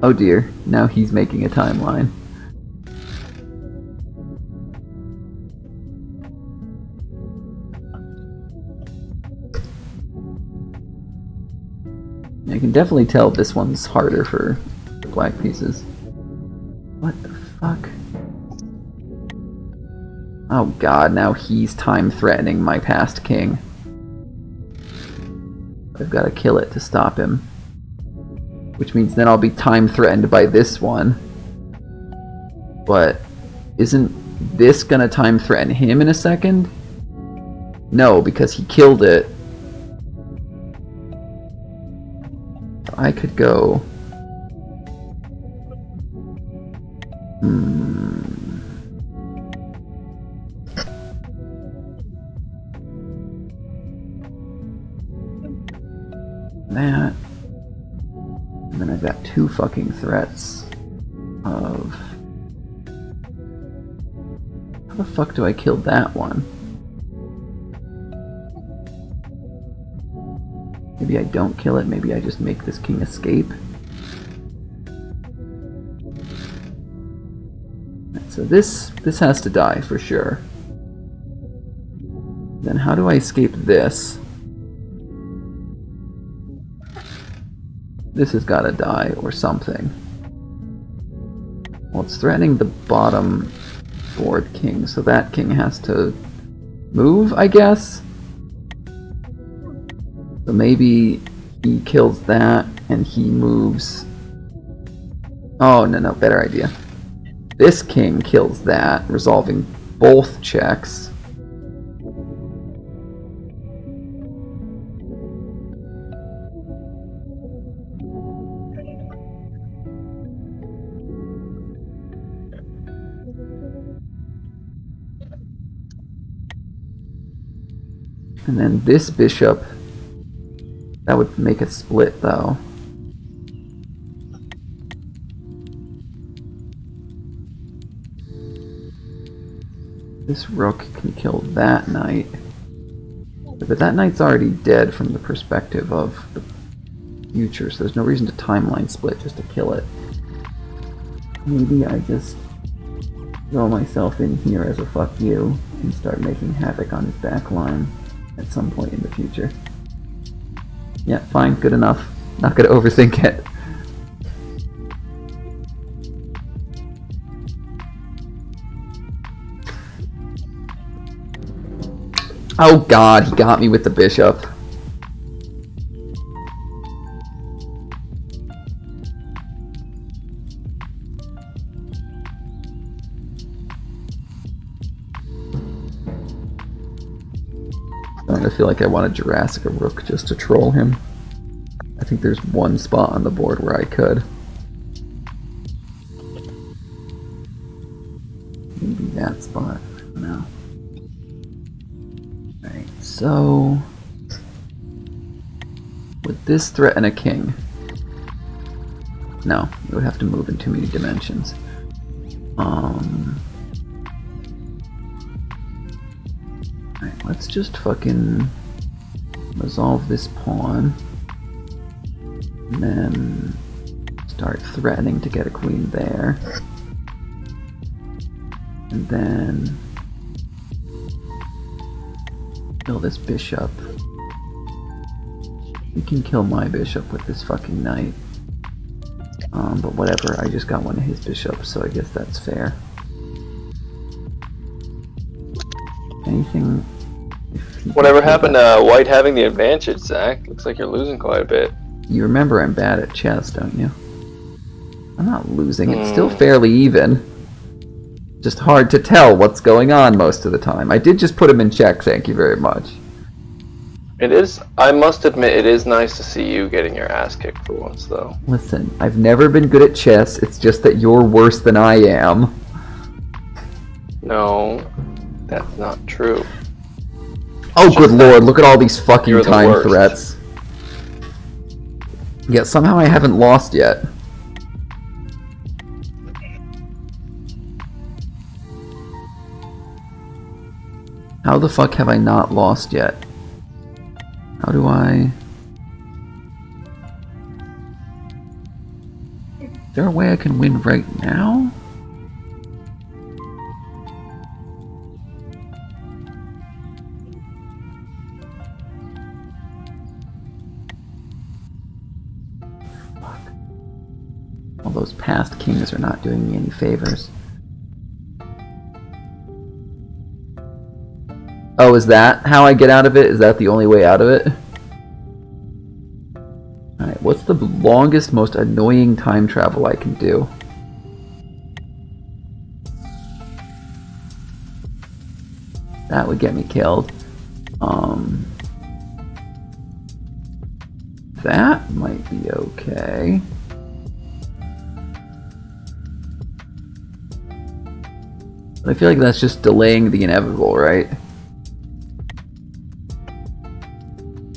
Oh dear, now he's making a timeline. I can definitely tell this one's harder for the black pieces. What the fuck? Oh god, now he's time threatening my past king. I've got to kill it to stop him. Which means then I'll be time threatened by this one. But isn't this gonna time threaten him in a second? No, because he killed it. I could go... That. And then I've got two fucking threats of... How the fuck do I kill that one? Maybe I don't kill it, maybe I just make this king escape. So this has to die for sure. Then how do I escape this? This has got to die or something. Well, it's threatening the bottom board king, so that king has to move, I guess? So maybe he kills that and he moves... Oh, no, better idea. This king kills that, resolving both checks. And then this bishop, that would make a split though. This rook can kill that knight. But that knight's already dead from the perspective of the future, so there's no reason to timeline split just to kill it. Maybe I just throw myself in here as a fuck you and start making havoc on his back line at some point in the future. Yeah, fine, good enough. Not gonna overthink it. Oh god, he got me with the bishop. I feel like I want to Jurassic a rook just to troll him. I think there's one spot on the board where I could. Maybe that spot. I don't know. Alright, so... would this threaten a king? No, it would have to move in too many dimensions. Alright, let's just fucking resolve this pawn. And then start threatening to get a queen there. And then kill this bishop. You can kill my bishop with this fucking knight. But whatever, I just got one of his bishops, so I guess that's fair. Anything... Whatever happened to white having the advantage, Zach? Looks like you're losing quite a bit. You remember I'm bad at chess, don't you? I'm not losing, it's still fairly even. Just hard to tell what's going on most of the time. I did just put him in check, thank you very much. It is, I must admit, it is nice to see you getting your ass kicked for once, though. Listen, I've never been good at chess, it's just that you're worse than I am. No, that's not true. Oh good lord, look at all these fucking You're the time worst. threats. Yeah, somehow I haven't lost yet. How the fuck have I not lost yet? How do I... Is there a way I can win right now? Fuck. All those past kings are not doing me any favors. Oh, is that how I get out of it? Is that the only way out of it? Alright, what's the longest, most annoying time travel I can do? That would get me killed. That might be okay. But I feel like that's just delaying the inevitable, right?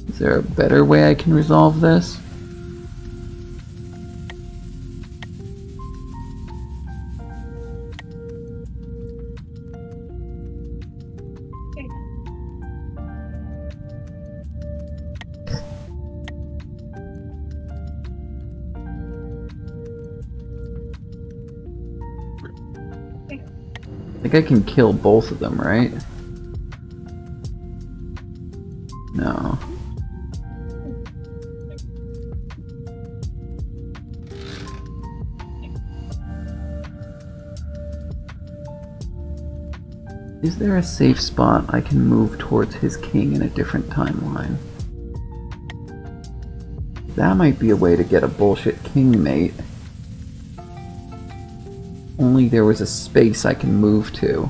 Is there a better way I can resolve this? I think I can kill both of them, right? No. Is there a safe spot I can move towards his king in a different timeline? That might be a way to get a bullshit king mate. Only there was a space I can move to.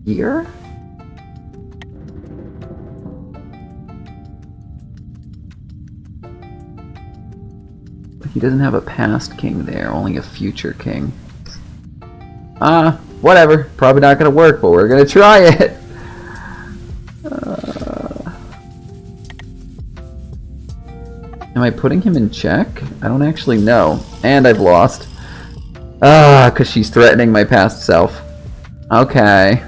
Here? He doesn't have a past king there, only a future king. Whatever. Probably not gonna work, but we're gonna try it! Am I putting him in check? I don't actually know. And I've lost. Because she's threatening my past self. Okay.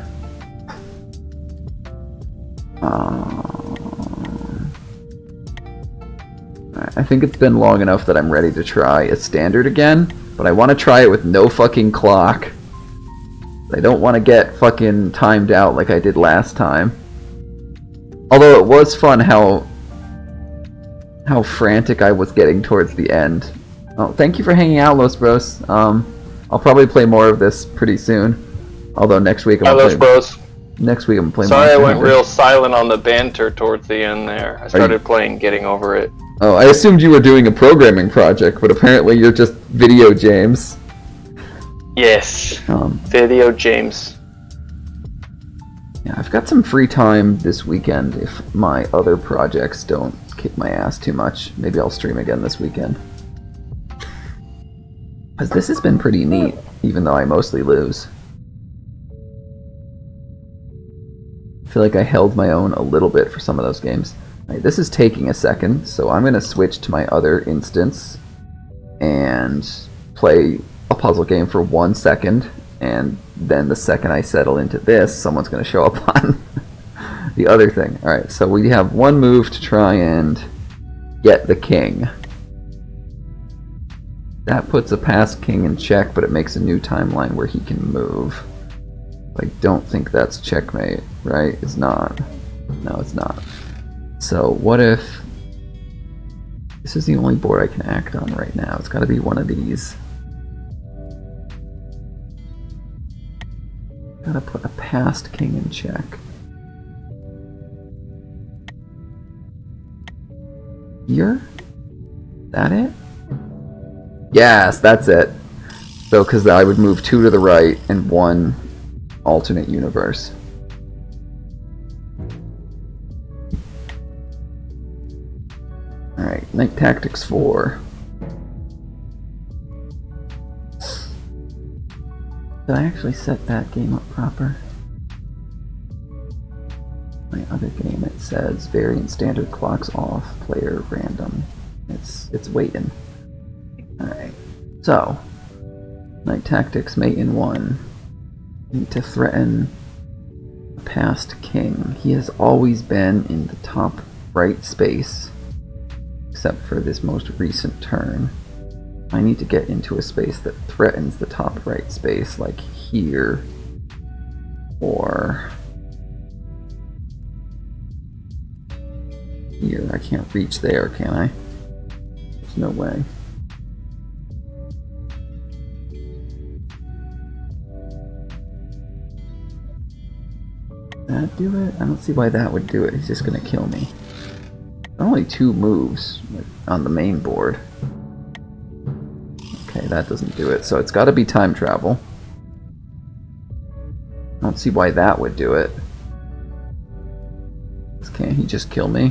I think it's been long enough that I'm ready to try a standard again, but I want to try it with no fucking clock. I don't want to get fucking timed out like I did last time. Although it was fun how frantic I was getting towards the end. Oh, thank you for hanging out, Los Bros. I'll probably play more of this pretty soon. Although next week I'm Los Bros. Next week I'm playing. Sorry, I went real silent on the banter towards the end there. I started playing Getting Over It. Oh, I assumed you were doing a programming project, but apparently you're just video James. Yes. Video James. Yeah, I've got some free time this weekend if my other projects don't kick my ass too much. Maybe I'll stream again this weekend. Because this has been pretty neat, even though I mostly lose. I feel like I held my own a little bit for some of those games. Right, this is taking a second, so I'm going to switch to my other instance and play a puzzle game for 1 second, and then the second I settle into this, someone's going to show up on the other thing. Alright, so we have one move to try and get the king. That puts a past king in check, but it makes a new timeline where he can move. I don't think that's checkmate, right? It's not. No, it's not. So what if... This is the only board I can act on right now. It's got to be one of these. Gotta put a past king in check. Here? That it? Yes, that's it. So, because I would move 2 to the right and 1 alternate universe. Alright, Night Tactics 4. Did I actually set that game up proper? My other game, it says variant standard clocks off, player random. It's waiting. Alright, so Night Tactics mate in 1. Need to threaten a past king. He has always been in the top right space, except for this most recent turn. I need to get into a space that threatens the top right space, like here, or here. I can't reach there, can I? There's no way. That do it? I don't see why that would do it. He's just gonna kill me. Only 2 moves on the main board. Okay, that doesn't do it. So it's got to be time travel. I don't see why that would do it. Can't he just kill me?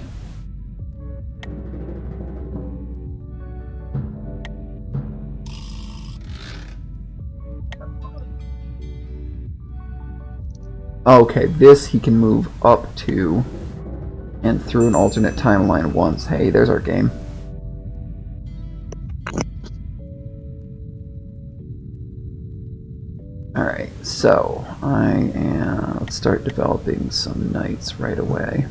Okay, this he can move up to and through an alternate timeline once. Hey, there's our game. Alright, so let's start developing some knights right away.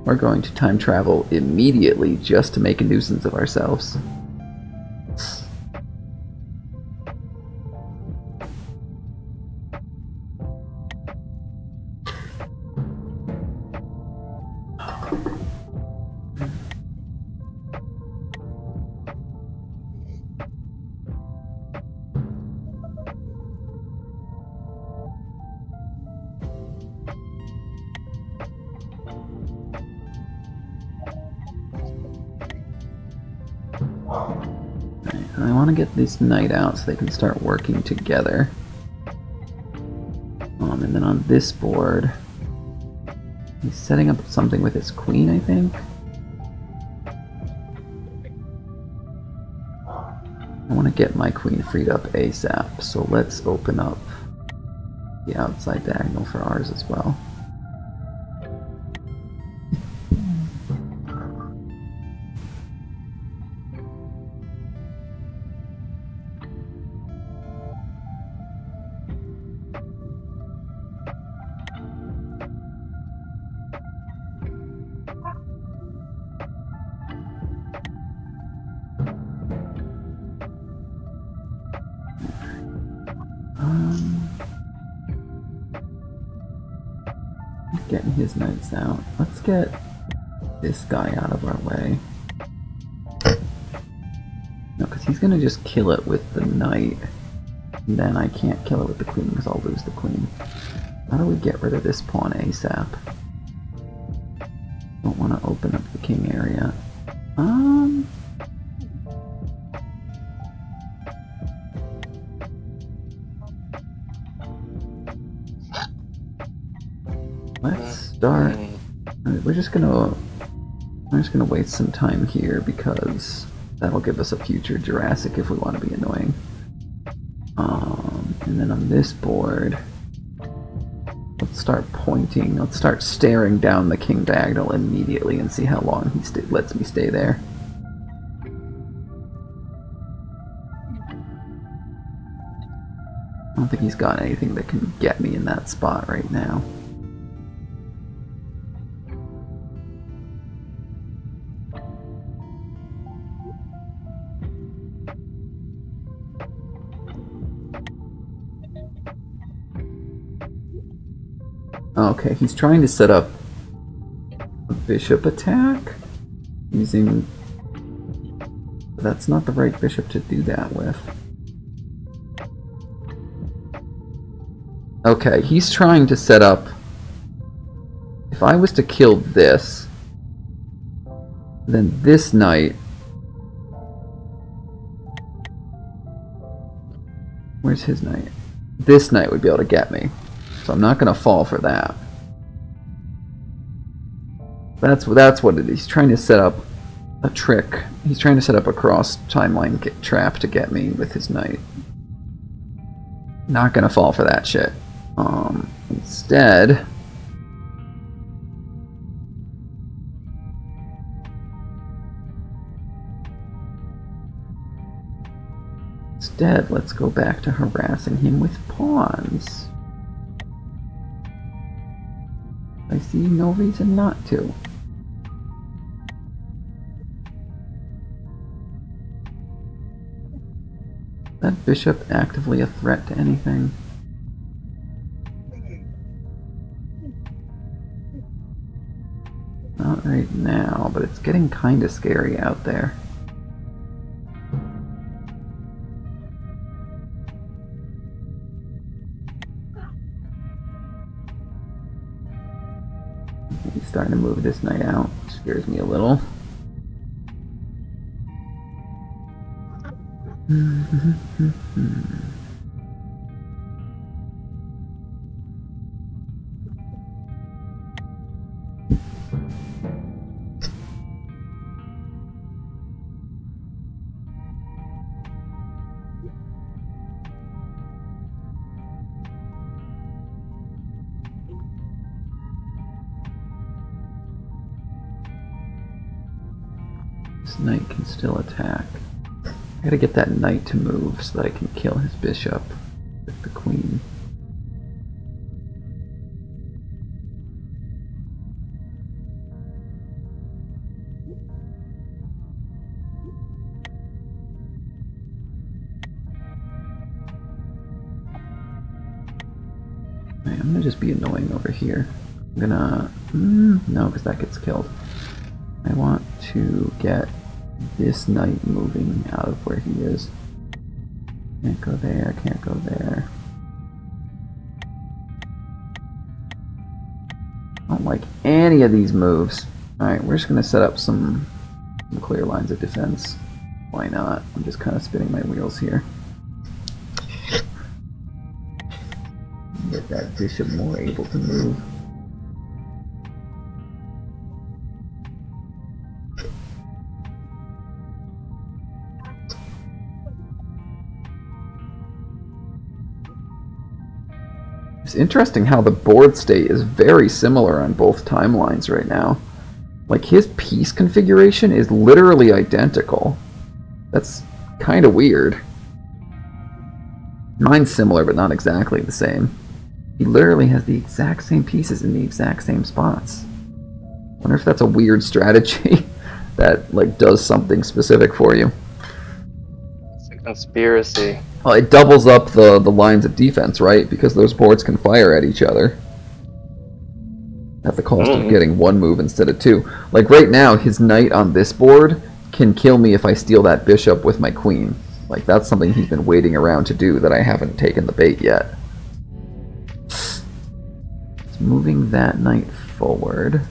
We're going to time travel immediately just to make a nuisance of ourselves. I want to get this knight out so they can start working together. And then on this board, he's setting up something with his queen, I think. I want to get my queen freed up ASAP, so let's open up the outside diagonal for ours as well. Getting his knights out. Let's get this guy out of our way. No, because he's going to just kill it with the knight. And then I can't kill it with the queen because I'll lose the queen. How do we get rid of this pawn ASAP? Don't want to open up the king area. Let's start. We're just gonna waste some time here because that'll give us a future Jurassic if we want to be annoying. And then on this board, let's start pointing. Let's start staring down the king diagonal immediately and see how long he lets me stay there. I don't think he's got anything that can get me in that spot right now. Okay, he's trying to set up a bishop attack using... That's not the right bishop to do that with. Okay, he's trying to set up... If I was to kill this, then this knight... Where's his knight? This knight would be able to get me. So I'm not going to fall for that. That's what it is. He's trying to set up a trick. He's trying to set up a cross timeline trap to get me with his knight. Not going to fall for that shit. Instead, Instead, let's go back to harassing him with pawns. I see no reason not to. Is that bishop actively a threat to anything? Not right now, but it's getting kinda scary out there. He's starting to move this knight out. Scares me a little. This knight can still attack. I gotta get that knight to move so that I can kill his bishop with the queen. Right, I'm gonna just be annoying over here. I'm gonna... no, because that gets killed. I want to get this knight moving out of where he is. Can't go there, can't go there. I don't like any of these moves. Alright, we're just going to set up some clear lines of defense. Why not? I'm just kind of spinning my wheels here. Get that bishop more able to move. It's interesting how the board state is very similar on both timelines right now. Like, his piece configuration is literally identical. That's kind of weird. Mine's similar, but not exactly the same. He literally has the exact same pieces in the exact same spots. Wonder if that's a weird strategy that, like, does something specific for you. It's a conspiracy. Well, it doubles up the lines of defense, right? Because those boards can fire at each other. At the cost of getting one move instead of two. Like right now, his knight on this board can kill me if I steal that bishop with my queen. Like, that's something he's been waiting around to do that I haven't taken the bait yet. It's moving that knight forward.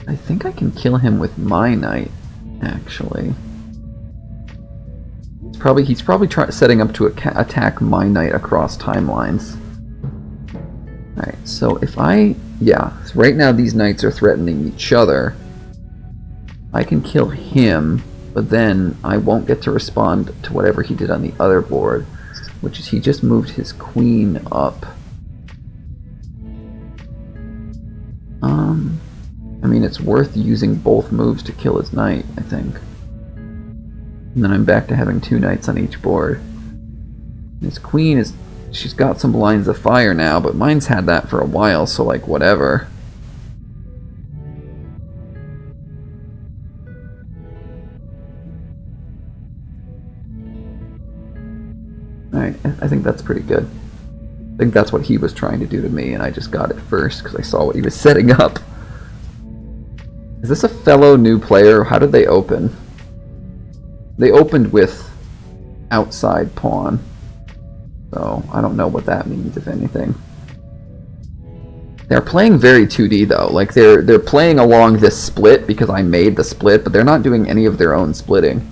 I think I can kill him with my knight. Actually, he's probably setting up to attack my knight across timelines. Alright, so if so right now these knights are threatening each other. I can kill him, but then I won't get to respond to whatever he did on the other board, which is he just moved his queen up. I mean, it's worth using both moves to kill his knight, I think. And then I'm back to having two knights on each board. His queen she's got some lines of fire now, but mine's had that for a while, so like, whatever. Alright, I think that's pretty good. I think that's what he was trying to do to me, and I just got it first because I saw what he was setting up. Is this a fellow new player? How did they open? They opened with outside pawn. So, I don't know what that means, if anything. They're playing very 2D, though. Like, they're playing along this split because I made the split, but they're not doing any of their own splitting.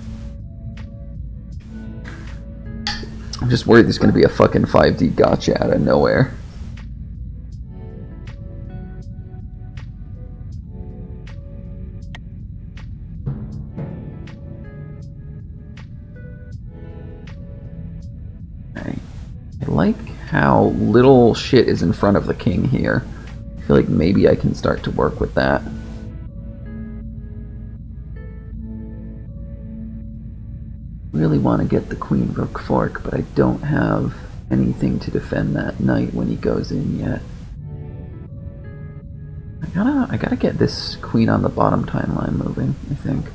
I'm just worried there's going to be a fucking 5D gotcha out of nowhere. I like how little shit is in front of the king here. I feel like maybe I can start to work with that. really want to get the queen rook fork, but I don't have anything to defend that knight when he goes in yet. I gotta get this queen on the bottom timeline moving, I think.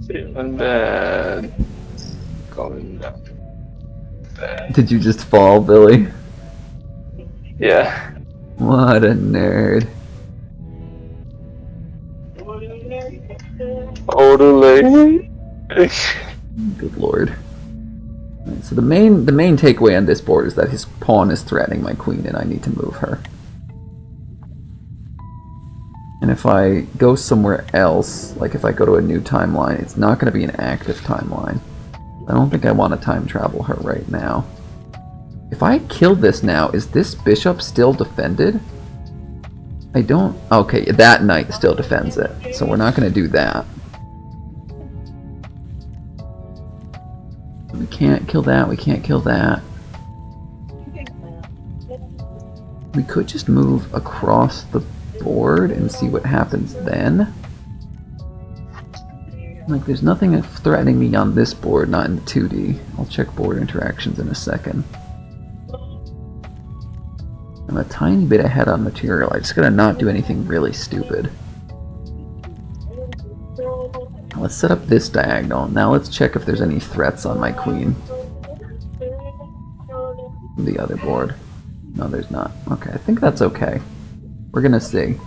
Feeling bad. Going down. Bad. Did you just fall, Billy? Yeah. What a nerd. Totally. Good lord. Right, so the main takeaway on this board is that his pawn is threatening my queen and I need to move her. And if I go somewhere else, like if I go to a new timeline, it's not going to be an active timeline. I don't think I want to time travel her right now. If I kill this now, is this bishop still defended? I don't... Okay, that knight still defends it, so we're not going to do that. We can't kill that, we can't kill that. We could just move across the board and see what happens then. Like, there's nothing threatening me on this board, not in the 2D. I'll check board interactions in a second. I'm a tiny bit ahead on material. I just gotta not do anything really stupid. Let's set up this diagonal. Now let's check if there's any threats on my queen. The other board. No, there's not. Okay, I think that's okay. We're gonna see.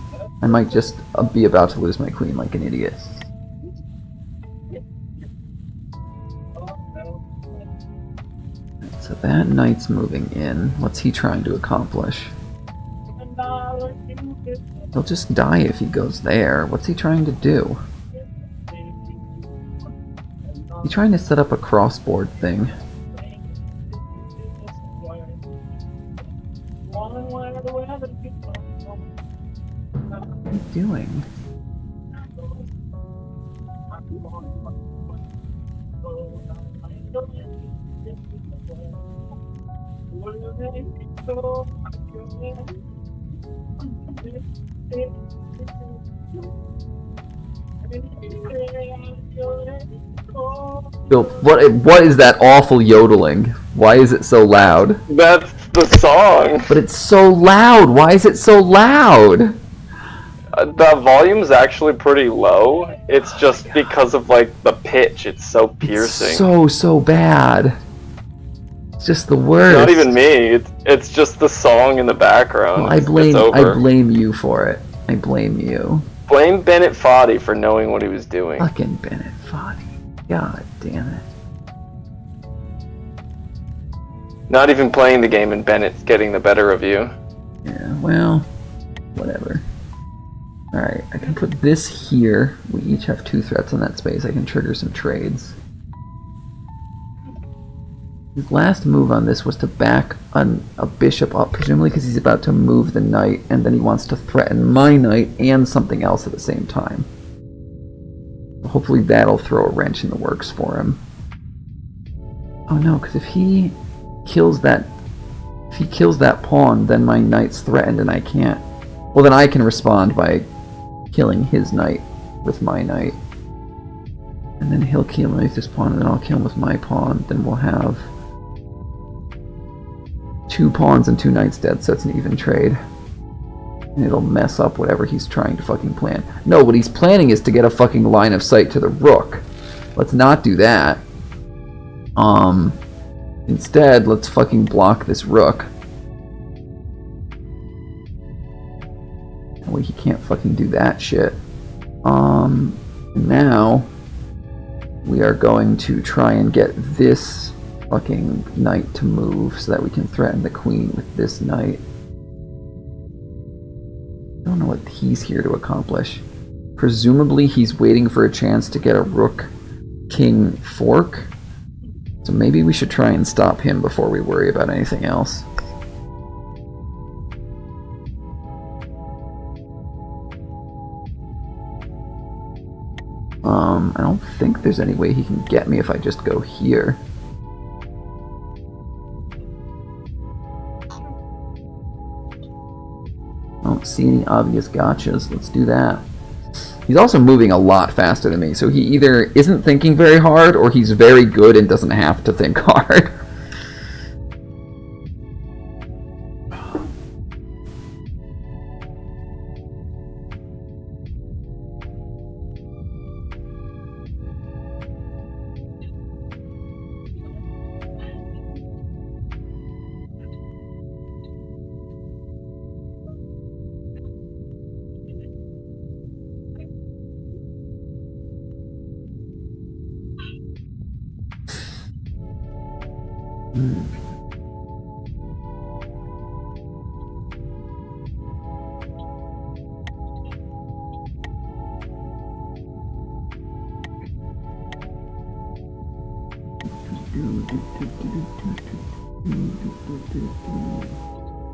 I might just be about to lose my queen like an idiot. So that knight's moving in. What's he trying to accomplish? He'll just die if he goes there. What's he trying to do? He's trying to set up a crossboard thing. What are you doing? Bill, what is that awful yodeling? Why is it so loud? That's the song. But it's so loud. Why is it so loud? The volume's actually pretty low. It's just because of like the pitch. It's so piercing. It's so bad. It's just the worst. Not even me. It's just the song in the background. Well, I blame you for it. I blame you. Blame Bennett Foddy for knowing what he was doing. Fucking Bennett Foddy. God damn it. Not even playing the game and Bennett's getting the better of you. Yeah, well, whatever. Alright, I can put this here. We each have 2 threats on that space. I can trigger some trades. His last move on this was to back a bishop up, presumably because he's about to move the knight, and then he wants to threaten my knight and something else at the same time. Hopefully that'll throw a wrench in the works for him. Oh no, because if he kills that pawn, then my knight's threatened and I can't. Well, then I can respond by killing his knight with my knight. And then he'll kill me with his pawn, and then I'll kill him with my pawn. Then we'll have 2 pawns and 2 knights dead, so it's an even trade. And it'll mess up whatever he's trying to fucking plan. No, what he's planning is to get a fucking line of sight to the rook. Let's not do that. Instead, let's fucking block this rook. That way he can't fucking do that shit. Now we are going to try and get this fucking knight to move so that we can threaten the queen with this knight. I don't know what he's here to accomplish. Presumably he's waiting for a chance to get a rook-king fork. So maybe we should try and stop him before we worry about anything else. I don't think there's any way he can get me if I just go here. don't see any obvious gotchas. Let's do that. He's also moving a lot faster than me, so he either isn't thinking very hard, or he's very good and doesn't have to think hard.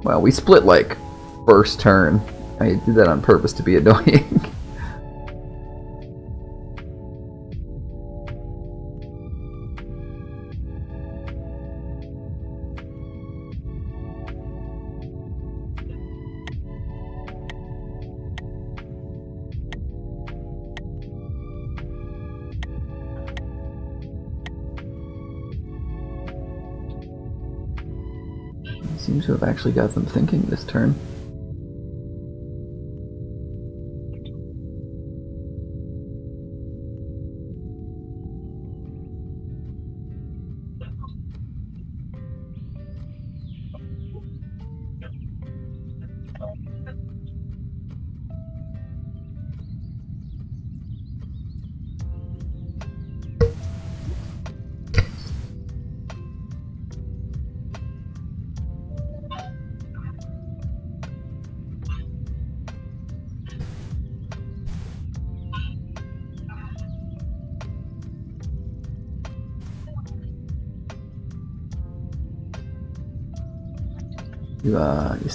Well, we split like first turn. I did that on purpose to be annoying. Seems to have actually got them thinking this turn.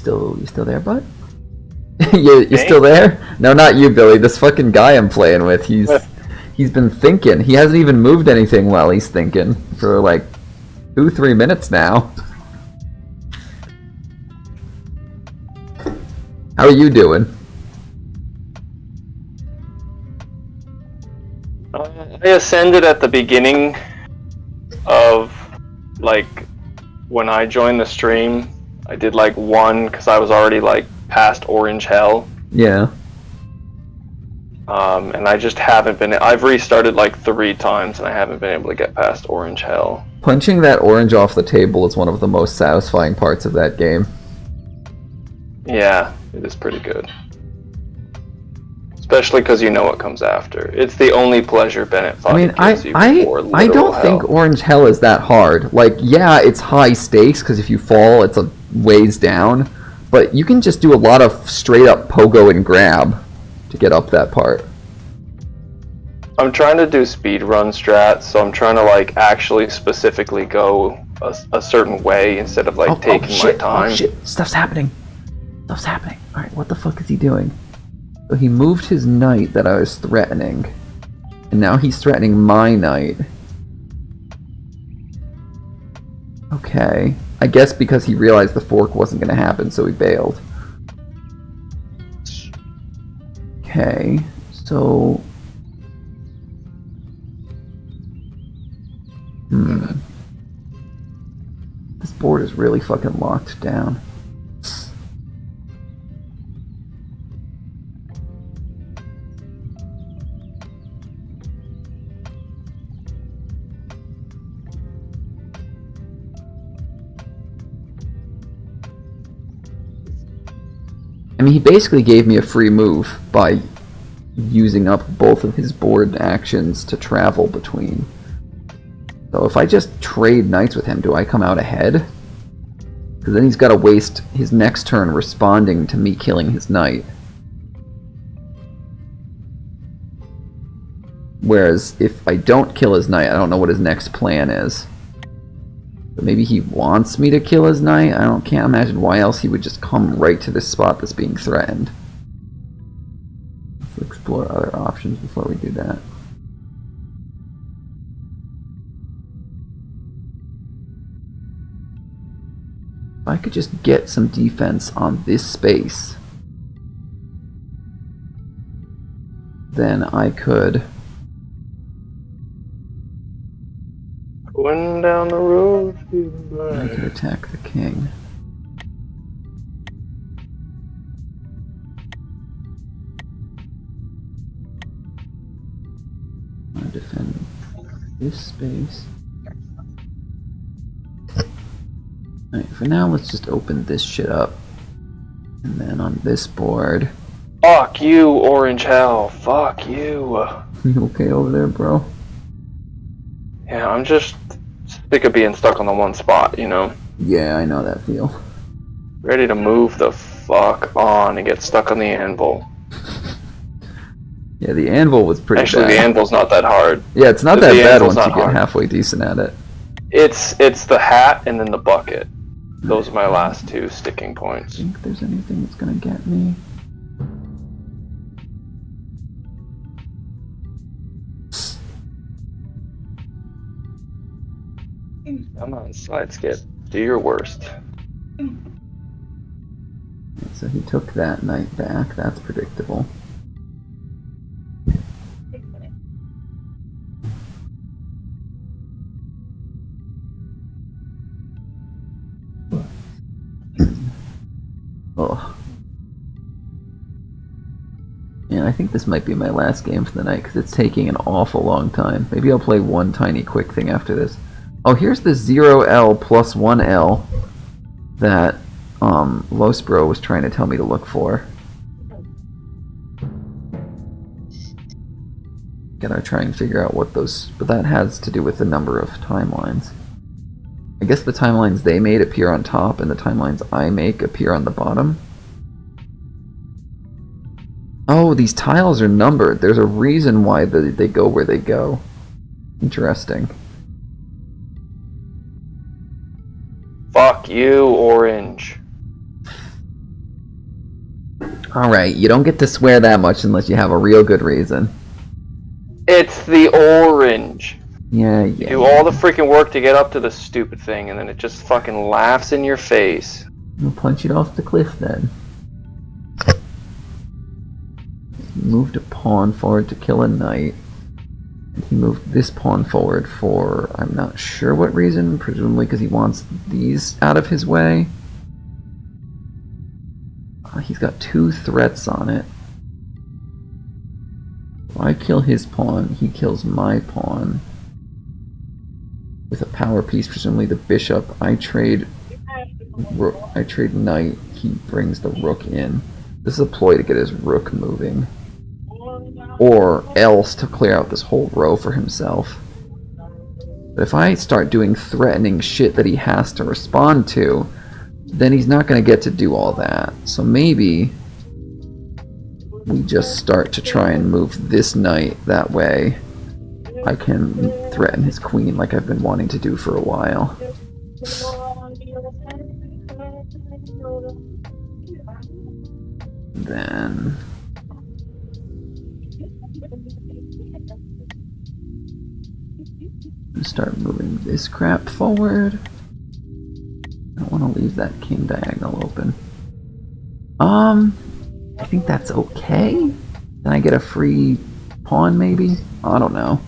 You still there, bud? you still there? No, not you, Billy. This fucking guy I'm playing with. He's been thinking. He hasn't even moved anything while he's thinking for like 2-3 minutes now. How are you doing? I ascended at the beginning of, like, when I joined the stream. I did like 1 because I was already like past Orange Hell. Yeah. And I just haven't been. I've restarted like 3 times and I haven't been able to get past Orange Hell. Punching that orange off the table is one of the most satisfying parts of that game. Yeah, it is pretty good. Especially because you know what comes after. It's the only pleasure Bennett thought gives you before I don't hell. think Orange Hell is that hard. Like, yeah, it's high stakes because if you fall, it's a ways down. But you can just do a lot of straight up pogo and grab to get up that part. I'm trying to do speedrun strats, so I'm trying to like actually specifically go a certain way instead of like taking my time. Oh shit, stuff's happening. Stuff's happening. Alright, what the fuck is he doing? So he moved his knight that I was threatening. And now he's threatening my knight. Okay. I guess because he realized the fork wasn't going to happen, so he bailed. Okay. So... This board is really fucking locked down. I mean, he basically gave me a free move by using up both of his board actions to travel between. So if I just trade knights with him, do I come out ahead? Because then he's got to waste his next turn responding to me killing his knight. Whereas if I don't kill his knight, I don't know what his next plan is. But maybe he wants me to kill his knight? Can't imagine why else he would just come right to this spot that's being threatened. Let's explore other options before we do that. If I could just get some defense on this space, then I could... Going down the road. I could attack the king. I defend this space. Alright, for now let's just open this shit up. And then on this board... Fuck you, Orange Hell. Fuck you. You okay over there, bro? Yeah, I'm just sick of being stuck on the one spot, you know? Yeah, I know that feel. Ready to move the fuck on and get stuck on the anvil. Yeah, the anvil was pretty Actually, bad. the anvil's not that hard. Yeah, it's not The that bad anvil's once you not get hard. halfway decent at it. It's the hat and then the bucket. Those are my last two sticking I points. think there's anything that's gonna get me. Come on, side skip. Do your worst. So he took that knight back. That's predictable. Oh. Yeah, I think this might be my last game for the night because it's taking an awful long time. Maybe I'll play one tiny quick thing after this. Oh, here's the 0L plus 1L that Losbro was trying to tell me to look for. Gotta try and figure out what those... But that has to do with the number of timelines. I guess the timelines they made appear on top and the timelines I make appear on the bottom. Oh, these tiles are numbered. There's a reason why they go where they go. Interesting. Fuck you, Orange. Alright, you don't get to swear that much unless you have a real good reason. It's the orange. Yeah. You do all the freaking work to get up to the stupid thing, and then it just fucking laughs in your face. We'll punch it off the cliff then. He moved a pawn forward to kill a knight. And he moved this pawn forward for, I'm not sure what reason, presumably because he wants these out of his way. He's got 2 threats on it. If I kill his pawn, he kills my pawn. With a power piece, presumably the bishop, I trade knight, he brings the rook in. This is a ploy to get his rook moving. Or else to clear out this whole row for himself. But if I start doing threatening shit that he has to respond to, then he's not going to get to do all that. So maybe we just start to try and move this knight that way. I can threaten his queen like I've been wanting to do for a while. Then... start moving this crap forward. I don't want to leave that king diagonal open. I think that's okay. Can I get a free pawn maybe? I don't know.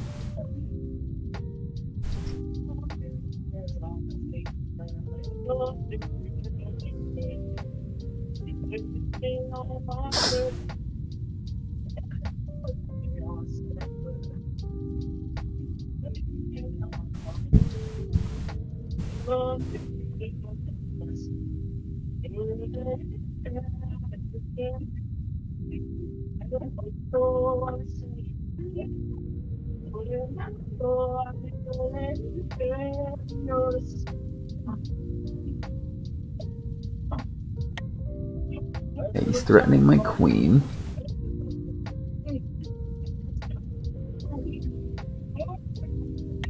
Okay, he's threatening my queen.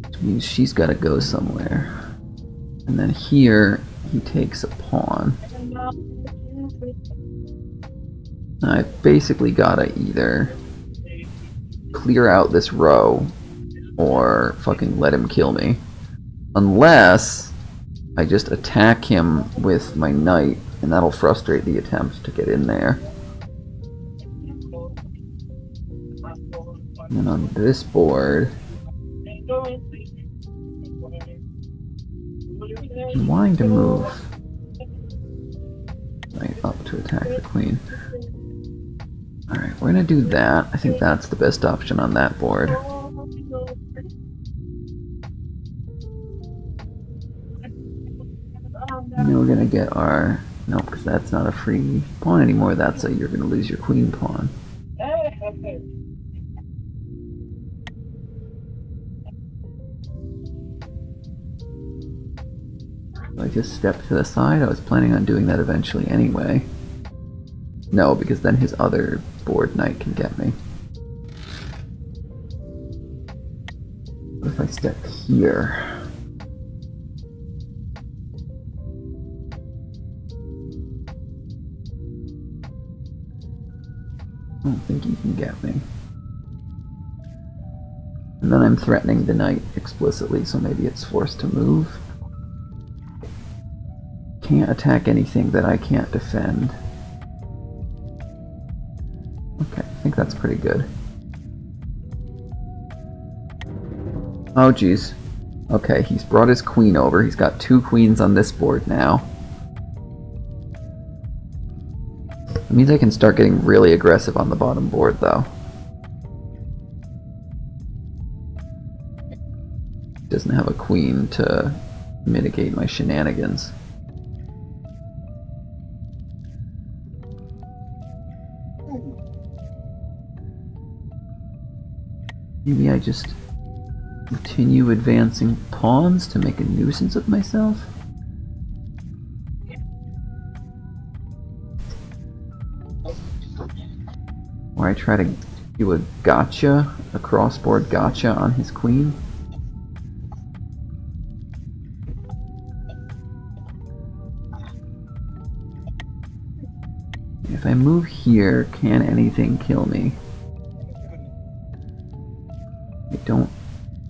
Which means she's got to go somewhere. And then here, he takes a pawn. I basically gotta either clear out this row or fucking let him kill me. Unless I just attack him with my knight, and that'll frustrate the attempt to get in there. And on this board, I'm wanting to move right up to attack the queen. Alright, we're gonna do that. I think that's the best option on that board. And then we're gonna get our... No, because that's not a free pawn anymore. That's a you're gonna lose your queen pawn. I just stepped to the side. I was planning on doing that eventually anyway. No, because then his other board knight can get me. What if I step here? I don't think he can get me. And then I'm threatening the knight explicitly, so maybe it's forced to move. Can't attack anything that I can't defend. Okay, I think that's pretty good. Oh geez. Okay, he's brought his queen over. He's got 2 queens on this board now. That means I can start getting really aggressive on the bottom board though. Doesn't have a queen to mitigate my shenanigans. Maybe I just continue advancing pawns to make a nuisance of myself? Or I try to do a gotcha, a crossboard gotcha on his queen? If I move here, can anything kill me? I don't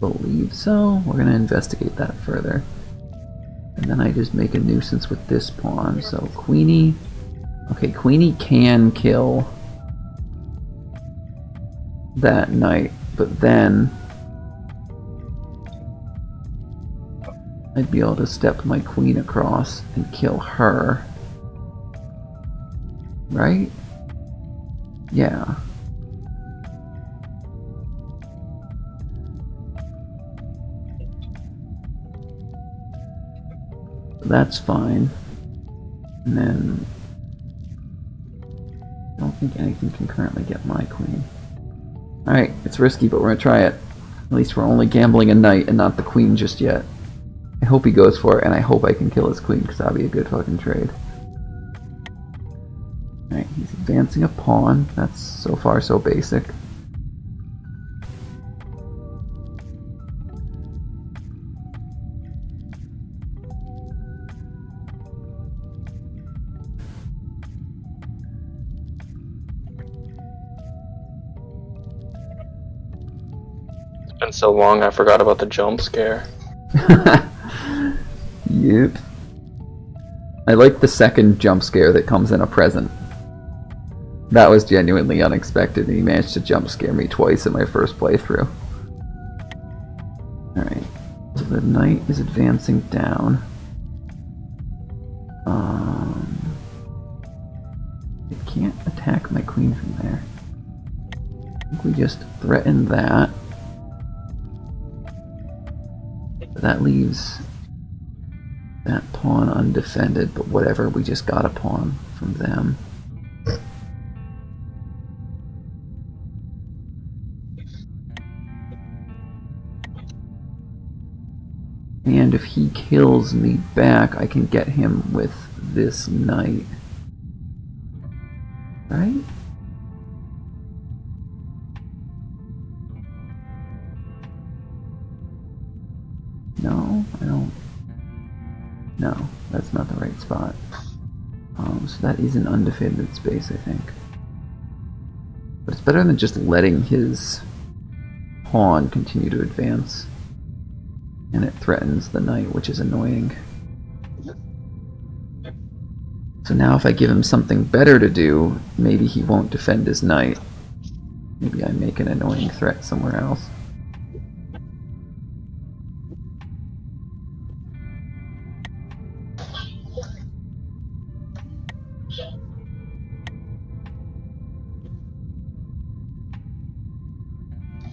believe so. We're going to investigate that further. And then I just make a nuisance with this pawn. So Queenie... Okay, Queenie can kill that knight, but then I'd be able to step my queen across and kill her. Right? Yeah. That's fine. And then I don't think anything can currently get my queen. Alright, it's risky, but we're gonna try it. At least we're only gambling a knight and not the queen just yet. I hope he goes for it, and I hope I can kill his queen, because that'll be a good fucking trade. Alright, he's advancing a pawn. That's so far so basic. It's been so long I forgot about the jump scare. Yep. I like the second jump scare that comes in a present. That was genuinely unexpected, and he managed to jump scare me twice in my first playthrough. Alright, so the knight is advancing down. It can't attack my queen from there. I think we just threaten that. That leaves that pawn undefended, but whatever, we just got a pawn from them. And if he kills me back, I can get him with this knight. Right? No, I don't. No, that's not the right spot. So that is an undefended space, I think. But it's better than just letting his pawn continue to advance. And it threatens the knight, which is annoying. So now if I give him something better to do, maybe he won't defend his knight. Maybe I make an annoying threat somewhere else.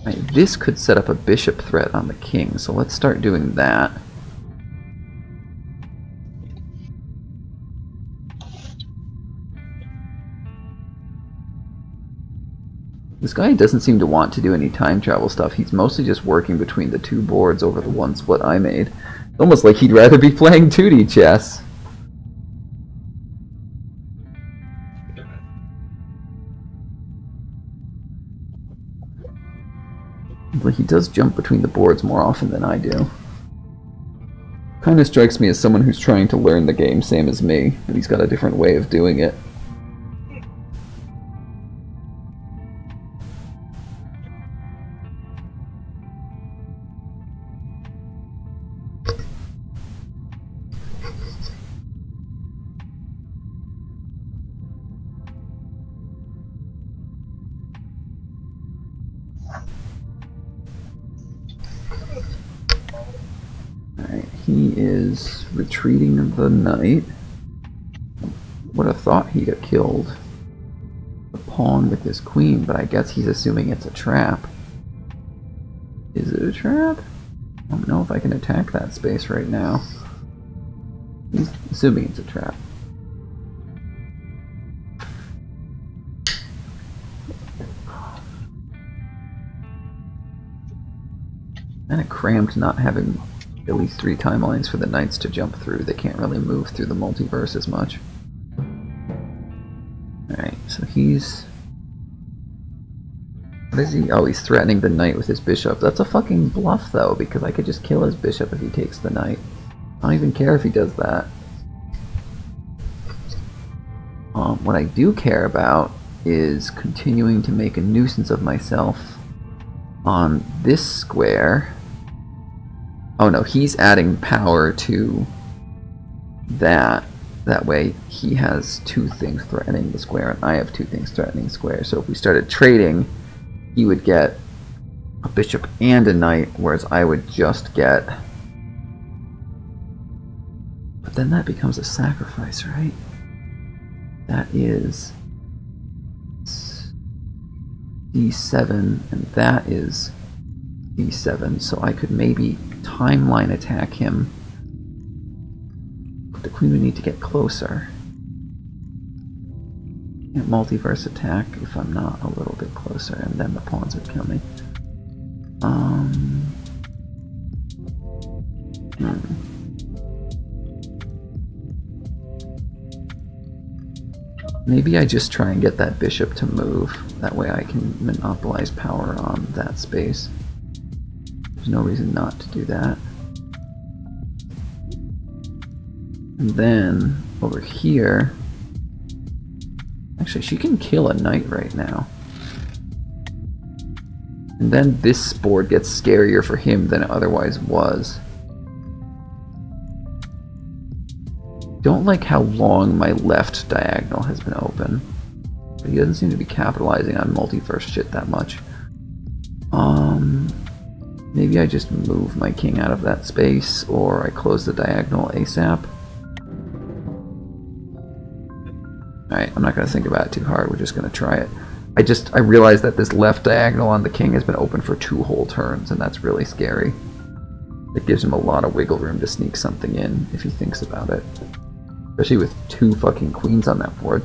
Right, this could set up a bishop threat on the king, so let's start doing that. This guy doesn't seem to want to do any time travel stuff. He's mostly just working between the two boards over the one split I made. It's almost like he'd rather be playing 2D chess. But he does jump between the boards more often than I do. Kind of strikes me as someone who's trying to learn the game same as me, and he's got a different way of doing it. He is retreating the knight. Would have thought he'd have killed the pawn with his queen, but I guess he's assuming it's a trap. Is it a trap? I don't know if I can attack that space right now. He's assuming it's a trap. Kinda cramped not having at least 3 timelines for the knights to jump through. They can't really move through the multiverse as much. Alright, so he's... What is he? Oh, he's threatening the knight with his bishop. That's a fucking bluff, though, because I could just kill his bishop if he takes the knight. I don't even care if he does that. What I do care about is continuing to make a nuisance of myself on this square. Oh no, he's adding power to that. That way he has 2 things threatening the square, and I have 2 things threatening the square. So if we started trading, he would get a bishop and a knight, whereas I would just get... But then that becomes a sacrifice, right? That is d7, and that is d7, so I could maybe timeline attack him, but the queen would need to get closer. Can't multiverse attack if I'm not a little bit closer, and then the pawns would kill me. Maybe I just try and get that bishop to move. That way I can monopolize power on that space. There's no reason not to do that. And then, over here... Actually, she can kill a knight right now. And then this board gets scarier for him than it otherwise was. Don't like how long my left diagonal has been open. But he doesn't seem to be capitalizing on multiverse shit that much. Maybe I just move my king out of that space, or I close the diagonal ASAP. Alright, I'm not going to think about it too hard, we're just going to try it. I realized that this left diagonal on the king has been open for 2 whole turns, and that's really scary. It gives him a lot of wiggle room to sneak something in, if he thinks about it. Especially with 2 fucking queens on that board.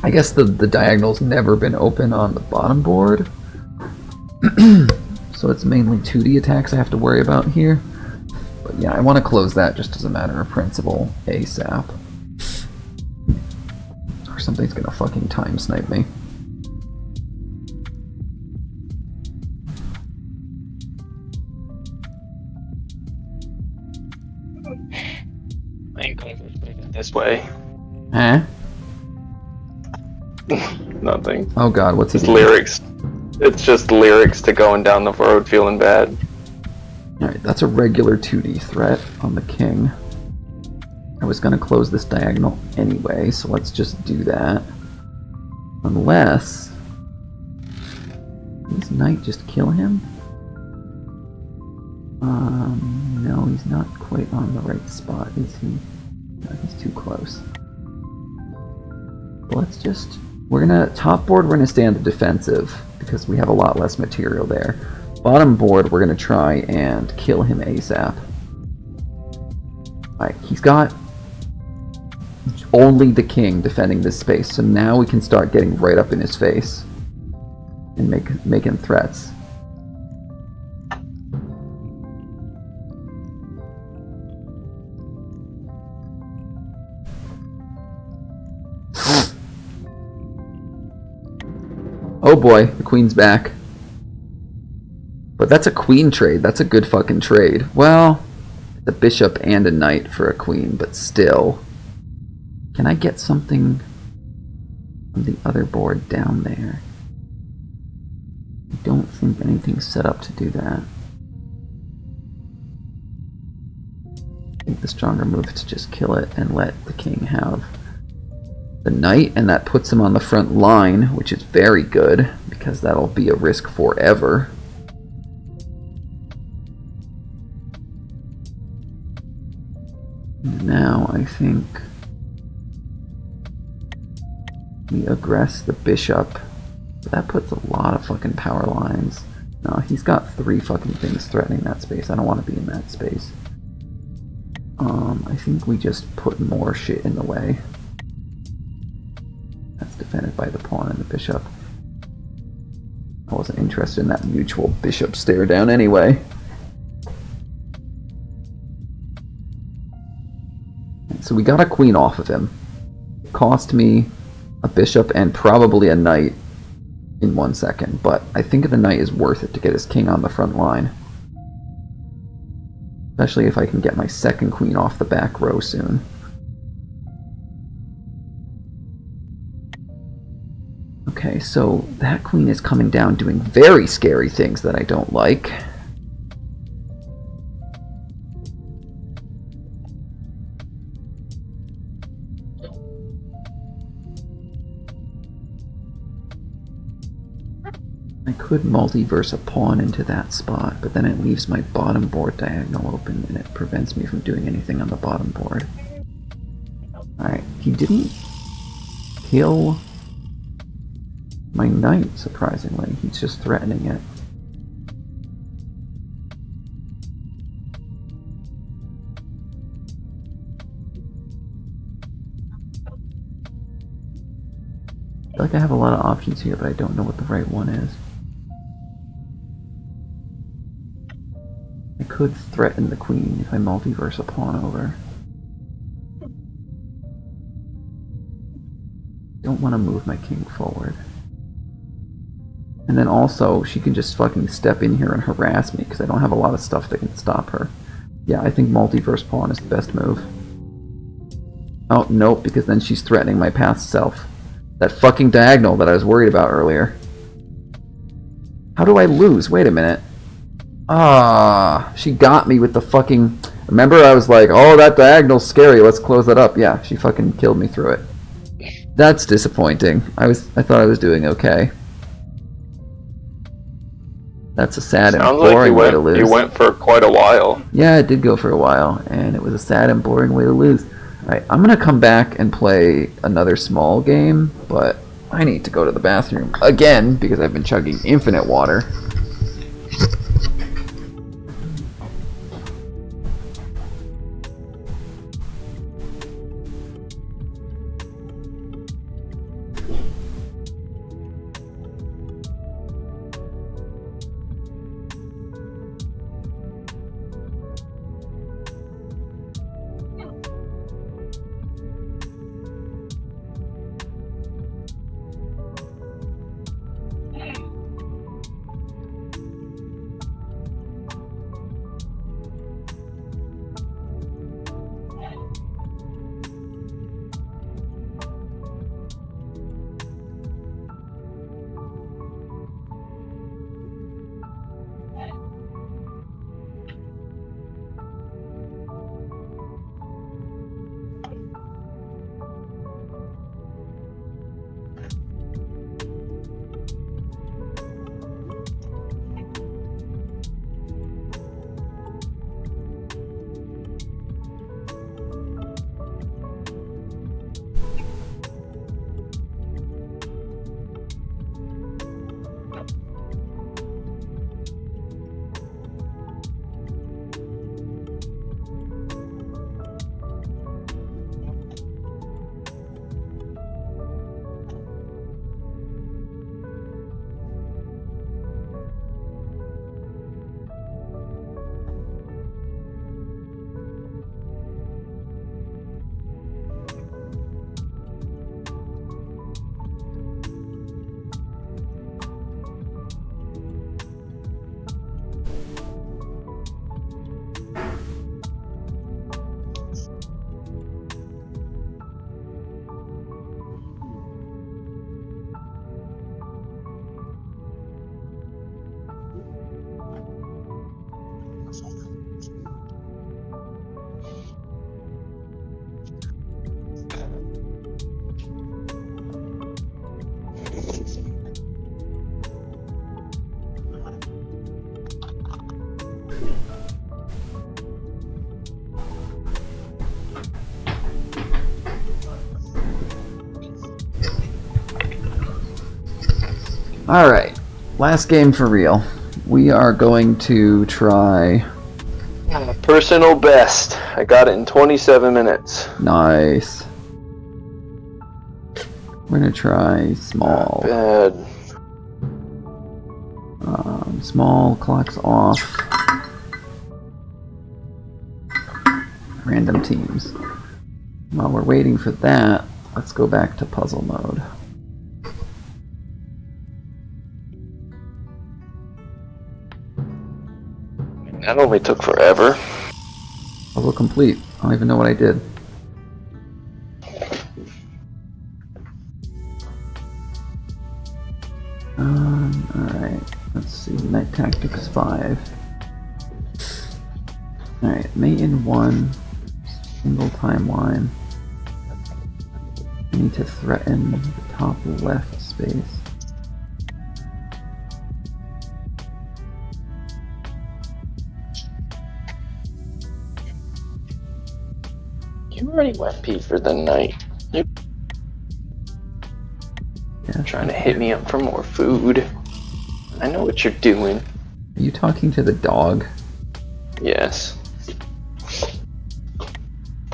I guess the diagonal's never been open on the bottom board. So it's mainly 2D attacks I have to worry about here. But yeah, I want to close that just as a matter of principle ASAP. Or something's gonna fucking time snipe me. I ain't going to play it this way. Huh? Nothing. Oh god, what's his lyrics? It's just lyrics to going down the road feeling bad. Alright, that's a regular 2D threat on the king. I was gonna close this diagonal anyway, so let's just do that. Unless... Can this knight just kill him? No, he's not quite on the right spot, is he? No, he's too close. Let's just... We're gonna... Top board, we're gonna stay on the defensive, because we have a lot less material there. Bottom board, we're gonna try and kill him ASAP. Alright, he's got only the king defending this space, so now we can start getting right up in his face and making threats. Oh boy, the queen's back. But that's a queen trade. That's a good fucking trade. Well, it's a bishop and a knight for a queen, but still. Can I get something on the other board down there? I don't think anything's set up to do that. I think the stronger move is to just kill it and let the king have the knight, and that puts him on the front line, which is very good, because that'll be a risk forever. And now I think we aggress the bishop. That puts a lot of fucking power lines. No, he's got 3 fucking things threatening that space. I don't want to be in that space. I think we just put more shit in the way. That's defended by the pawn and the bishop. I wasn't interested in that mutual bishop stare down anyway. So we got a queen off of him. It cost me a bishop and probably a knight in 1 second, but I think the knight is worth it to get his king on the front line. Especially if I can get my second queen off the back row soon. Okay, so that queen is coming down doing very scary things that I don't like. I could multiverse a pawn into that spot, but then it leaves my bottom board diagonal open and it prevents me from doing anything on the bottom board. Alright, he didn't kill my knight, surprisingly. He's just threatening it. I feel like I have a lot of options here, but I don't know what the right one is. I could threaten the queen if I multiverse a pawn over. Don't want to move my king forward. And then also, she can just fucking step in here and harass me, because I don't have a lot of stuff that can stop her. Yeah, I think multiverse pawn is the best move. Oh, nope, because then she's threatening my past self. That fucking diagonal that I was worried about earlier. How do I lose? Wait a minute. Ah, she got me with the fucking... Remember I was like, oh, that diagonal's scary, let's close that up. Yeah, she fucking killed me through it. That's disappointing. I thought I was doing okay. That's a sad and boring way to lose. You went for quite a while. Yeah, it did go for a while, and it was a sad and boring way to lose. Alright, I'm gonna come back and play another small game, but I need to go to the bathroom again because I've been chugging infinite water. Alright, last game for real. We are going to try... Personal best. I got it in 27 minutes. Nice. We're gonna try small. Bad. Small, clocks off. Random teams. While we're waiting for that, let's go back to puzzle mode. That only took forever. Puzzle complete. I don't even know what I did. Alright. Let's see. Night Tactics 5. Alright. Mate in 1. Single timeline. I need to threaten the top left space. You already went pee for the night. You're Yeah. trying to hit me up for more food. I know what you're doing. Are you talking to the dog? Yes.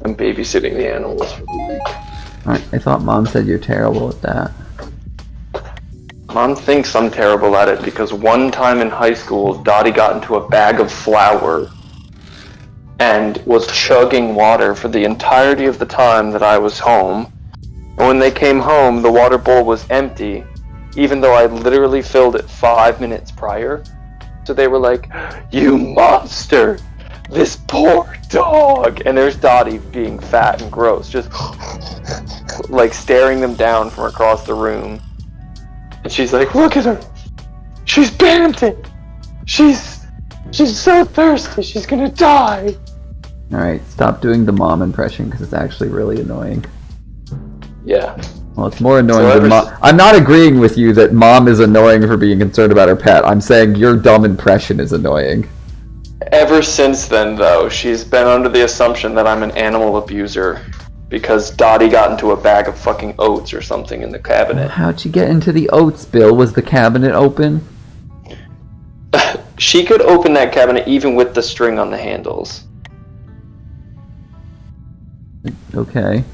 I'm babysitting the animals for the week. Alright, I thought Mom said you're terrible at that. Mom thinks I'm terrible at it because one time in high school, Dottie got into a bag of flour and was chugging water for the entirety of the time that I was home. And when they came home, the water bowl was empty, even though I literally filled it 5 minutes prior. So they were like, "You monster! This poor dog!" And there's Dottie being fat and gross, just like staring them down from across the room. And she's like, "Look at her! She's panting! She's so thirsty, she's gonna die!" Alright, stop doing the mom impression because it's actually really annoying. Yeah. Well, it's more annoying So than mom. I'm not agreeing with you that mom is annoying for being concerned about her pet. I'm saying your dumb impression is annoying. Ever since then, though, she's been under the assumption that I'm an animal abuser because Dottie got into a bag of fucking oats or something in the cabinet. How'd you get into the oats, Bill? Was the cabinet open? She could open that cabinet even with the string on the handles. Okay.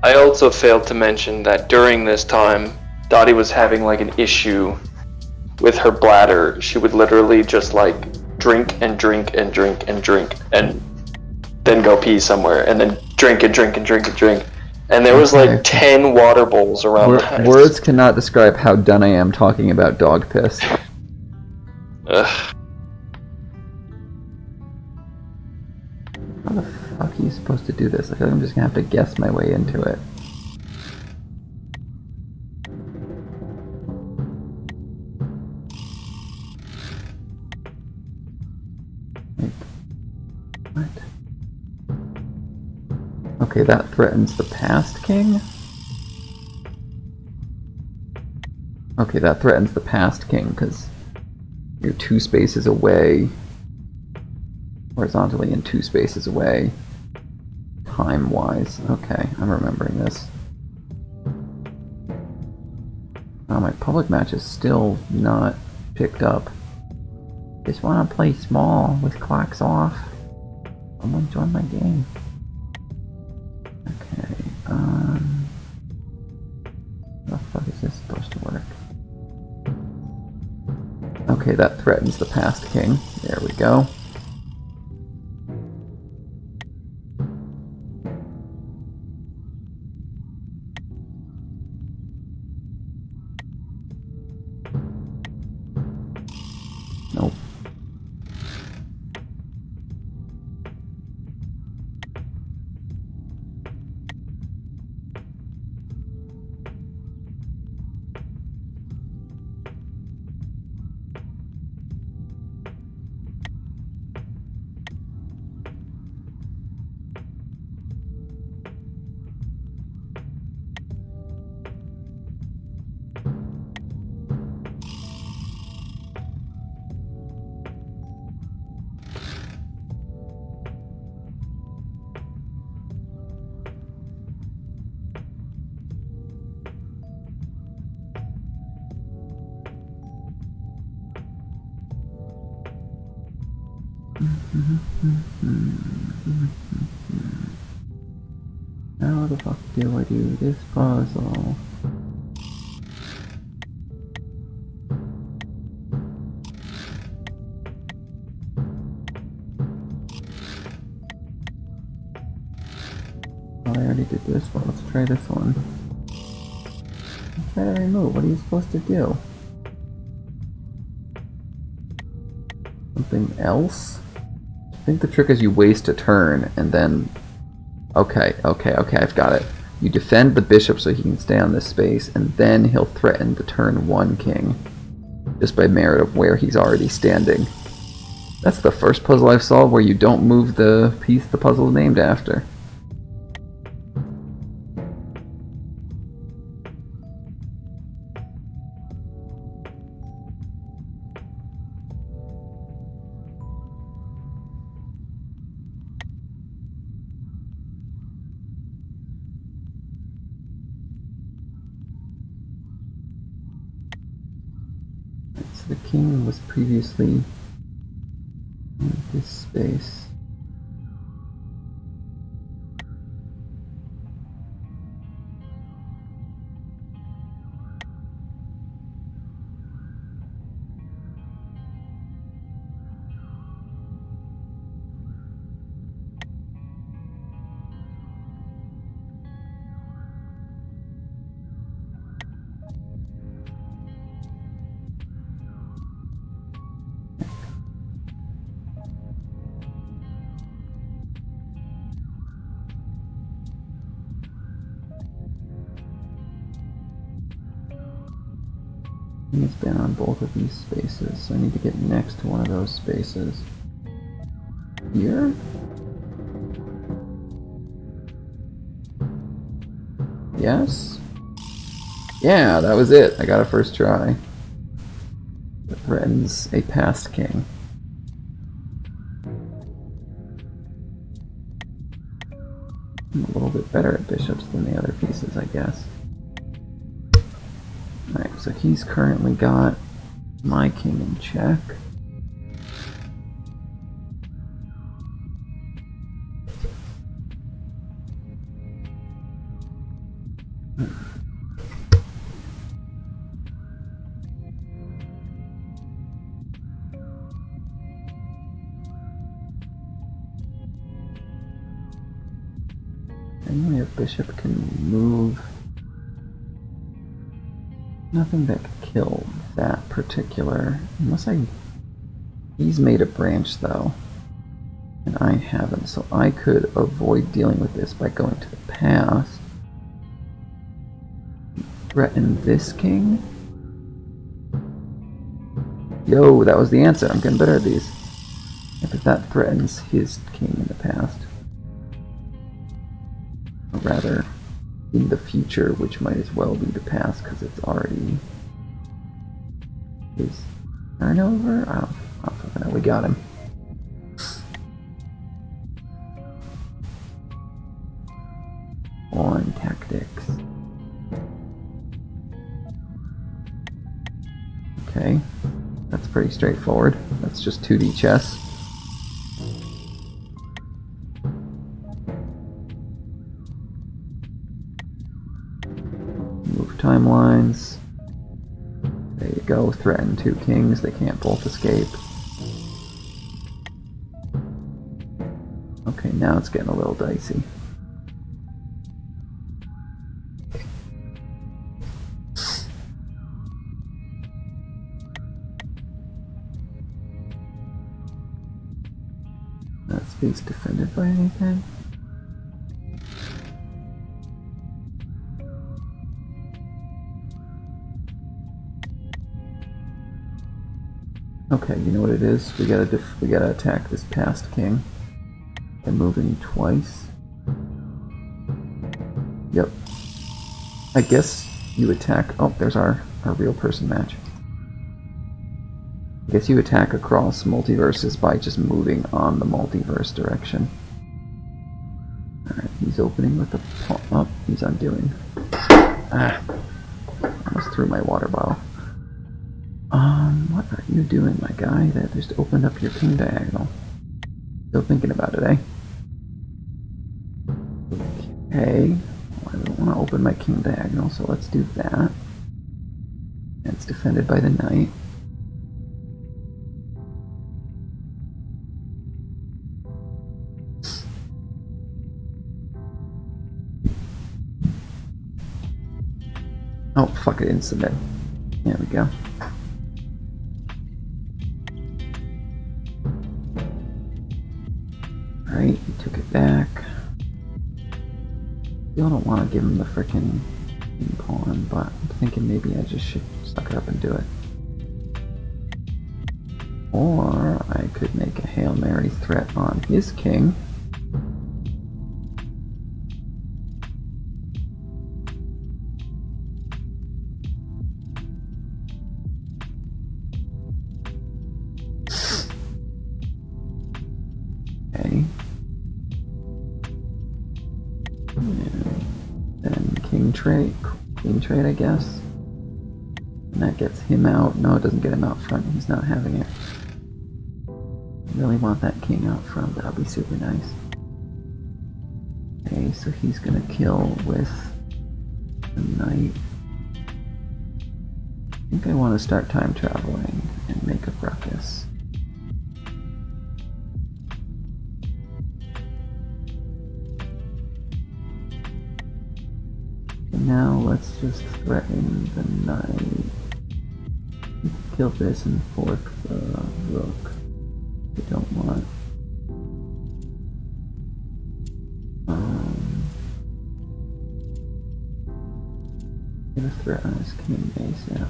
I also failed to mention that during this time, Dottie was having like an issue with her bladder. She would literally just like drink and drink and drink and drink and then go pee somewhere and then drink and drink and drink and drink. And there was like 10 water bowls around the house. Words cannot describe how done I am talking about dog piss. Ugh. How the fuck are you supposed to do this? I feel like I'm just gonna have to guess my way into it. Like, what? Okay, that threatens the past king? Okay, that threatens the past king, because you're 2 spaces away. Horizontally and 2 spaces away. Time-wise. Okay, I'm remembering this. Oh, my public match is still not picked up. Just want to play small with clocks off. Someone join my game. Okay, how the fuck is this supposed to work? Okay, that threatens the past king. There we go. Nope. How the fuck do I do this puzzle? Oh, I already did this one. Let's try this one. Try to remove. What are you supposed to do? Something else? I think the trick is you waste a turn and then... Okay, I've got it. You defend the bishop so he can stay on this space, and then he'll threaten the turn 1 king. Just by merit of where he's already standing. That's the first puzzle I've solved where you don't move the piece the puzzle is named after. So the king was previously in this space. It's been on both of these spaces, so I need to get next to one of those spaces. Here? Yes? Yeah, that was it. I got a first try. That threatens a past king. I'm a little bit better at bishops than the other pieces, I guess. Alright, so he's currently got my king in check. Anyway, a bishop can move. Nothing that could kill that particular, unless he's made a branch though, and I haven't, so I could avoid dealing with this by going to the past. Threaten this king? Yo, that was the answer. I'm getting better at these. If that threatens his king in the past. Or rather, in the future, which might as well be the past because it's already his turn over. I don't fucking know. We got him. On tactics. Okay, that's pretty straightforward. That's just 2D chess. Timelines. There you go. Threaten 2 kings. They can't both escape. Okay, now it's getting a little dicey. That space defended by anything? Okay, you know what it is? We gotta attack this past king by moving twice. Yep. I guess you attack. Oh, there's our real person match. I guess you attack across multiverses by just moving on the multiverse direction. Alright, he's opening with a pawn. Oh, he's undoing. Ah, almost threw my water bottle. What are you doing, my guy? That just opened up your king diagonal. Still thinking about it, eh? Okay. Well, I don't want to open my king diagonal, so let's do that. It's defended by the knight. Oh, fuck, I didn't submit. There we go. Alright, he took it back. Still don't want to give him the frickin' king pawn, but I'm thinking maybe I just should suck it up and do it. Or I could make a Hail Mary threat on his king. Okay. And then king trade, queen trade, I guess. And that gets him out. No, it doesn't get him out front. He's not having it. I really want that king out front. That would be super nice. Okay, so he's gonna kill with the knight. I think I want to start time traveling and make a ruckus. Now let's just threaten the knight. Kill this and fork the rook. We don't want. Get a threat on his king base, yeah.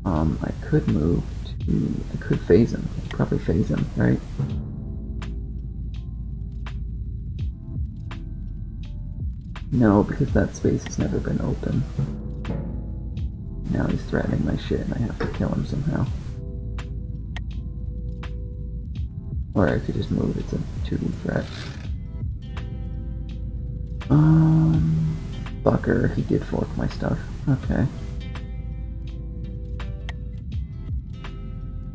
I could move to. I could phase him. I'd probably phase him, right? No, because that space has never been open. Now he's threatening my shit and I have to kill him somehow. Or I could just move, it's a 2D threat. Fucker, he did fork my stuff. Okay.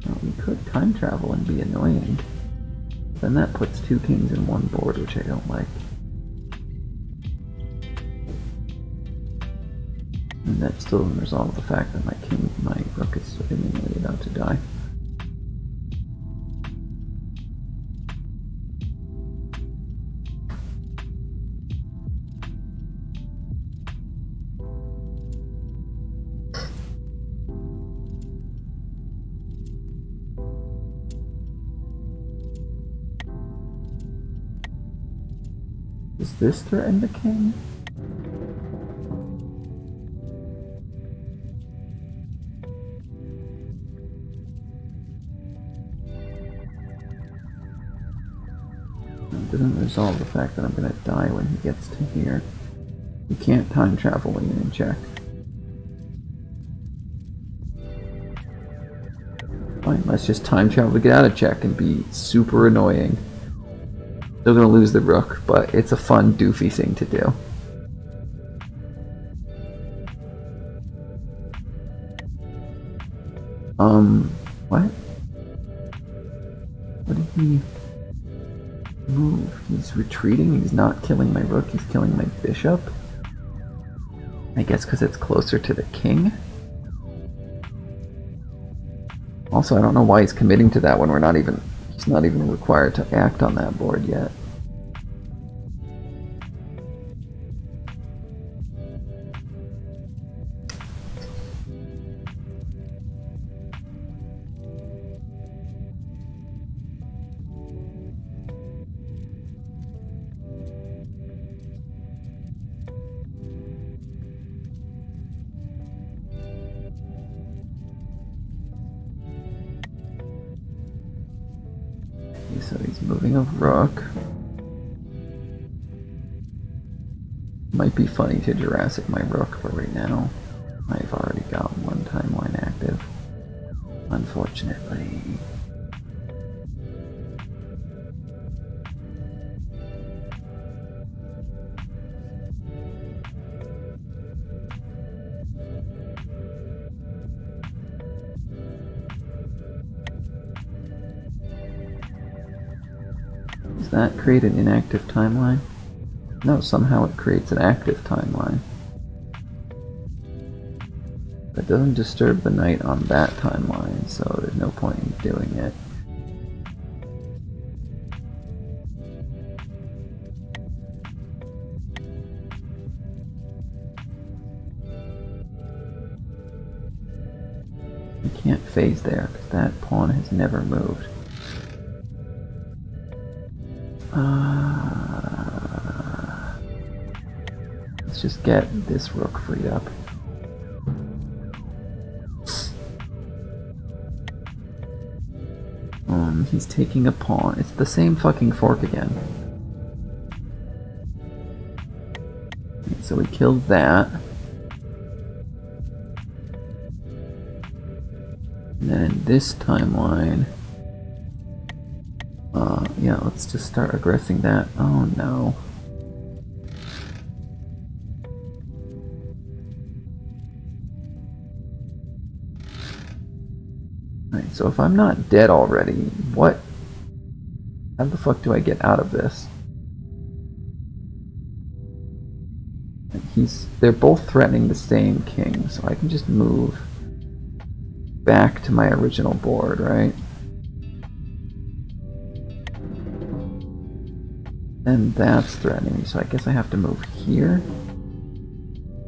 Well, we could time travel and be annoying. Then that puts 2 kings in one board, which I don't like. And that still doesn't resolve the fact that my rook is imminently about to die. Does this threaten the king? It doesn't resolve the fact that I'm gonna die when he gets to here. You can't time travel when you're in check. Fine, let's just time travel to get out of check and be super annoying. Still gonna lose the rook, but it's a fun, doofy thing to do. What? What did he move? He's retreating, he's not killing my rook, he's killing my bishop? I guess because it's closer to the king? Also, I don't know why he's committing to that when he's not even required to act on that board yet. So he's moving a rook. Might be funny to Jurassic my rook, but right now I've already got one timeline active, unfortunately. that create an inactive timeline? No, somehow it creates an active timeline. It doesn't disturb the night on that timeline, so there's no point in doing it. You can't phase there, because that pawn has never moved. Let's just get this rook freed up. He's taking a pawn. It's the same fucking fork again. So we killed that. And then in this timeline... yeah, let's just start aggressing that. Oh no. Alright, so if I'm not dead already, what? How the fuck do I get out of this? They're both threatening the same king, so I can just move back to my original board, right? And that's threatening me, so I guess I have to move here.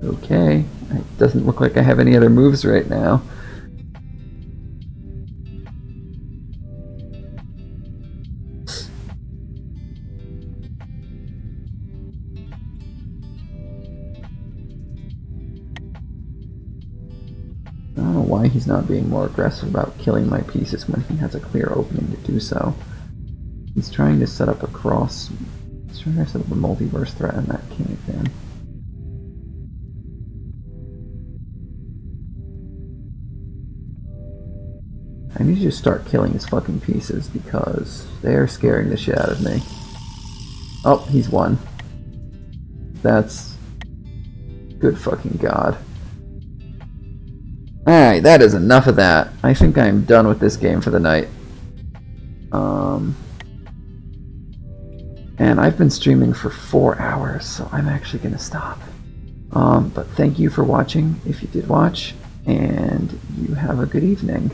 Okay, it doesn't look like I have any other moves right now. I don't know why he's not being more aggressive about killing my pieces when he has a clear opening to do so. He's trying to set up a cross. He's trying to set up a multiverse threat on that king again. I need to just start killing his fucking pieces because they're scaring the shit out of me. Oh, he's won. That's... good fucking god. Alright, that is enough of that. I think I'm done with this game for the night. And I've been streaming for 4 hours, so I'm actually going to stop. But thank you for watching, if you did watch, and you have a good evening.